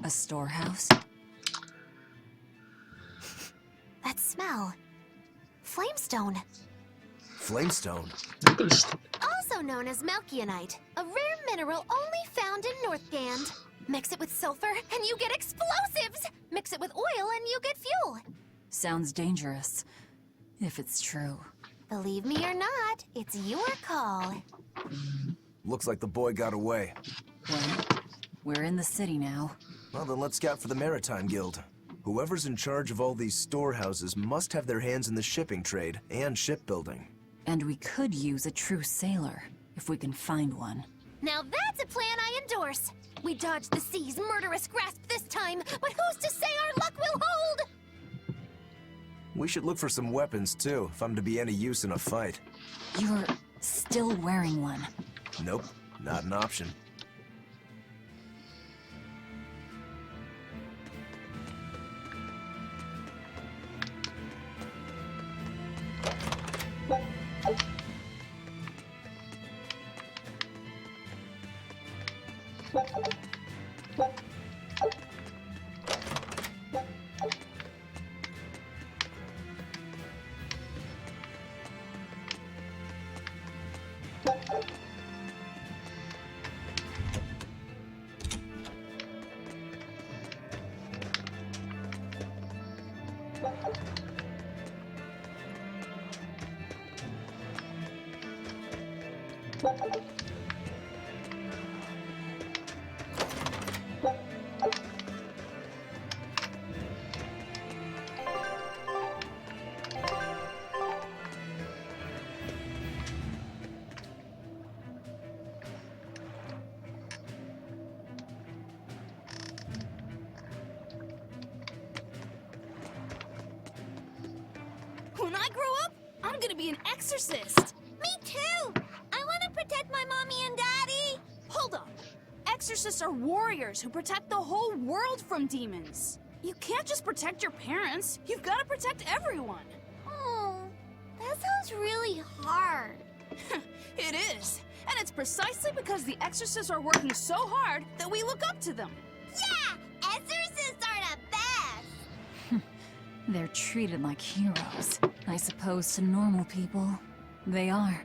A storehouse? That smell. Flamestone. Flamestone? Also known as Melchionite, a rare mineral only found in Northgand. Mix it with sulfur and you get explosives! Mix it with oil and you get fuel. Sounds dangerous. If it's true. Believe me or not, it's your call. Looks like the boy got away. Well, we're in the city now. Well, then let's scout for the Maritime Guild. Whoever's in charge of all these storehouses must have their hands in the shipping trade and shipbuilding. And we could use a true sailor, if we can find one. Now that's a plan I endorse. We dodged the sea's murderous grasp this time, but who's to say our luck will hold? We should look for some weapons, too, if I'm to be any use in a fight. You're still wearing one. Nope, not an option. I'm gonna be an exorcist. Me too! I want to protect my mommy and daddy! Hold up. Exorcists are warriors who protect the whole world from demons. You can't just protect your parents. You've got to protect everyone. Oh, that sounds really hard. It is. And it's precisely because the exorcists are working so hard that we look up to them. Yeah! Exorcists are the best! They're treated like heroes. I suppose to normal people, they are.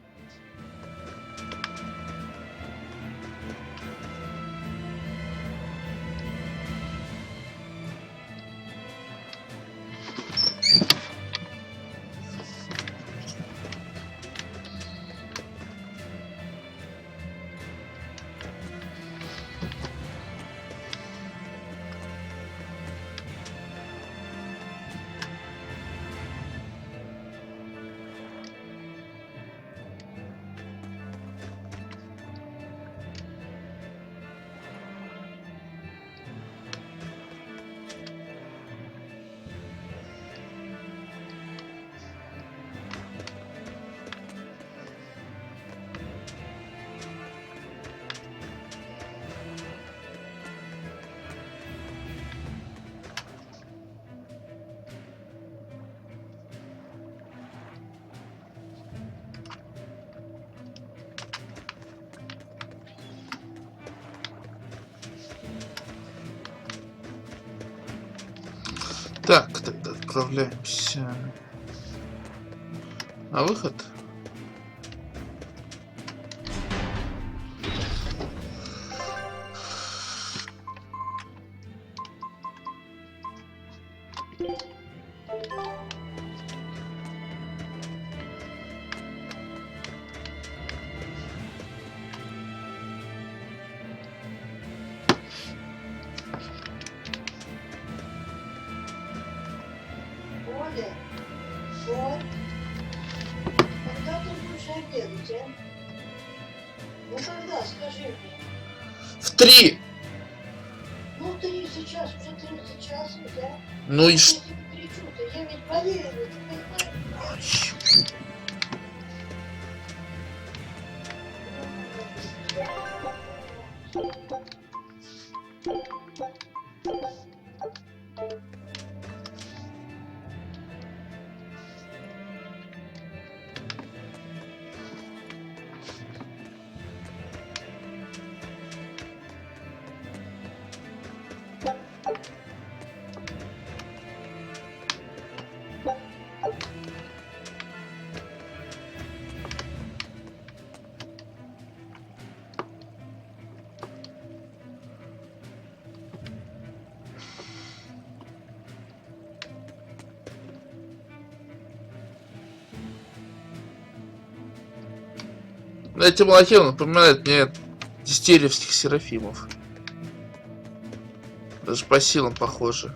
Так, тогда отправляемся на выход. Оля, Оль, когда ты будешь обедать, а? Ну когда, скажи мне. В 3! Ну 3 сейчас, уже 30 час, да? Ну и Я что? тебе кричу-то, я ведь болею, ты понимаешь? Эти молотилы напоминают мне дистеревских серафимов. Даже по силам похожи.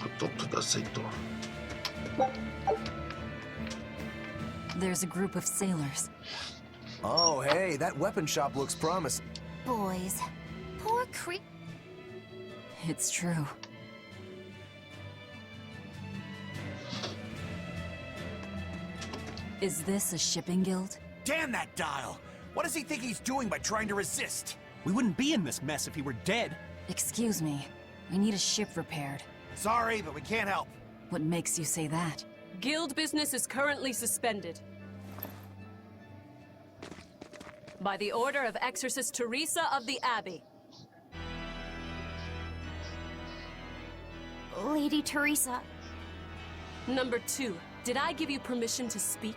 Потом туда зайду. There's a group of sailors. Oh, hey, that weapon shop looks promising. Boys, poor It's true. Is this a shipping guild? Damn that dial! What does he think he's doing by trying to resist? We wouldn't be in this mess if he were dead. Excuse me. I need a ship repaired. Sorry, but we can't help. What makes you say that? Guild business is currently suspended. By the order of Exorcist Teresa of the Abbey. Lady Teresa. Number 2, did I give you permission to speak?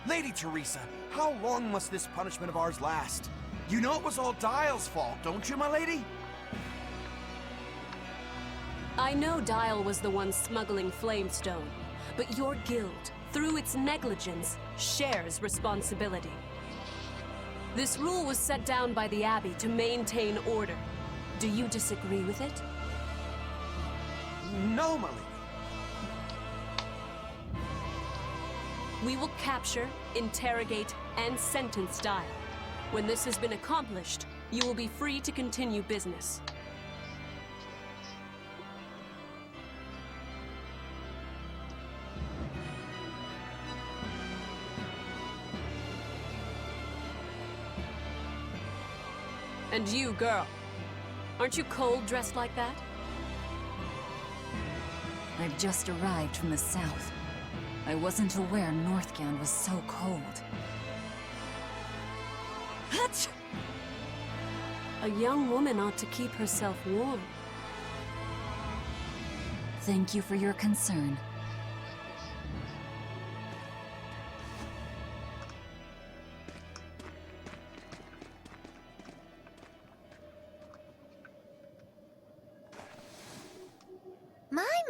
Lady Teresa, how long must this punishment of ours last? You know it was all Dial's fault, don't you, my lady? I know Dial was the one smuggling Flamestone, but your guild, through its negligence, shares responsibility. This rule was set down by the Abbey to maintain order. Do you disagree with it? No, my lady. We will capture, interrogate, and sentence Dial. When this has been accomplished, you will be free to continue business. And you, girl, aren't you cold dressed like that? I've just arrived from the south. I wasn't aware Northgand was so cold. Hutch! A young woman ought to keep herself warm. Thank you for your concern.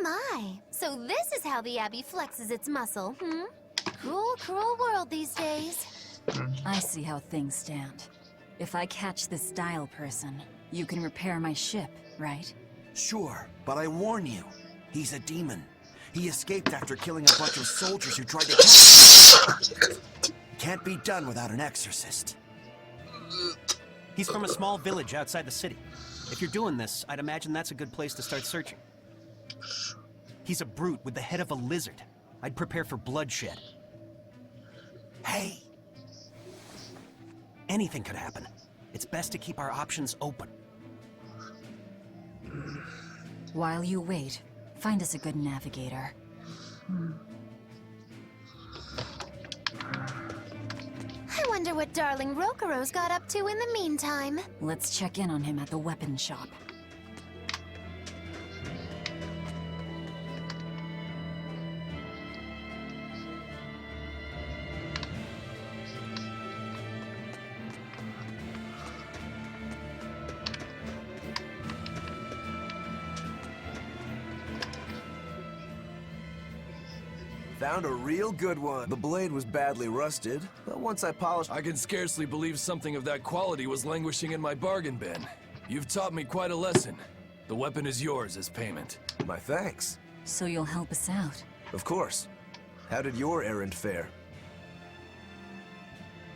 My. So this is how the Abbey flexes its muscle, hmm? Cruel, cruel world these days. I see how things stand. If I catch this Dial person, you can repair my ship, right? Sure, but I warn you, he's a demon. He escaped after killing a bunch of soldiers who tried to catch him. Can't be done without an exorcist. He's from a small village outside the city. If you're doing this, I'd imagine that's a good place to start searching. He's a brute with the head of a lizard. I'd prepare for bloodshed. Hey! Anything could happen. It's best to keep our options open. While you wait, find us a good navigator. I wonder what darling Rokuro's got up to in the meantime. Let's check in on him at the weapon shop. Found a real good one. The blade was badly rusted, but once I polished... I can scarcely believe something of that quality was languishing in my bargain bin. You've taught me quite a lesson. The weapon is yours as payment. My thanks. So you'll help us out? Of course. How did your errand fare?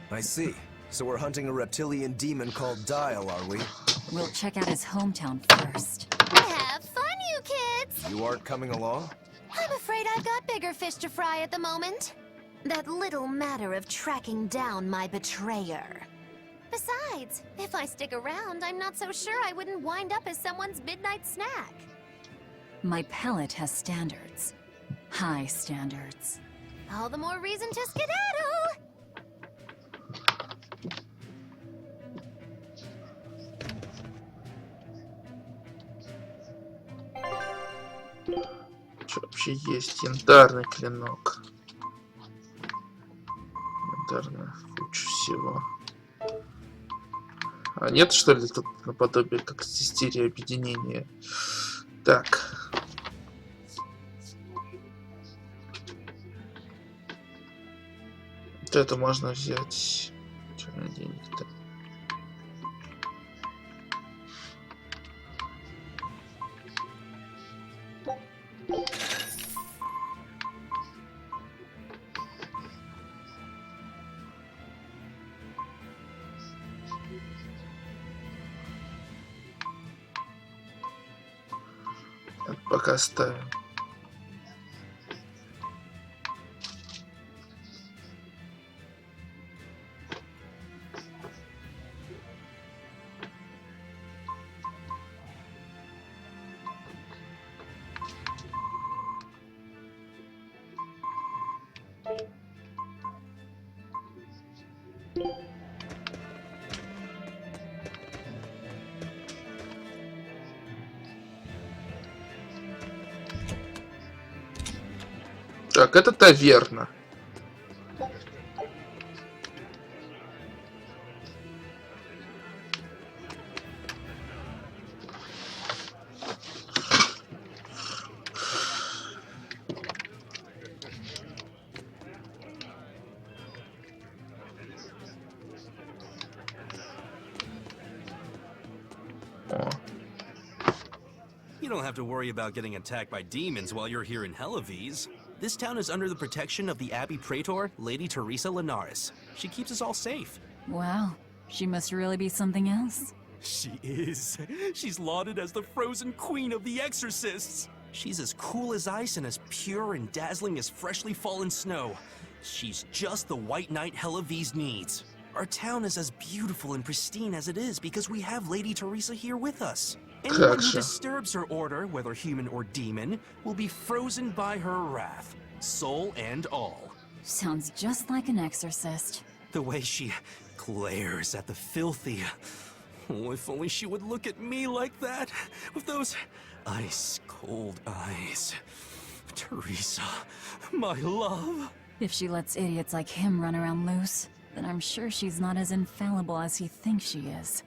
I see. So we're hunting a reptilian demon called Dial, are we? We'll check out his hometown first. Have fun, you kids! You aren't coming along? I'm afraid I've got bigger fish to fry at the moment. That little matter of tracking down my betrayer. Besides, if I stick around, I'm not so sure I wouldn't wind up as someone's midnight snack. My pellet has standards. High standards. All the more reason to skedaddle! Что вообще есть? Янтарный клинок. Янтарная куча всего. А нет, что ли, тут наподобие как стиле объединения? Так. Вот это можно взять. Что на денег-то? Пока ставим. Так, это таверна. О. You don't have to worry about getting attacked by demons while you're here in Helavies. This town is under the protection of the Abbey Praetor, Lady Teresa Linares. She keeps us all safe. Wow, she must really be something else. She is. She's lauded as the frozen queen of the exorcists. She's as cool as ice and as pure and dazzling as freshly fallen snow. She's just the white knight Helavies needs. Our town is as beautiful and pristine as it is because we have Lady Teresa here with us. Anyone who disturbs her order, whether human or demon, will be frozen by her wrath, soul and all. Sounds just like an exorcist. The way she glares at the filthy. Oh, if only she would look at me like that, with those ice-cold eyes. Teresa, my love. If she lets idiots like him run around loose, then I'm sure she's not as infallible as he thinks she is.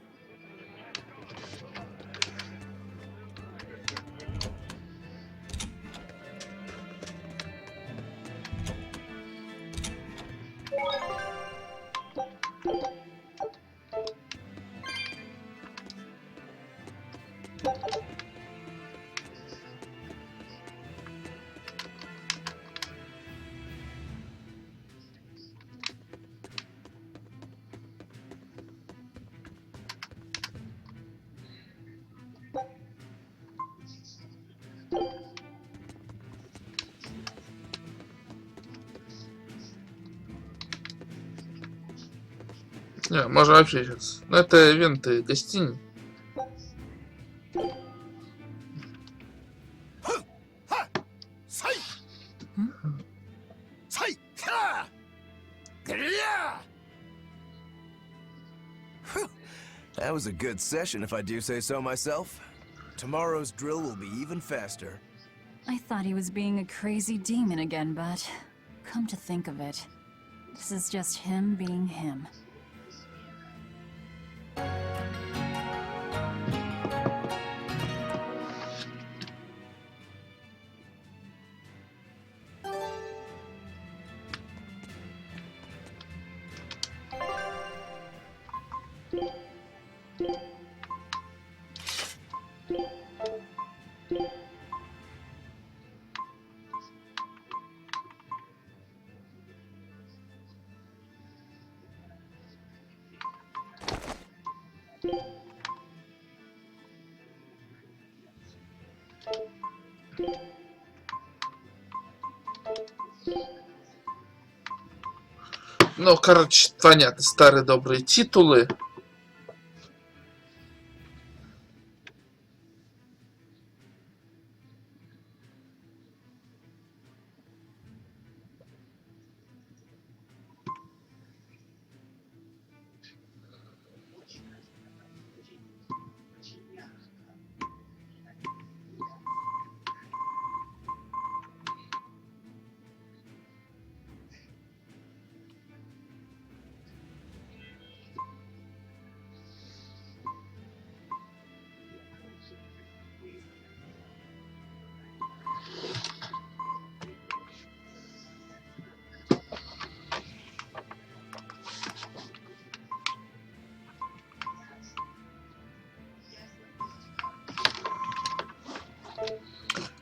Не, можно вообще сейчас. Ну это ивенты гостиниц. That was a good session, if I do say so myself. Tomorrow's drill will be even faster. I thought he was being a crazy demon again, but come to think of it, this is just him being him. Ну, короче, понятно, старые добрые титулы.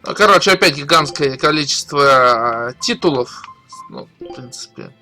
Ну, короче, опять гигантское количество титулов. Ну, в принципе.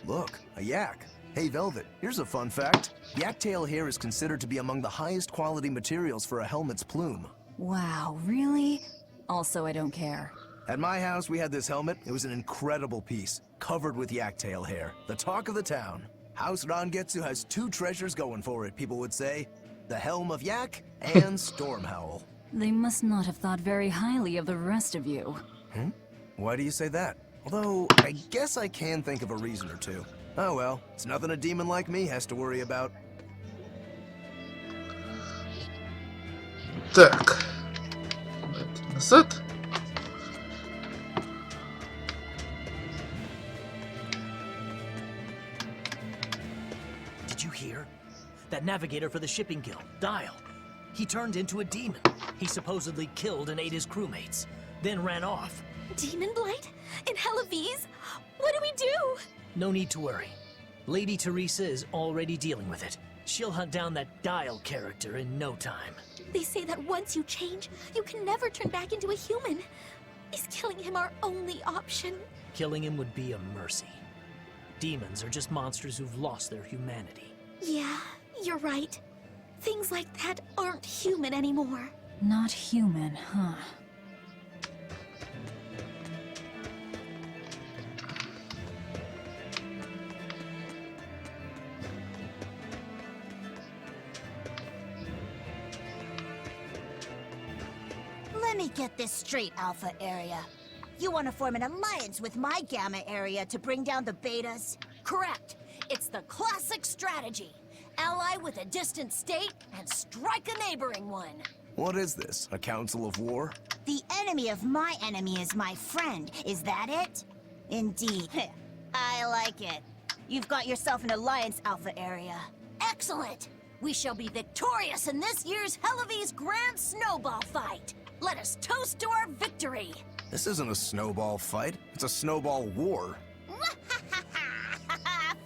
Look, a yak. Hey, Velvet, here's a fun fact. Yak tail hair is considered to be among the highest quality materials for a helmet's plume. Wow, really? Also, I don't care. At my house, we had this helmet. It was an incredible piece, covered with yak tail hair. The talk of the town. House Rangetsu has two treasures going for it, people would say. The Helm of Yak and Stormhowl. They must not have thought very highly of the rest of you. Hmm? Why do you say that? Although, I guess I can think of a reason or two. Oh well, it's nothing a demon like me has to worry about. Так. Давайте назад. Did you hear? That navigator for the shipping guild, Dial. He turned into a demon. He supposedly killed and ate his crewmates, then ran off. Demon Blight? In Hellevese? What do we do? No need to worry. Lady Teresa is already dealing with it. She'll hunt down that Dial character in no time. They say that once you change, you can never turn back into a human. Is killing him our only option? Killing him would be a mercy. Demons are just monsters who've lost their humanity. Yeah, you're right. Things like that aren't human anymore. Not human, huh? Let me get this straight, Alpha Area. You want to form an alliance with my Gamma Area to bring down the Betas? Correct. It's the classic strategy. Ally with a distant state and strike a neighboring one. What is this? A council of war? The enemy of my enemy is my friend. Is that it? Indeed. I like it. You've got yourself an alliance, Alpha Area. Excellent! We shall be victorious in this year's Hellevese Grand Snowball Fight. Let us toast to our victory. This isn't a snowball fight. It's a snowball war.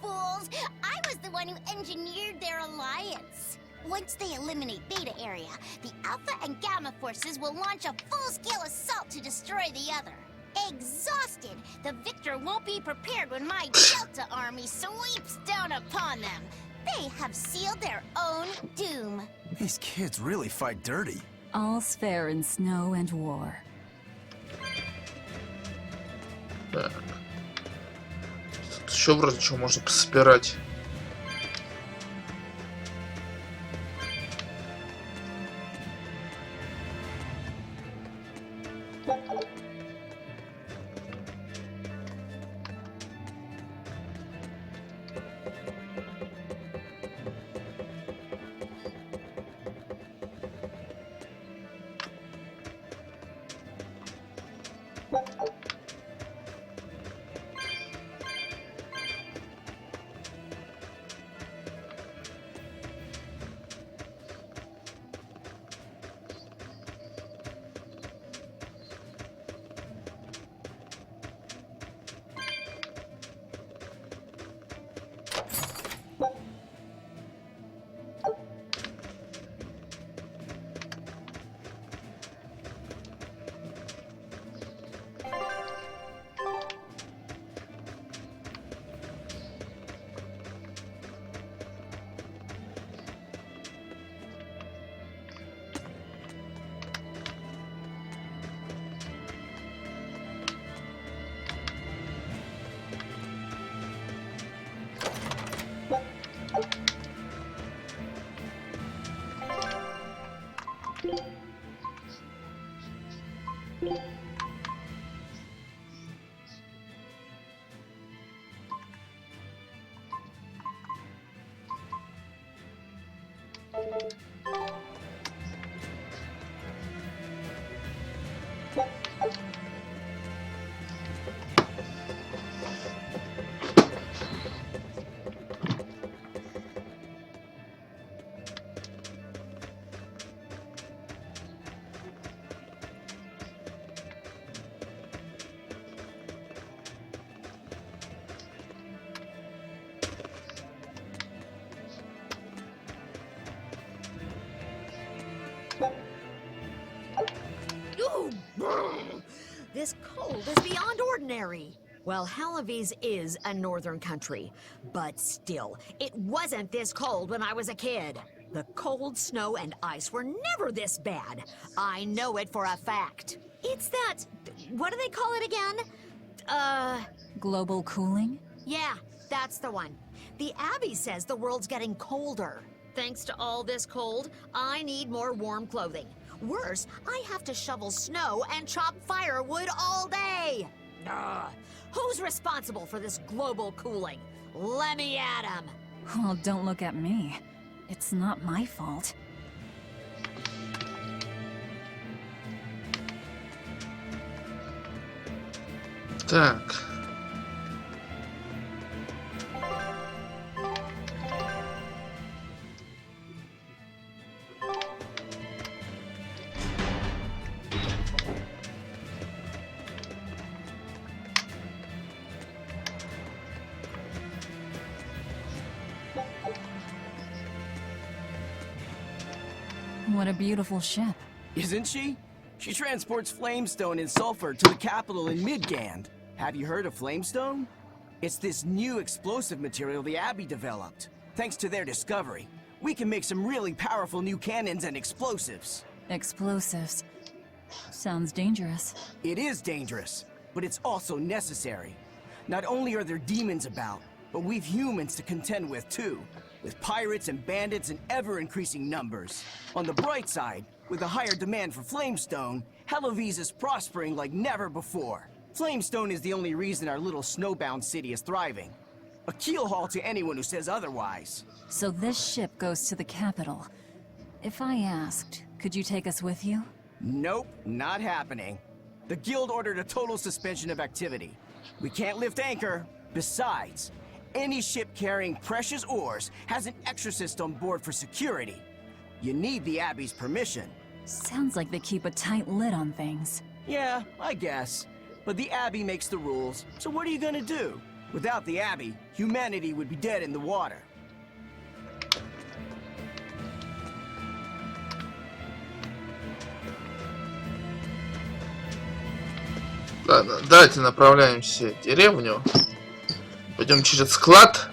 Fools! I was the one who engineered their alliance. Once they eliminate Beta Area, the Alpha and Gamma forces will launch a full-scale assault to destroy the other. Exhausted, the victor won't be prepared when my Delta army sweeps down upon them. They have sealed their own doom. These kids really fight dirty. All's fair in snow and war. Так. Тут еще вроде что можно пособирать. Ooh, this cold is beyond ordinary. Well, Hellevese is a northern country, but still, it wasn't this cold when I was a kid. The cold, snow, and ice were never this bad. I know it for a fact. It's that... what do they call it again? Global cooling? Yeah, that's the one. The Abbey says the world's getting colder. Thanks to all this cold, I need more warm clothing. Worse, I have to shovel snow and chop firewood all day. Who's responsible for this global cooling? Let me at him. Well, don't look at me. It's not my fault. Так. What a beautiful ship. Isn't she? She transports flamestone and sulfur to the capital in Midgand. Have you heard of flamestone? It's this new explosive material the Abbey developed. Thanks to their discovery, we can make some really powerful new cannons and explosives. Explosives. Sounds dangerous. It is dangerous, but it's also necessary. Not only are there demons about, but we've humans to contend with too. With pirates and bandits in ever-increasing numbers. On the bright side, with a higher demand for flamestone, Heloise is prospering like never before. Flamestone is the only reason our little snowbound city is thriving. A keelhaul to anyone who says otherwise. So this ship goes to the capital. If I asked, could you take us with you? Nope, not happening. The guild ordered a total suspension of activity. We can't lift anchor. Besides, any ship carrying precious ores has an exorcist on board for security. You need the Abbey's permission. Sounds like they keep a tight lid on things. Yeah, I guess. But the Abbey makes the rules, so what are you gonna do? Without the Abbey, humanity would be dead in the water. Ладно, давайте направляемся в деревню. Пойдем через склад.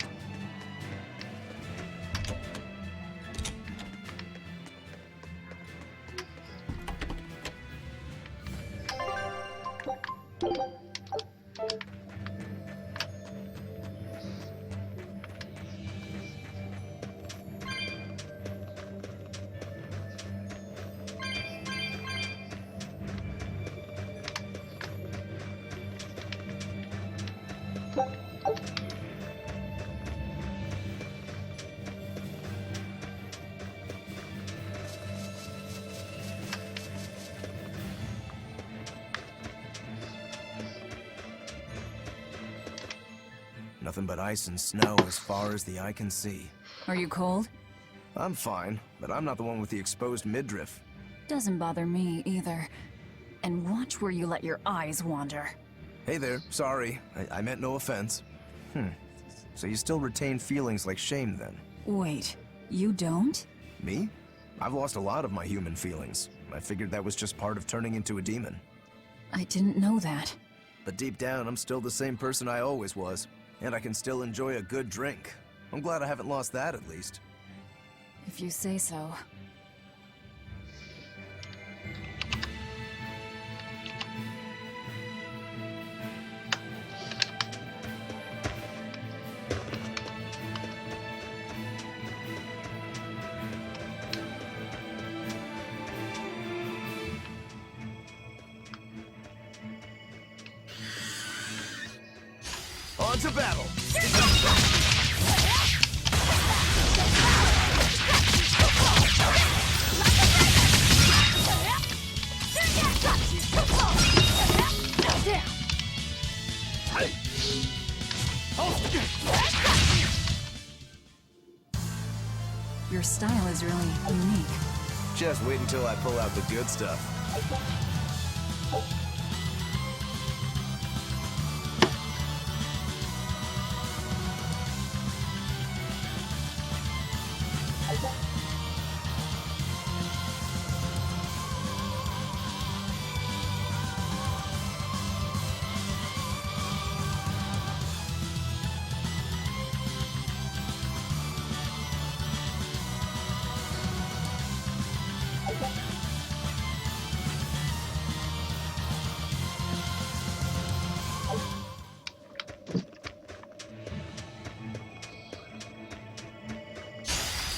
Nothing but ice and snow as far as the eye can see. Are you cold? I'm fine, but I'm not the one with the exposed midriff. Doesn't bother me either. And watch where you let your eyes wander. Hey there, sorry. I meant no offense. So you still retain feelings like shame then? Wait, you don't? Me? I've lost a lot of my human feelings. I figured that was just part of turning into a demon. I didn't know that. But deep down, I'm still the same person I always was. And I can still enjoy a good drink. I'm glad I haven't lost that, at least. If you say so. On to battle! Your style is really unique. Just wait until I pull out the good stuff.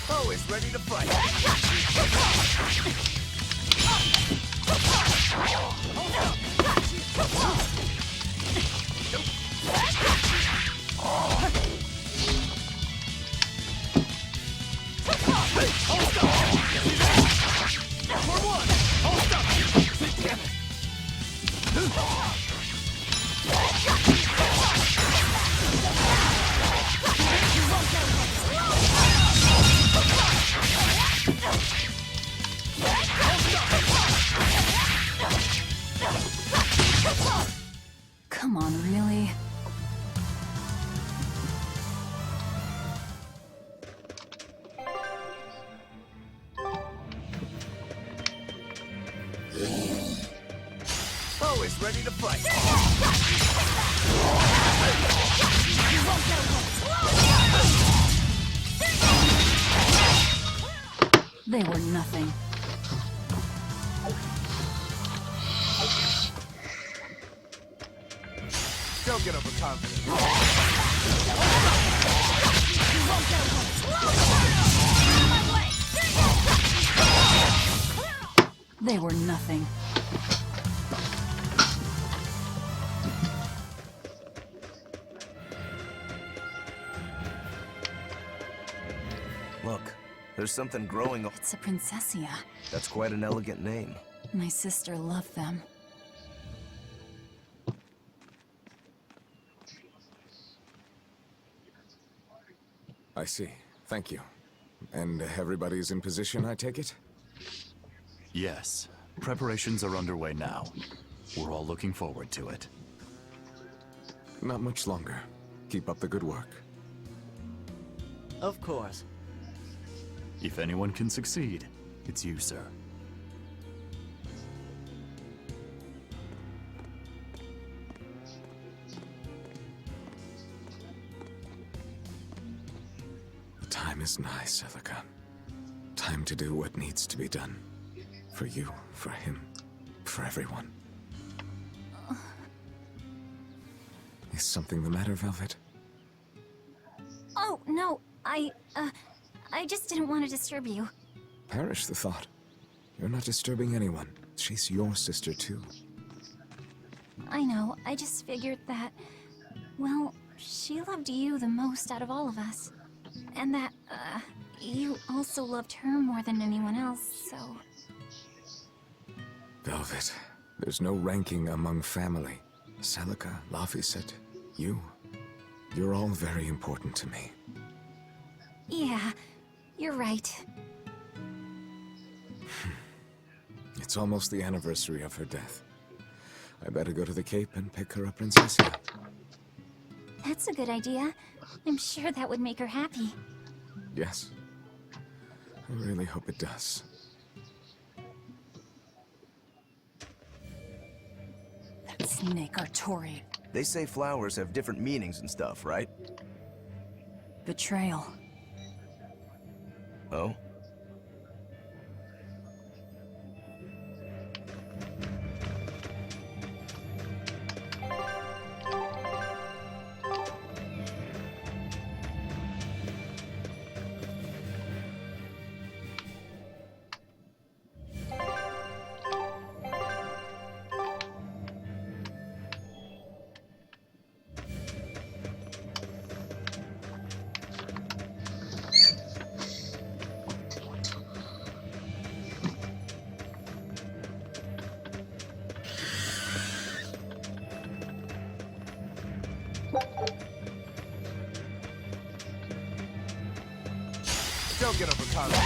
Always ready to fight. Come on, really? Always ready to fight. They were nothing. Don't get overconfident. They were nothing. Look, there's something growing. It's a Princessia. That's quite an elegant name. My sister loved them. I see. Thank you. And everybody's in position, I take it? Yes. Preparations are underway now. We're all looking forward to it. Not much longer. Keep up the good work. Of course. If anyone can succeed, it's you, sir. The time is nigh, Celica. Time to do what needs to be done. For you, for him, for everyone. Is something the matter, Velvet? Oh, no, I just didn't want to disturb you. Perish the thought. You're not disturbing anyone. She's your sister, too. I know, I just figured that, well, she loved you the most out of all of us. And that, you also loved her more than anyone else, so... Velvet, there's no ranking among family. Celica, Laphicet, you. You're all very important to me. Yeah, you're right. It's almost the anniversary of her death. I better go to the Cape and pick her up, Princessia. That's a good idea. I'm sure that would make her happy. Yes. I really hope it does. That snake Artori. They say flowers have different meanings and stuff, right? Betrayal. Oh? Don't get overconfident.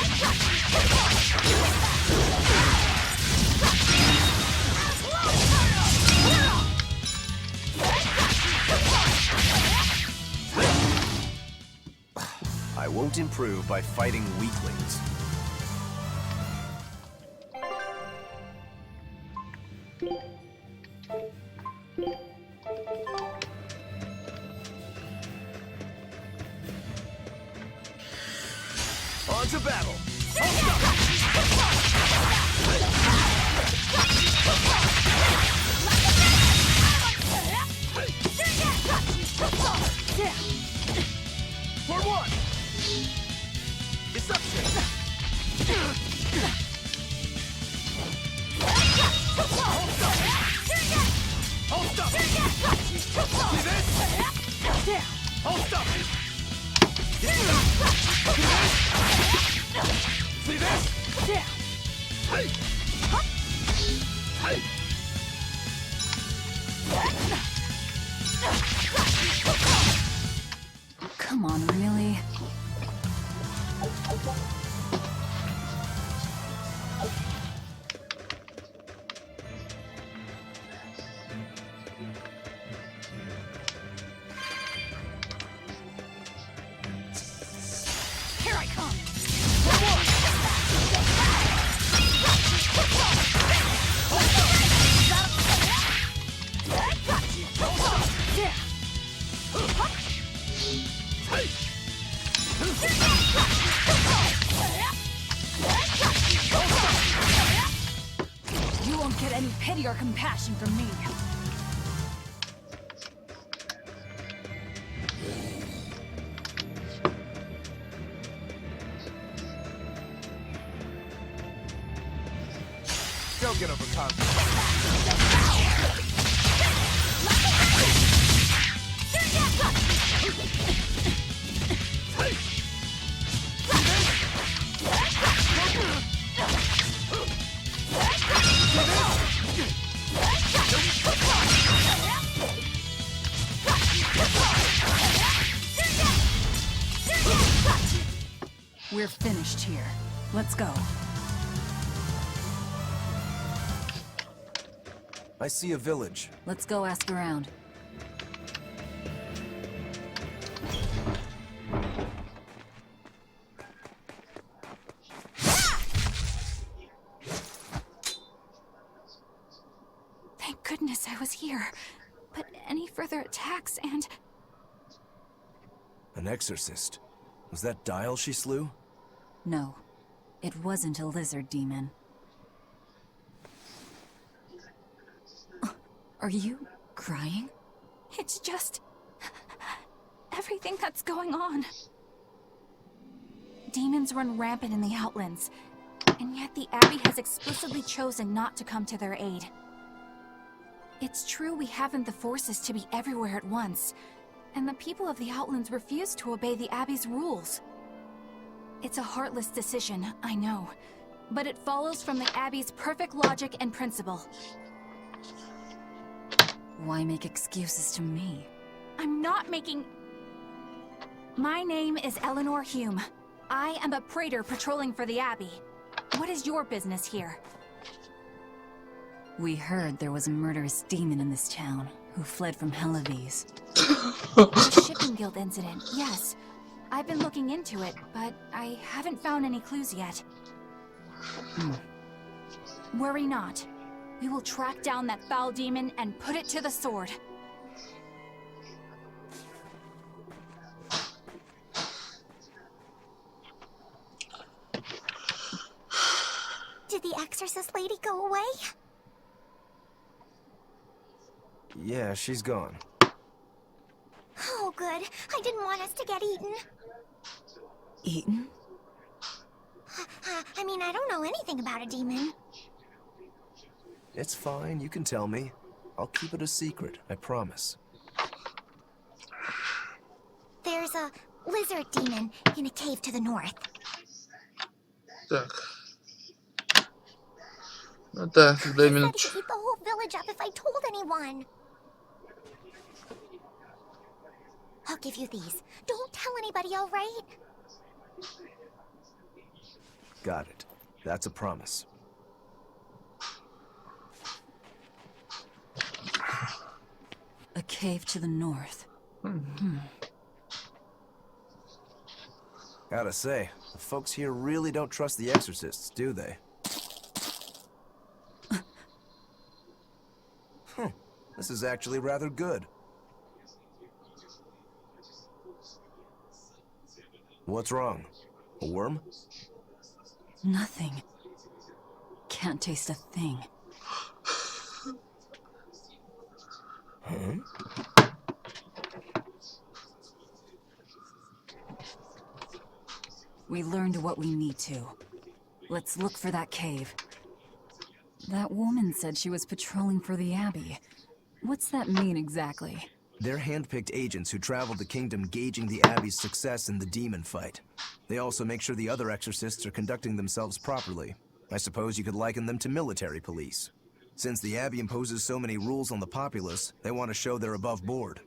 I won't improve by fighting weaklings. On to battle! For one! Deception! Hold up! See this? Hey! Hey! Come on, really? Here I come! You won't get any pity or compassion from me. Go get over confidence. We're finished here. Let's go. I see a village. Let's go ask around. Thank goodness I was here. But any further attacks and... An exorcist. Was that Dial she slew? No, it wasn't a lizard demon. Are you crying? It's just... everything that's going on. Demons run rampant in the Outlands, and yet the Abbey has explicitly chosen not to come to their aid. It's true we haven't the forces to be everywhere at once, and the people of the Outlands refuse to obey the Abbey's rules. It's a heartless decision, I know, but it follows from the Abbey's perfect logic and principle. Why make excuses to me? I'm not making... My name is Eleanor Hume. I am a praetor patrolling for the Abbey. What is your business here? We heard there was a murderous demon in this town who fled from Helavis. The Shipping Guild incident, yes. I've been looking into it, but I haven't found any clues yet. Worry not. We will track down that foul demon and put it to the sword. Did the exorcist lady go away? Yeah, she's gone. Oh, good. I didn't want us to get eaten. Eaten? I mean, I don't know anything about a demon. It's fine, you can tell me. I'll keep it a secret, I promise. There's a lizard demon in a cave to the north. Так. Ну да, I 2 said минуты. to keep the whole village up if I told anyone. I'll give you these. Don't tell anybody, all right? Got it. That's a promise. A cave to the north. Gotta say, the folks here really don't trust the exorcists, do they? This is actually rather good. What's wrong? A worm? Nothing. Can't taste a thing. Huh? We learned what we need to. Let's look for that cave. That woman said she was patrolling for the Abbey. What's that mean exactly? They're hand-picked agents who travel the kingdom gauging the Abbey's success in the demon fight. They also make sure the other exorcists are conducting themselves properly. I suppose you could liken them to military police. Since the Abbey imposes so many rules on the populace, they want to show they're above board.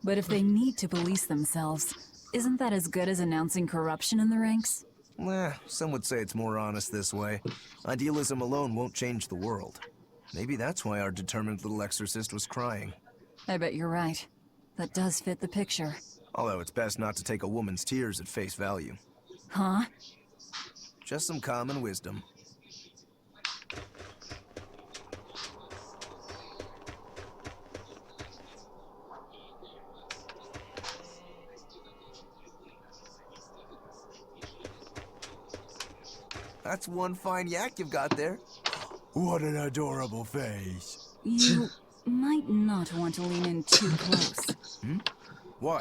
But if they need to police themselves, isn't that as good as announcing corruption in the ranks? Some would say it's more honest this way. Idealism alone won't change the world. Maybe that's why our determined little exorcist was crying. I bet you're right. That does fit the picture. Although it's best not to take a woman's tears at face value. Huh? Just some common wisdom. That's one fine yak you've got there. What an adorable face. You might not want to lean in too close. Hmm? Why?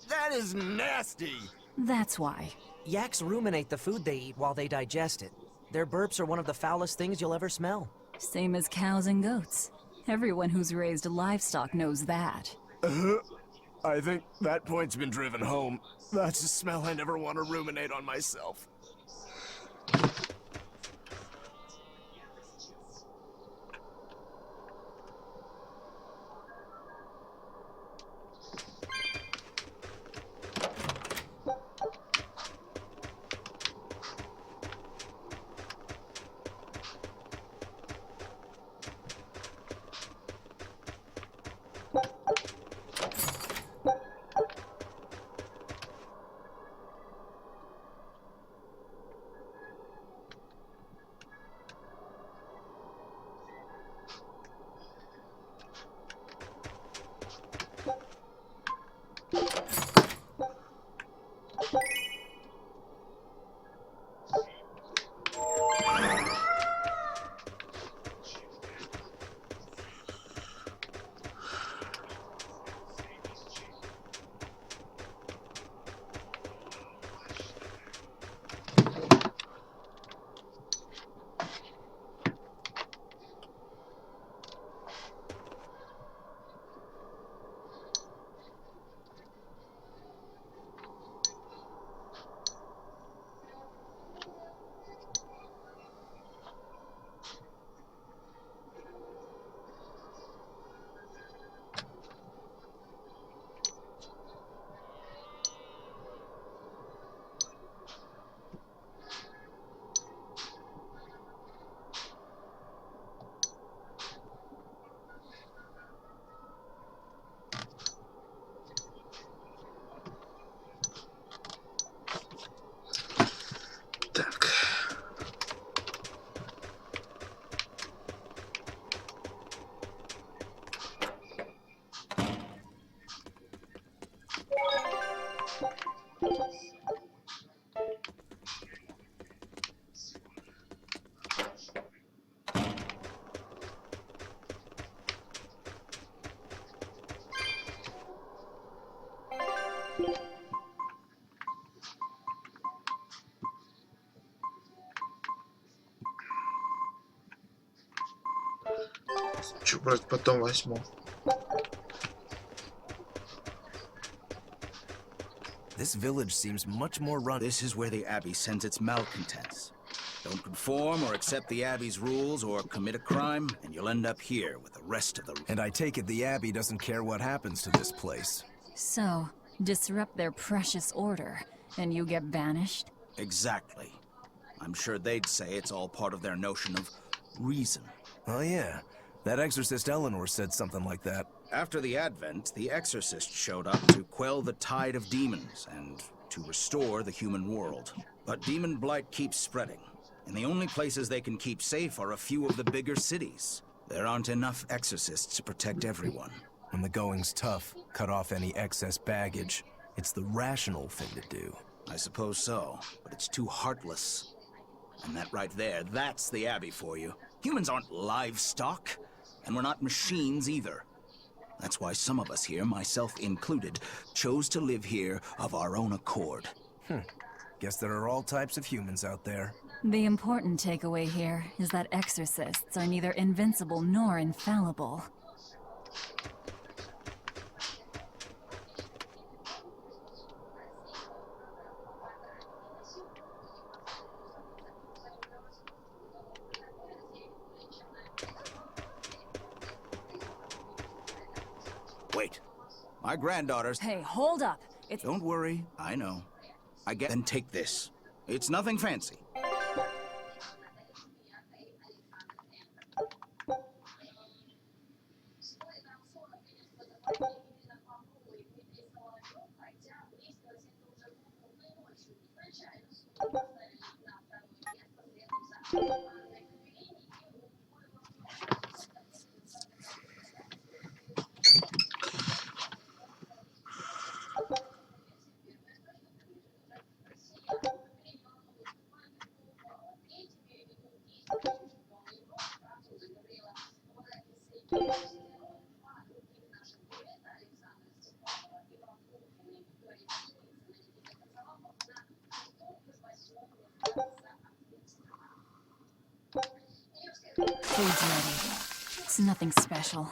That is nasty. That's why. Yaks ruminate the food they eat while they digest it. Their burps are one of the foulest things you'll ever smell. Same as cows and goats. Everyone who's raised livestock knows that. I think that point's been driven home. That's a smell I never want to ruminate on myself. Чё брать, потом возьму. This village seems much more run. This is where the Abbey sends its malcontents. Don't conform or accept the Abbey's rules or commit a crime, and you'll end up here with the rest of the... And I take it the Abbey doesn't care what happens to this place. So, disrupt their precious order, and you get banished? Exactly. I'm sure they'd say it's all part of their notion of reason. Oh yeah, that exorcist Eleanor said something like that. After the Advent, the exorcist showed up to quell the tide of demons and to restore the human world. But demon blight keeps spreading, and the only places they can keep safe are a few of the bigger cities. There aren't enough exorcists to protect everyone. When the going's tough, cut off any excess baggage. It's the rational thing to do. I suppose so, but it's too heartless. And that right there, that's the Abbey for you. Humans aren't livestock, and we're not machines either. That's why some of us here, myself included, chose to live here of our own accord. Guess there are all types of humans out there. The important takeaway here is that exorcists are neither invincible nor infallible. Wait. My granddaughter's... Hey, hold up. It's... Don't worry, I know. I get... Then take this. It's nothing fancy. Food's ready. It's nothing special.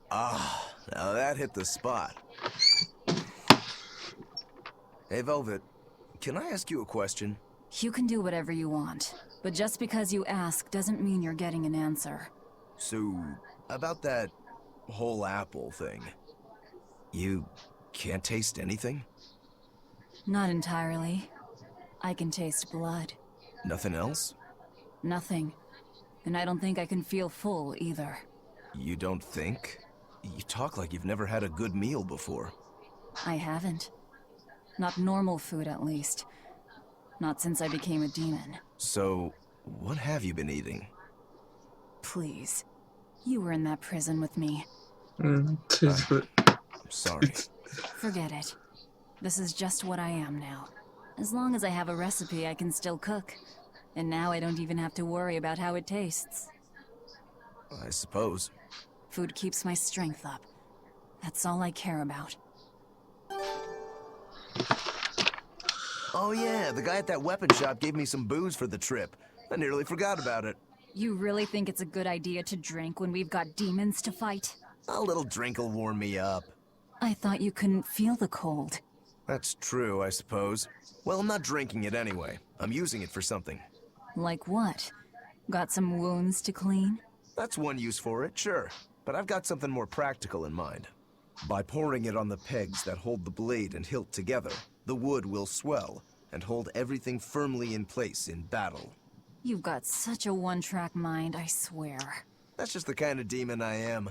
Ah, now that hit the spot. Hey, Velvet, can I ask you a question? You can do whatever you want, but just because you ask doesn't mean you're getting an answer. So, about that whole apple thing, you can't taste anything? Not entirely. I can taste blood. Nothing else? Nothing. And I don't think I can feel full either. You don't think? You talk like you've never had a good meal before. I haven't. Not normal food, at least. Not since I became a demon. So, what have you been eating? Please. You were in that prison with me. I'm sorry. Forget it. This is just what I am now. As long as I have a recipe, I can still cook. And now I don't even have to worry about how it tastes. I suppose. Food keeps my strength up. That's all I care about. Oh yeah, the guy at that weapon shop gave me some booze for the trip. I nearly forgot about it. You really think it's a good idea to drink when we've got demons to fight? A little drink'll warm me up. I thought you couldn't feel the cold. That's true, I suppose. Well, I'm not drinking it anyway. I'm using it for something. Like what? Got some wounds to clean? That's one use for it, sure. But I've got something more practical in mind. By pouring it on the pegs that hold the blade and hilt together, the wood will swell and hold everything firmly in place in battle. You've got such a one-track mind, I swear. That's just the kind of demon I am.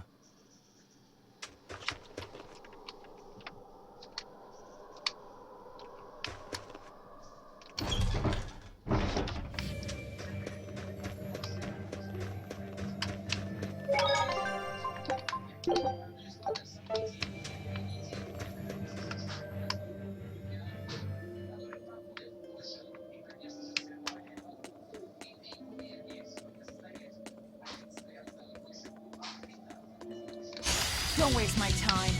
Don't waste my time.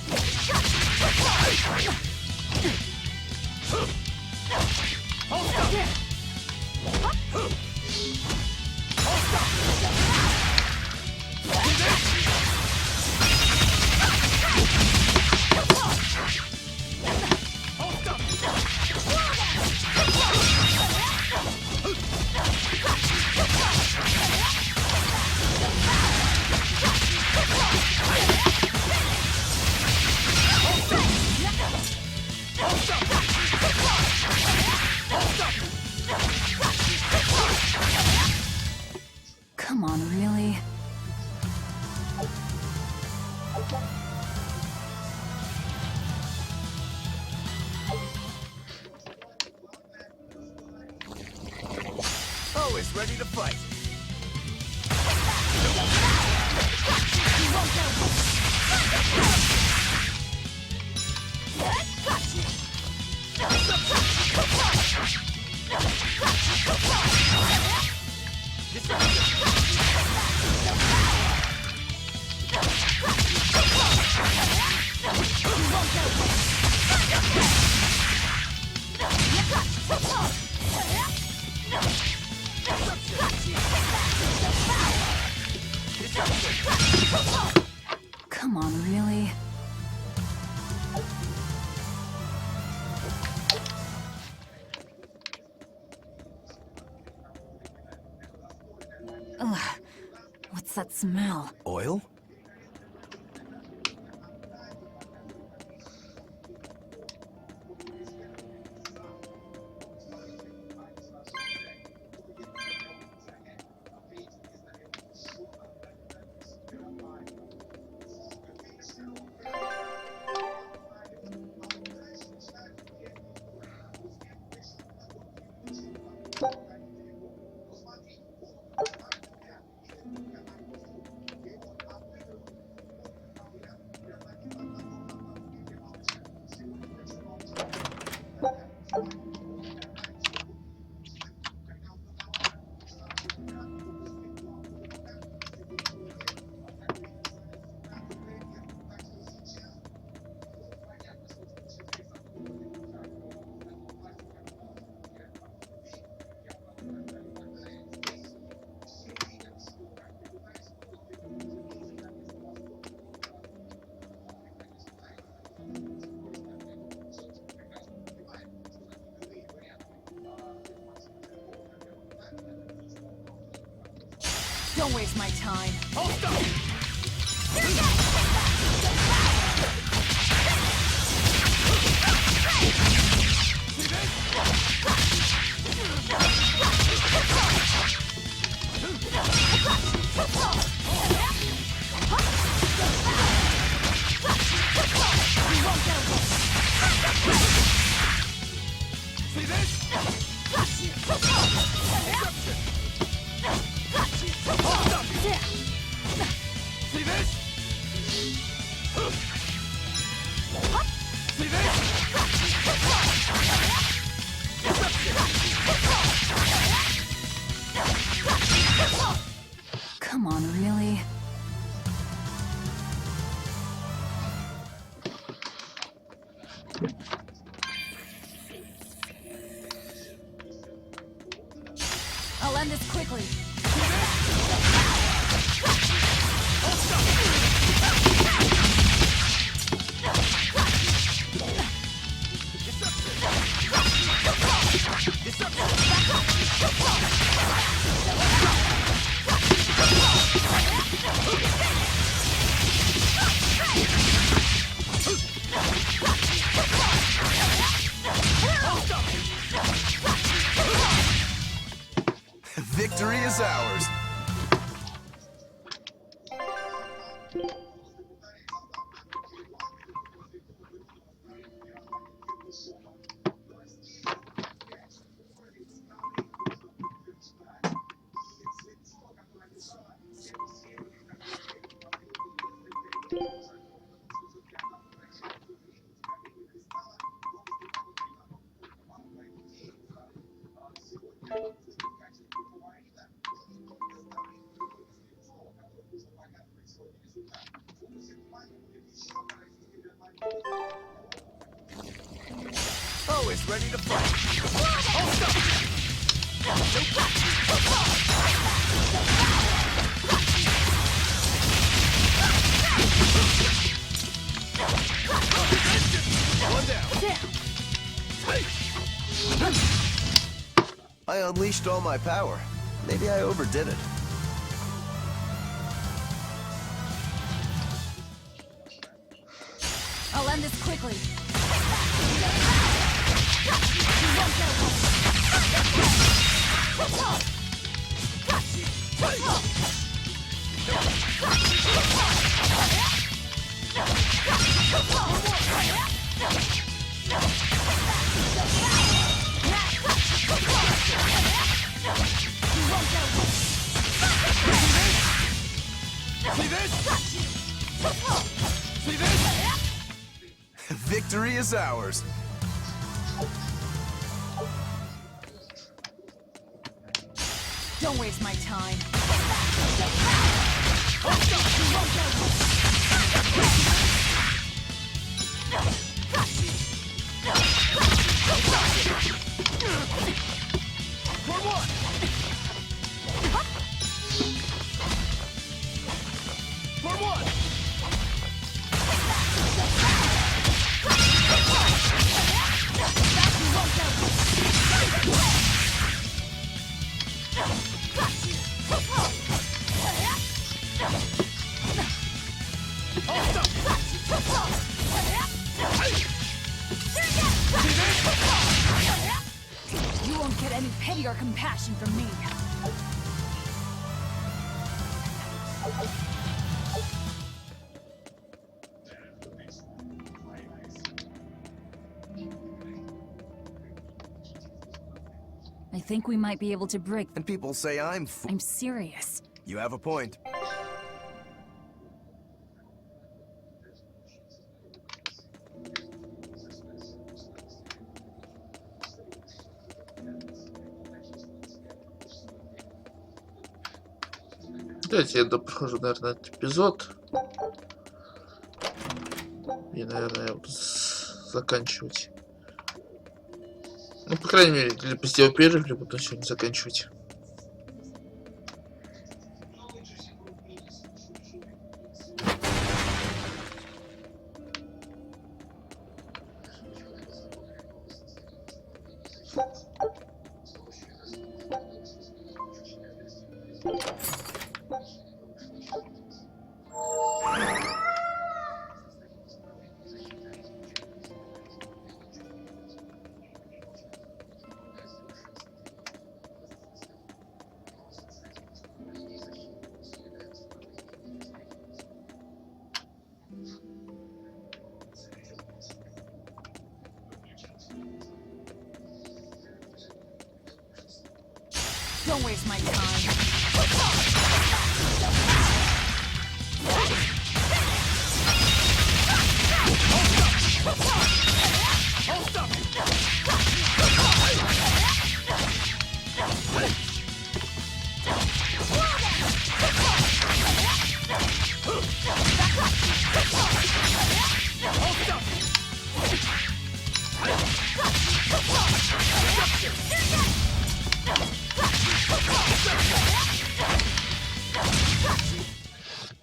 ready to fight. Come on, really? Ugh. What's that smell? Oil? Don't waste my time. Hold up! See this? Hold up! See this? See this? Come on, really? I'll end this quickly. Victory is ours. Always ready to fight. Hold up! One down. I unleashed all my power. Maybe I overdid it. I'll end this quickly. See this? See this? Victory is ours. Don't waste my time. You won't get any pity or compassion from me. I think we might be able to break. And people say I'm serious. You have a point. Давайте я допрохожу, наверное, этот эпизод. И, наверное, я буду заканчивать. Ну, по крайней мере, либо сделаю перерыв, либо буду сегодня заканчивать. Don't waste my time.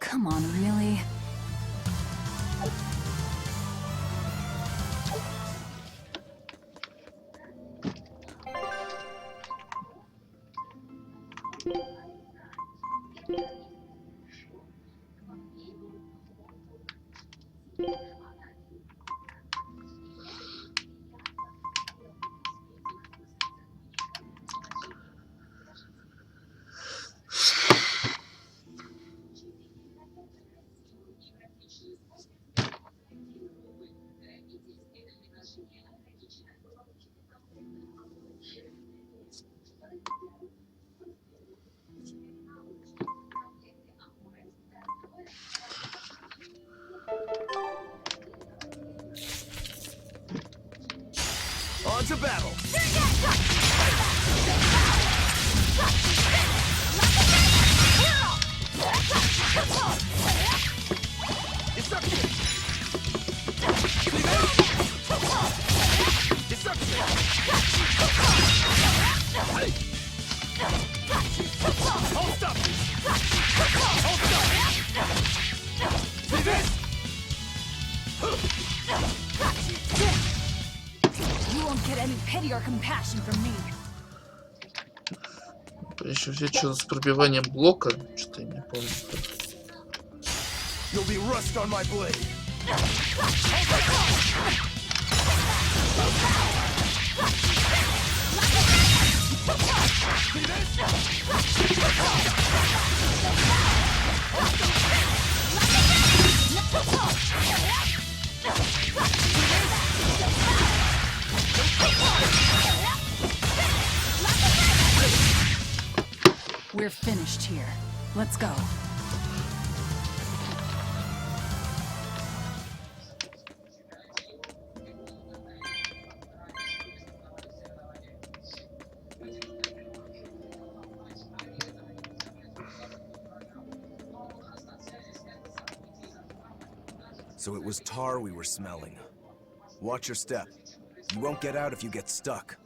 Come on, really? On to battle. You won't get any pity or compassion from me. Еще все что с пробиванием блока, что-то я не помню. You'll be rust on my blade. We're finished here. Let's go. So it was tar we were smelling. Watch your step. You won't get out if you get stuck.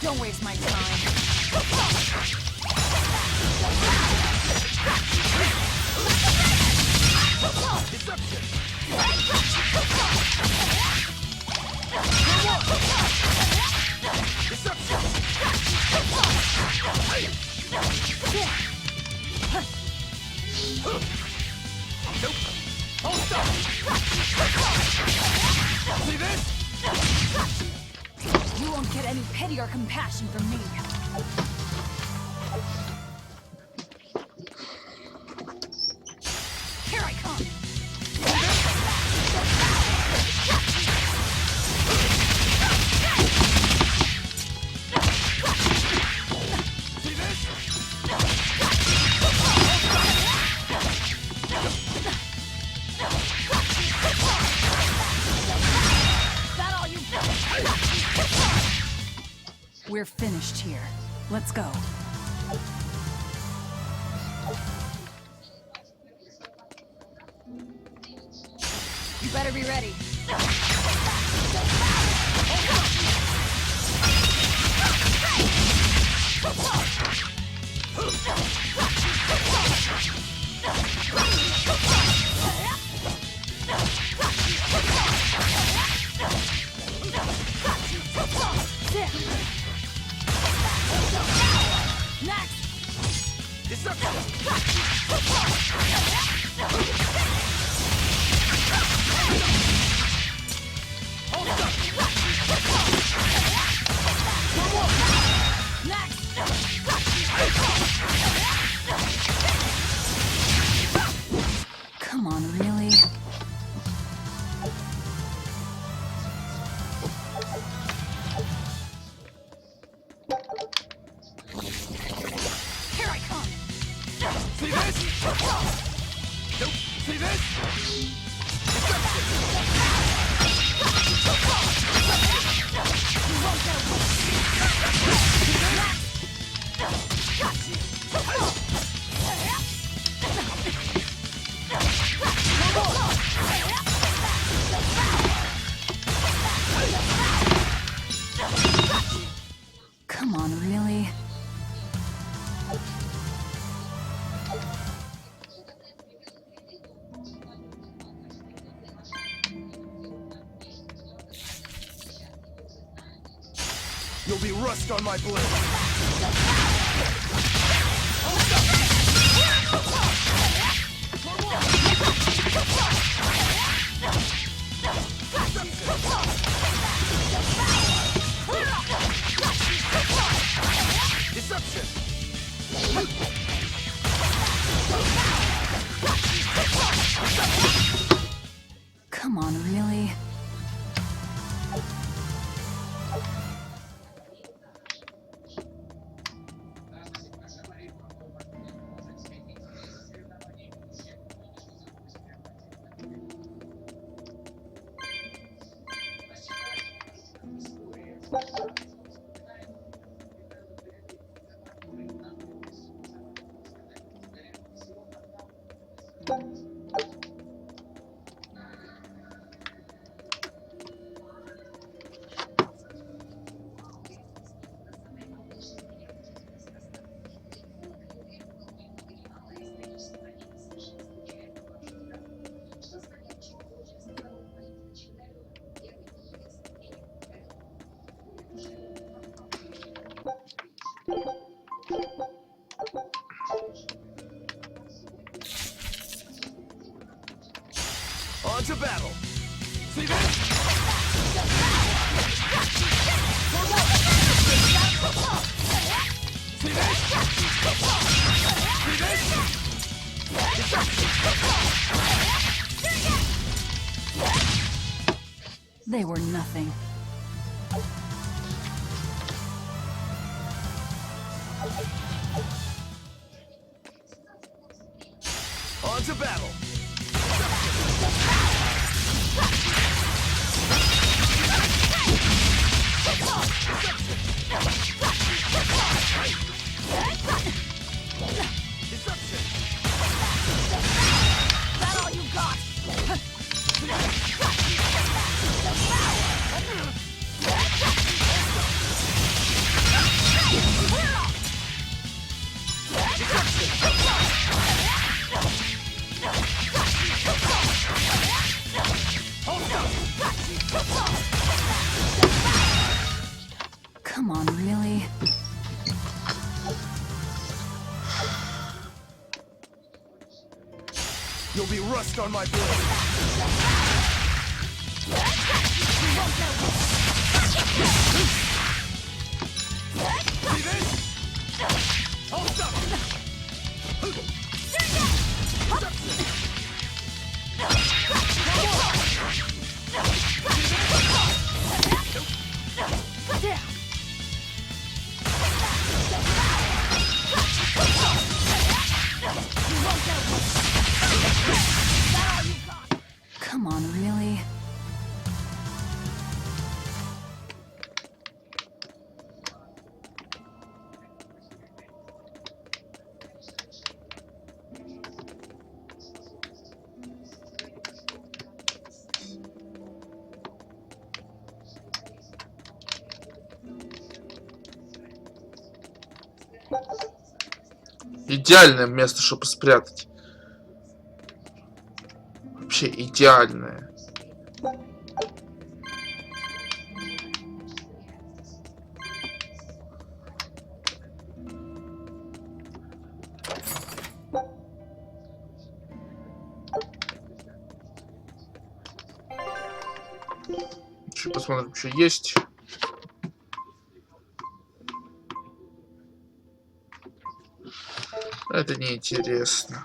Don't waste my time. See this? You won't get any pity or compassion from me. Here I come. See this? That all you? We're finished here. Let's go. You better be ready. Come on, really? Here I come! See this? Nope. See this? You won't get Come on, really? You'll be rust on my blade. Deception! Come on, really? On to battle! See this? See this? They were nothing. On to battle! That all you got? Come on, really? You'll be rust on my blade. See this? Hold up! Come on, really? Идеальное место, чтобы спрятать. Вообще идеальное. Еще посмотрим, что есть. Это неинтересно.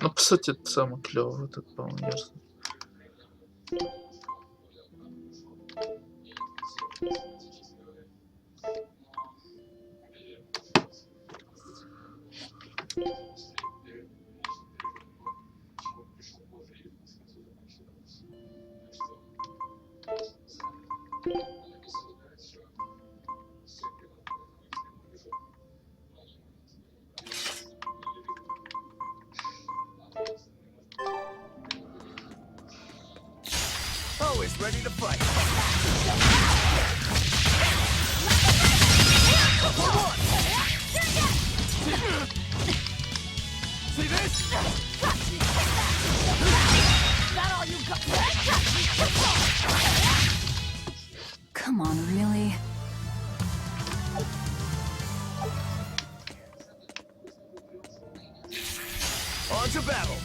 Ну, кстати, это самый клевый, этот, по-моему, ясно. Always ready to fight. See this? That all you got? Come on, really? On to battle.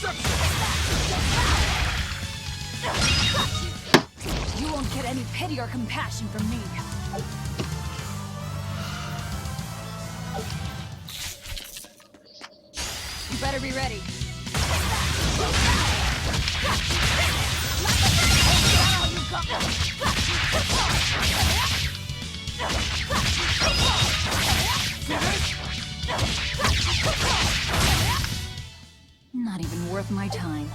You won't get any pity or compassion from me. You better be ready. Not even worth my time.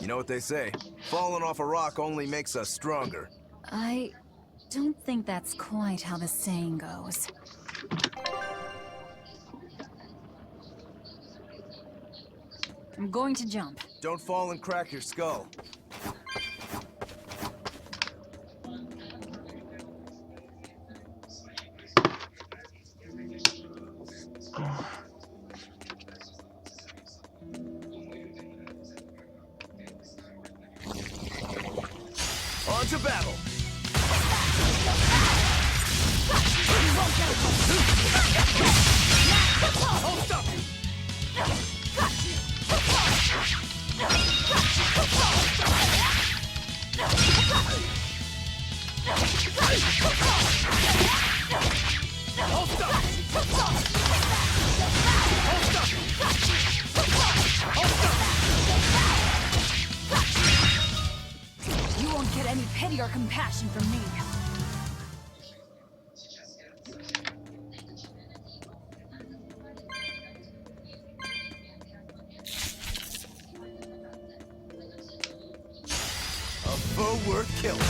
You know what they say? Falling off a rock only makes us stronger. I don't think that's quite how the saying goes. I'm going to jump. Don't fall and crack your skull. On to battle! Hold up! You won't get any pity or compassion from me. A foe worth killing.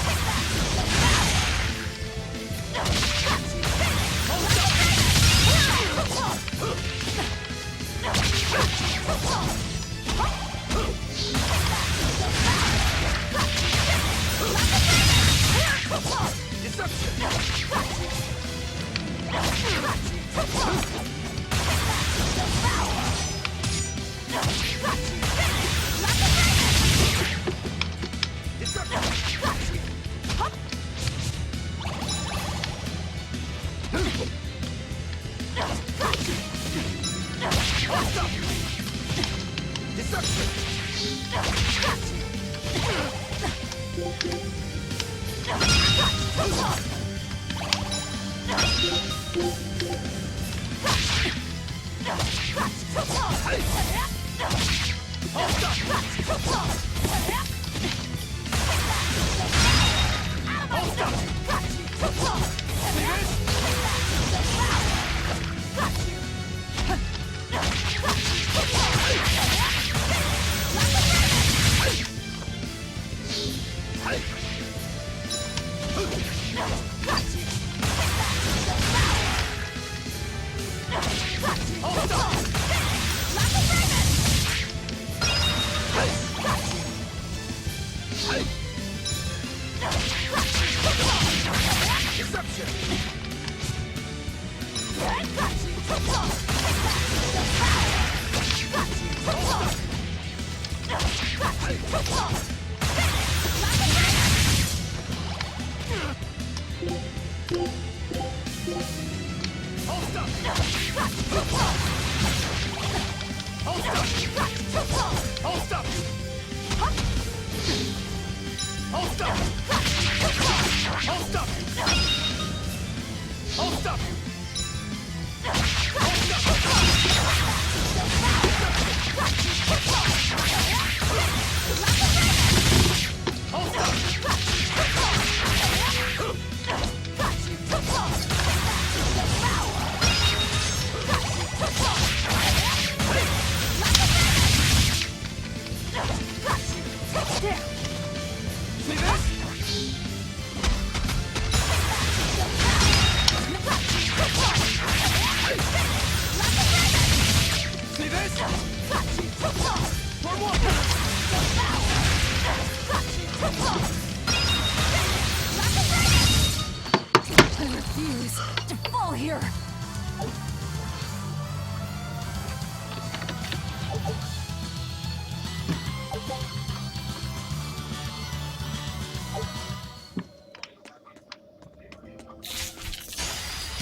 I refuse to fall here.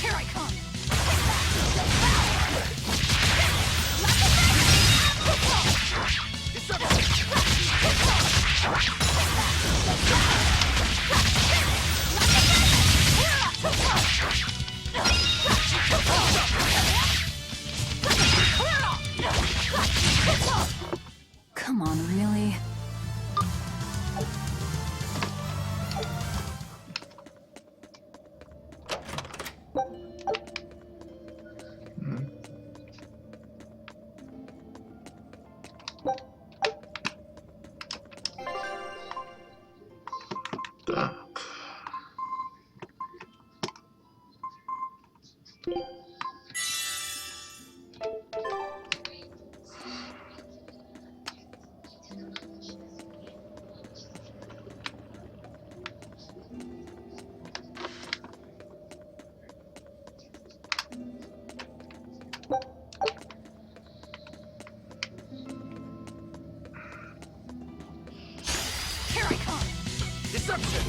Here I come. Come on, really? Так. Here I come. Deception!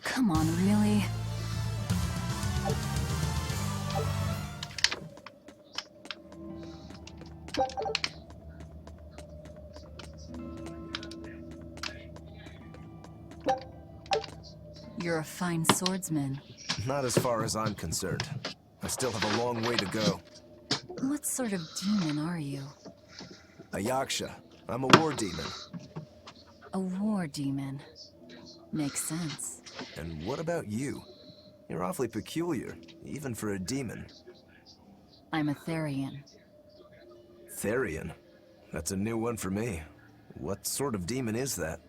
Come on, really? You're a fine swordsman. Not as far as I'm concerned. I still have a long way to go. What sort of demon are you? A Yaksha. I'm a war demon. A war demon. Makes sense. And what about you? You're awfully peculiar, even for a demon. I'm a Therian. Therian? That's a new one for me. What sort of demon is that?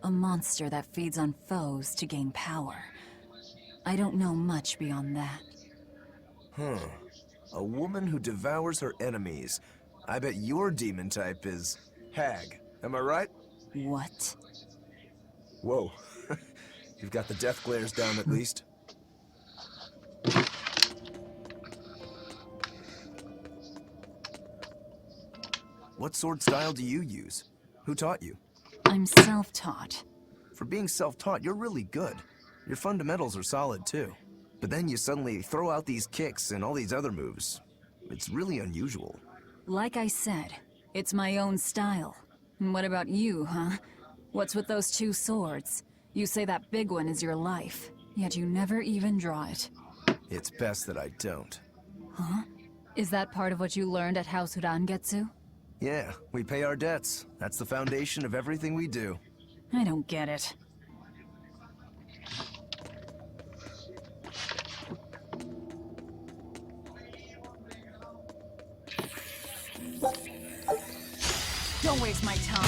A monster that feeds on foes to gain power. I don't know much beyond that. Huh. A woman who devours her enemies. I bet your demon type is hag. Am I right? What? Whoa. You've got the death glares down at least. What sword style do you use? Who taught you? I'm self-taught. For being self-taught, you're really good. Your fundamentals are solid too. But then you suddenly throw out these kicks and all these other moves. It's really unusual. Like I said, it's my own style. And what about you, huh? What's with those two swords? You say that big one is your life, yet you never even draw it. It's best that I don't. Huh? Is that part of what you learned at House Urangetsu? Yeah, we pay our debts. That's the foundation of everything we do. I don't get it. Don't waste my time.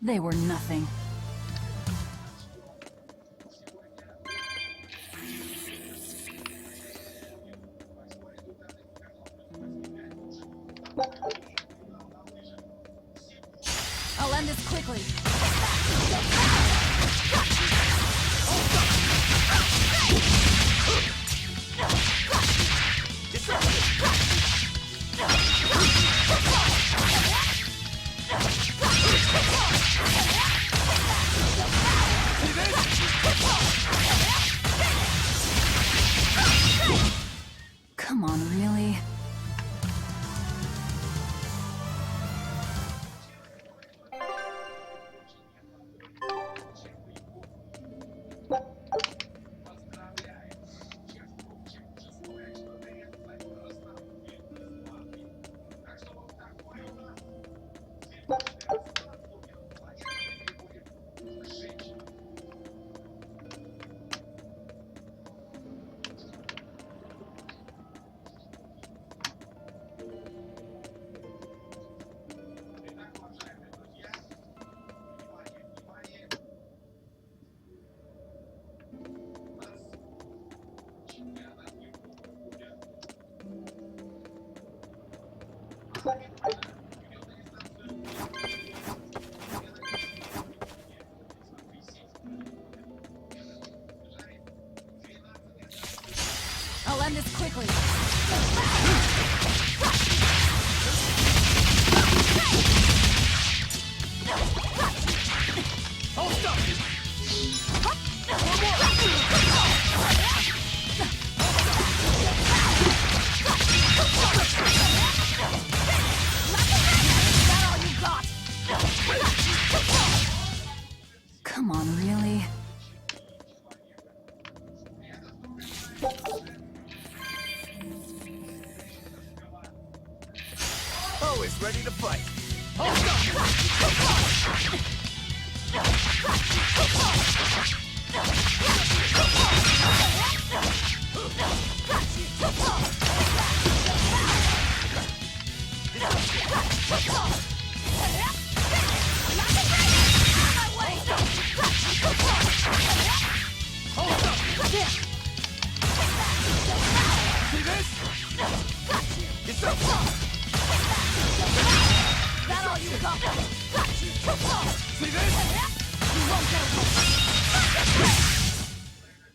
They were nothing. I'll end this quickly. Come on, really? I'll end this quickly. Hold up! Come on, really? Always ready to fight. That all you got?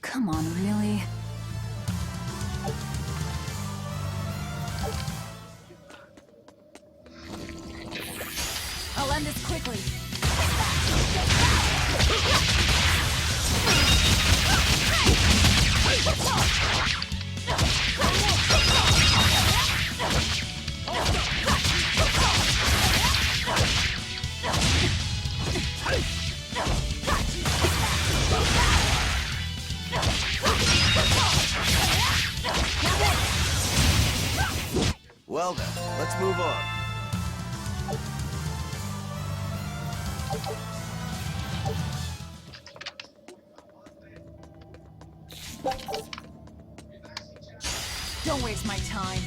Come on, really? I'll end this quickly. Well then, let's move on. Don't waste my time.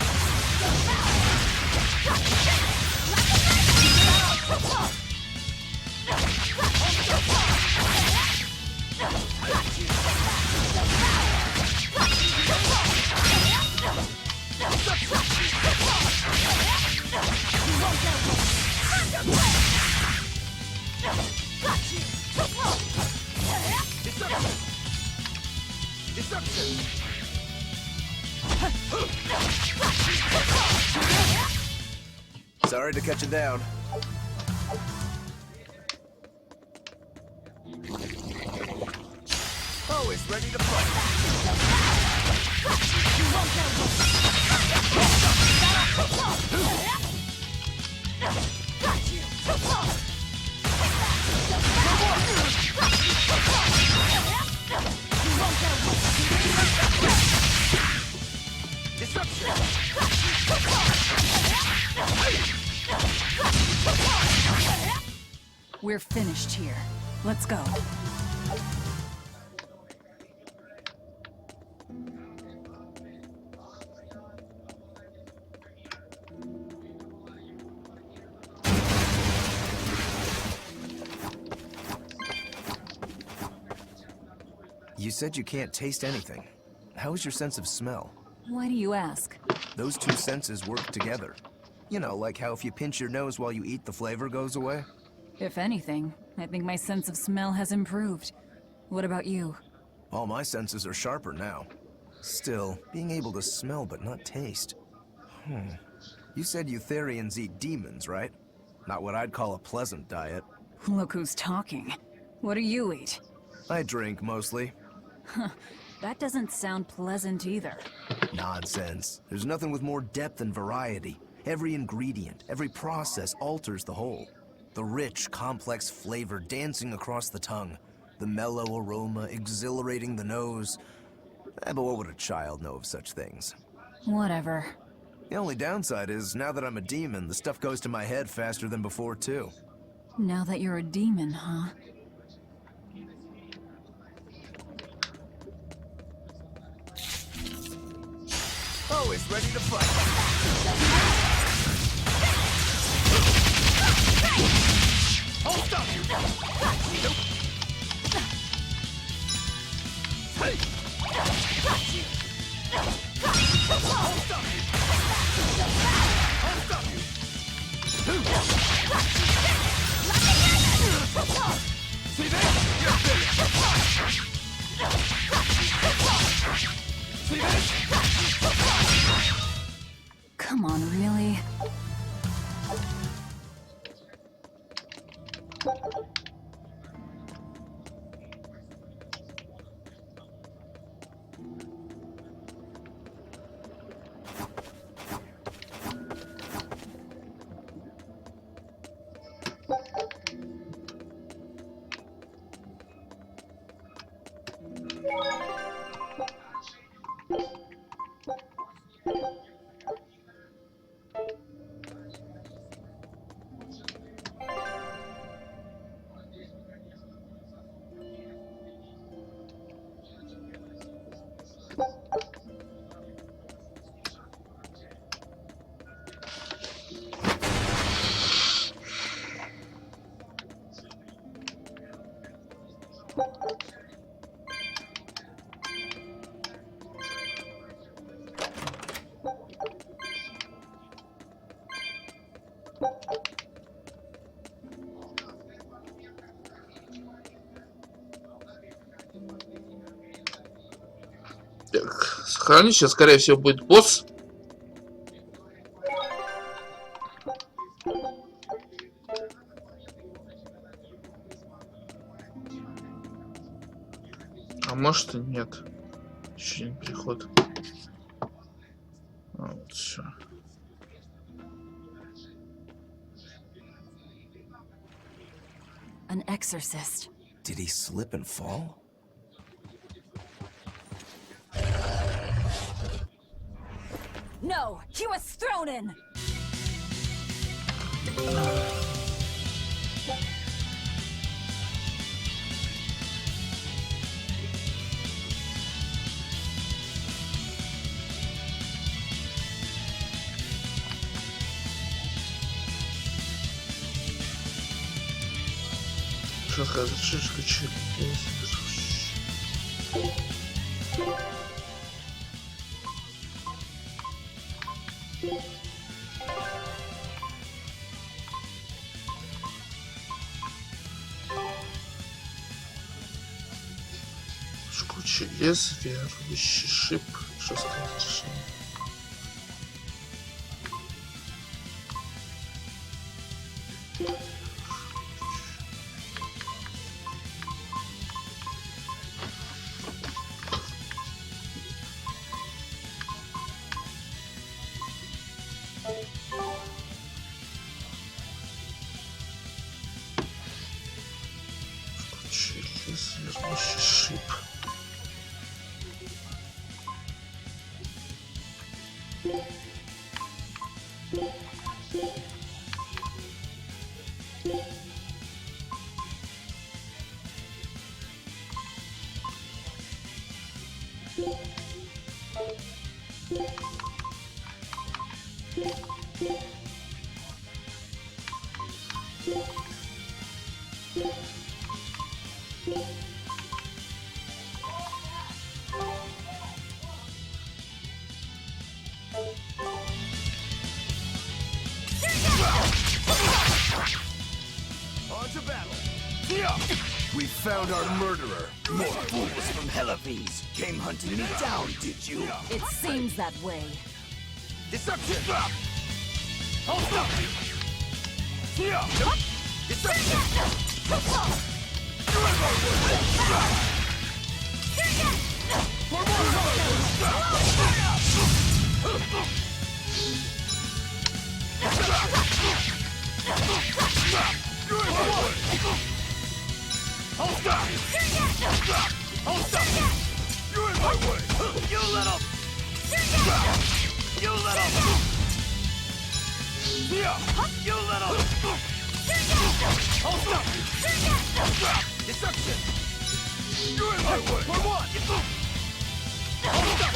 Sorry to cut you down. Always ready to We're finished here. Let's go. You said you can't taste anything. How is your sense of smell? Why do you ask? Those two senses work together. You know, like how if you pinch your nose while you eat, the flavor goes away? If anything, I think my sense of smell has improved. What about you? All my senses are sharper now. Still, being able to smell but not taste. You said Eutherians eat demons, right? Not what I'd call a pleasant diet. Look who's talking. What do you eat? I drink, mostly. That doesn't sound pleasant either. Nonsense. There's nothing with more depth and variety. Every ingredient, every process alters the whole. The rich, complex flavor dancing across the tongue. The mellow aroma exhilarating the nose. But what would a child know of such things? Whatever. The only downside is, now that I'm a demon, the stuff goes to my head faster than before, too. Now that you're a demon, huh? Always ready to fight. Hold up! Hey! Hold up! Hold up! Come on, really? Так, сохранить. Сейчас, скорее всего, будет босс. А может и нет. Еще один переход. А, вот все. An exorcist. Did he slip and fall? No, he was thrown in. Что сказать? Что? Жгучий лезвие, рвущий шип, жесткое решение. Жгучий лезвие, рвущий шип. On to battle. We found our murderer. More fools from Helaves came hunting me down, did you? It seems that way. Deception! Hold up! Deception! Hold up! Hold up! You're in my way! You little! You little! You little! Hold up! Deception! You're in my way! For one! Hold up!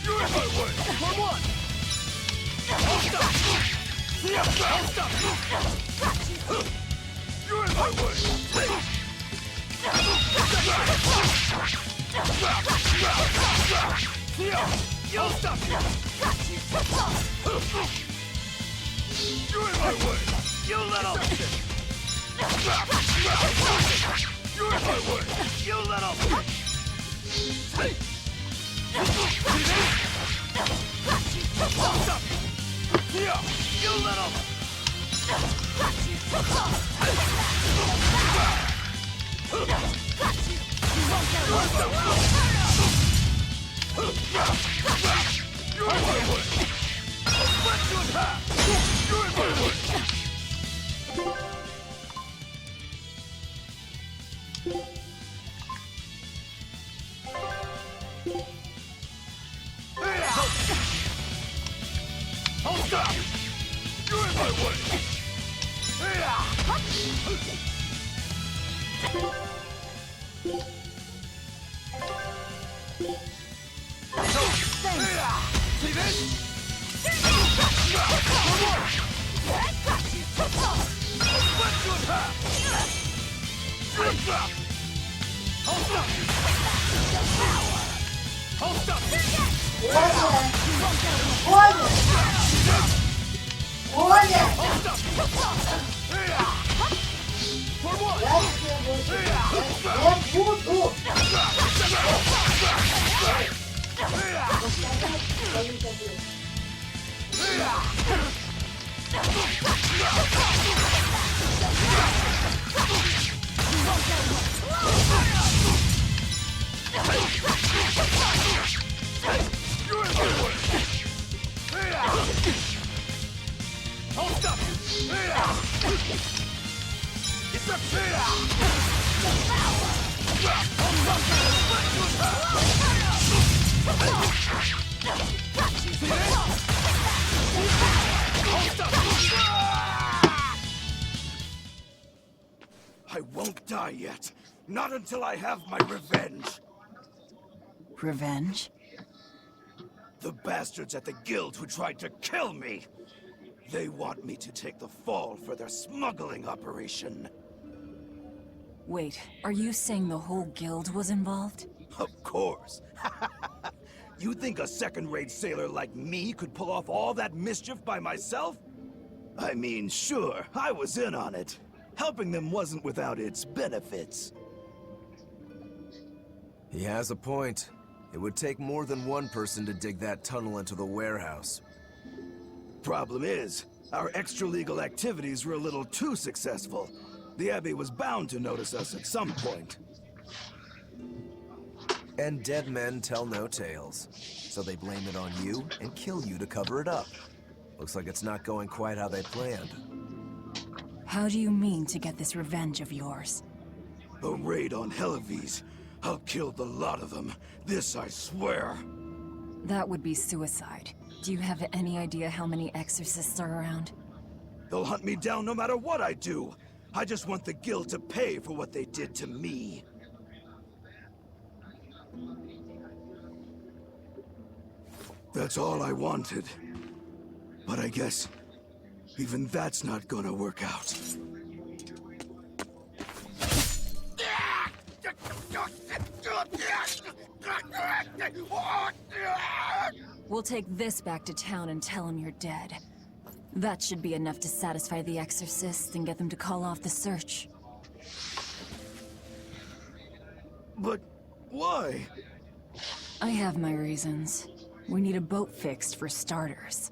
You're in my way! For one! Hold up! Hold up! You're in my way! You'll stop you! You're in my way! You little! You're in my way! You little! stop! You're in my way! See this? Let's go attack! Hold up! Hold up! Hold up! Hold up! For what? Hold up! It's a I won't die yet. Not until I have my revenge. Revenge? The bastards at the guild who tried to kill me. They want me to take the fall for their smuggling operation. Wait, are you saying the whole guild was involved? Of course. You think a second-rate sailor like me could pull off all that mischief by myself? I mean, sure, I was in on it. Helping them wasn't without its benefits. He has a point. It would take more than one person to dig that tunnel into the warehouse. Problem is, our extra-legal activities were a little too successful. The Abbey was bound to notice us at some point. And dead men tell no tales. So they blame it on you and kill you to cover it up. Looks like it's not going quite how they planned. How do you mean to get this revenge of yours? A raid on Helives. I'll kill the lot of them. This I swear. That would be suicide. Do you have any idea how many exorcists are around? They'll hunt me down no matter what I do. I just want the guild to pay for what they did to me. That's all I wanted. But I guess even that's not gonna work out. We'll take this back to town and tell him you're dead. That should be enough to satisfy the exorcists and get them to call off the search. But why? I have my reasons. We need a boat fixed for starters.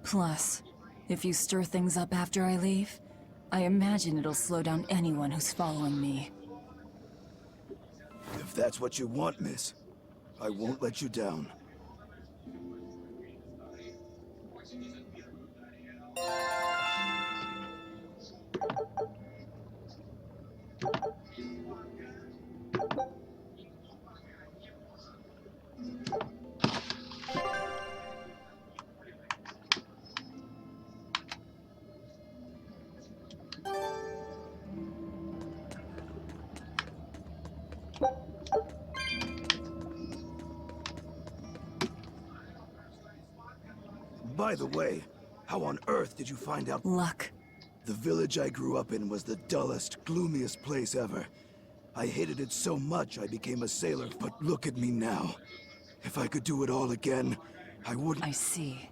Plus, if you stir things up after I leave, I imagine it'll slow down anyone who's following me. If that's what you want, miss, I won't let you down. By the way, how on earth did you find out? Luck. The village I grew up in was the dullest, gloomiest place ever. I hated it so much I became a sailor, but look at me now. If I could do it all again, I wouldn't... I see.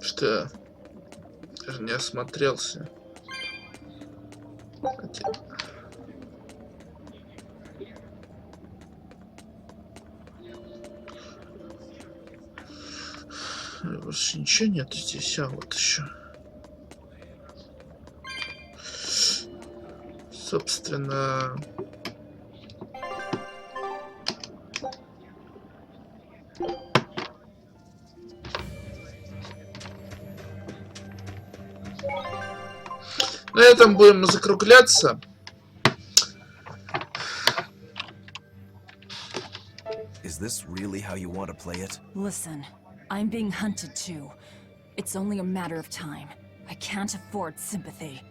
Что? Я же не осмотрелся. Больше ничего нет здесь, а вот еще. Собственно... На этом будем закругляться. Is this really how you want to play it? Listen, I'm being hunted too. It's only a matter of time. I can't afford sympathy.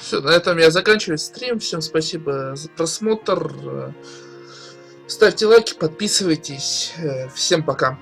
Все, на этом я заканчиваю стрим. Всем спасибо за просмотр. Ставьте лайки, подписывайтесь. Всем пока.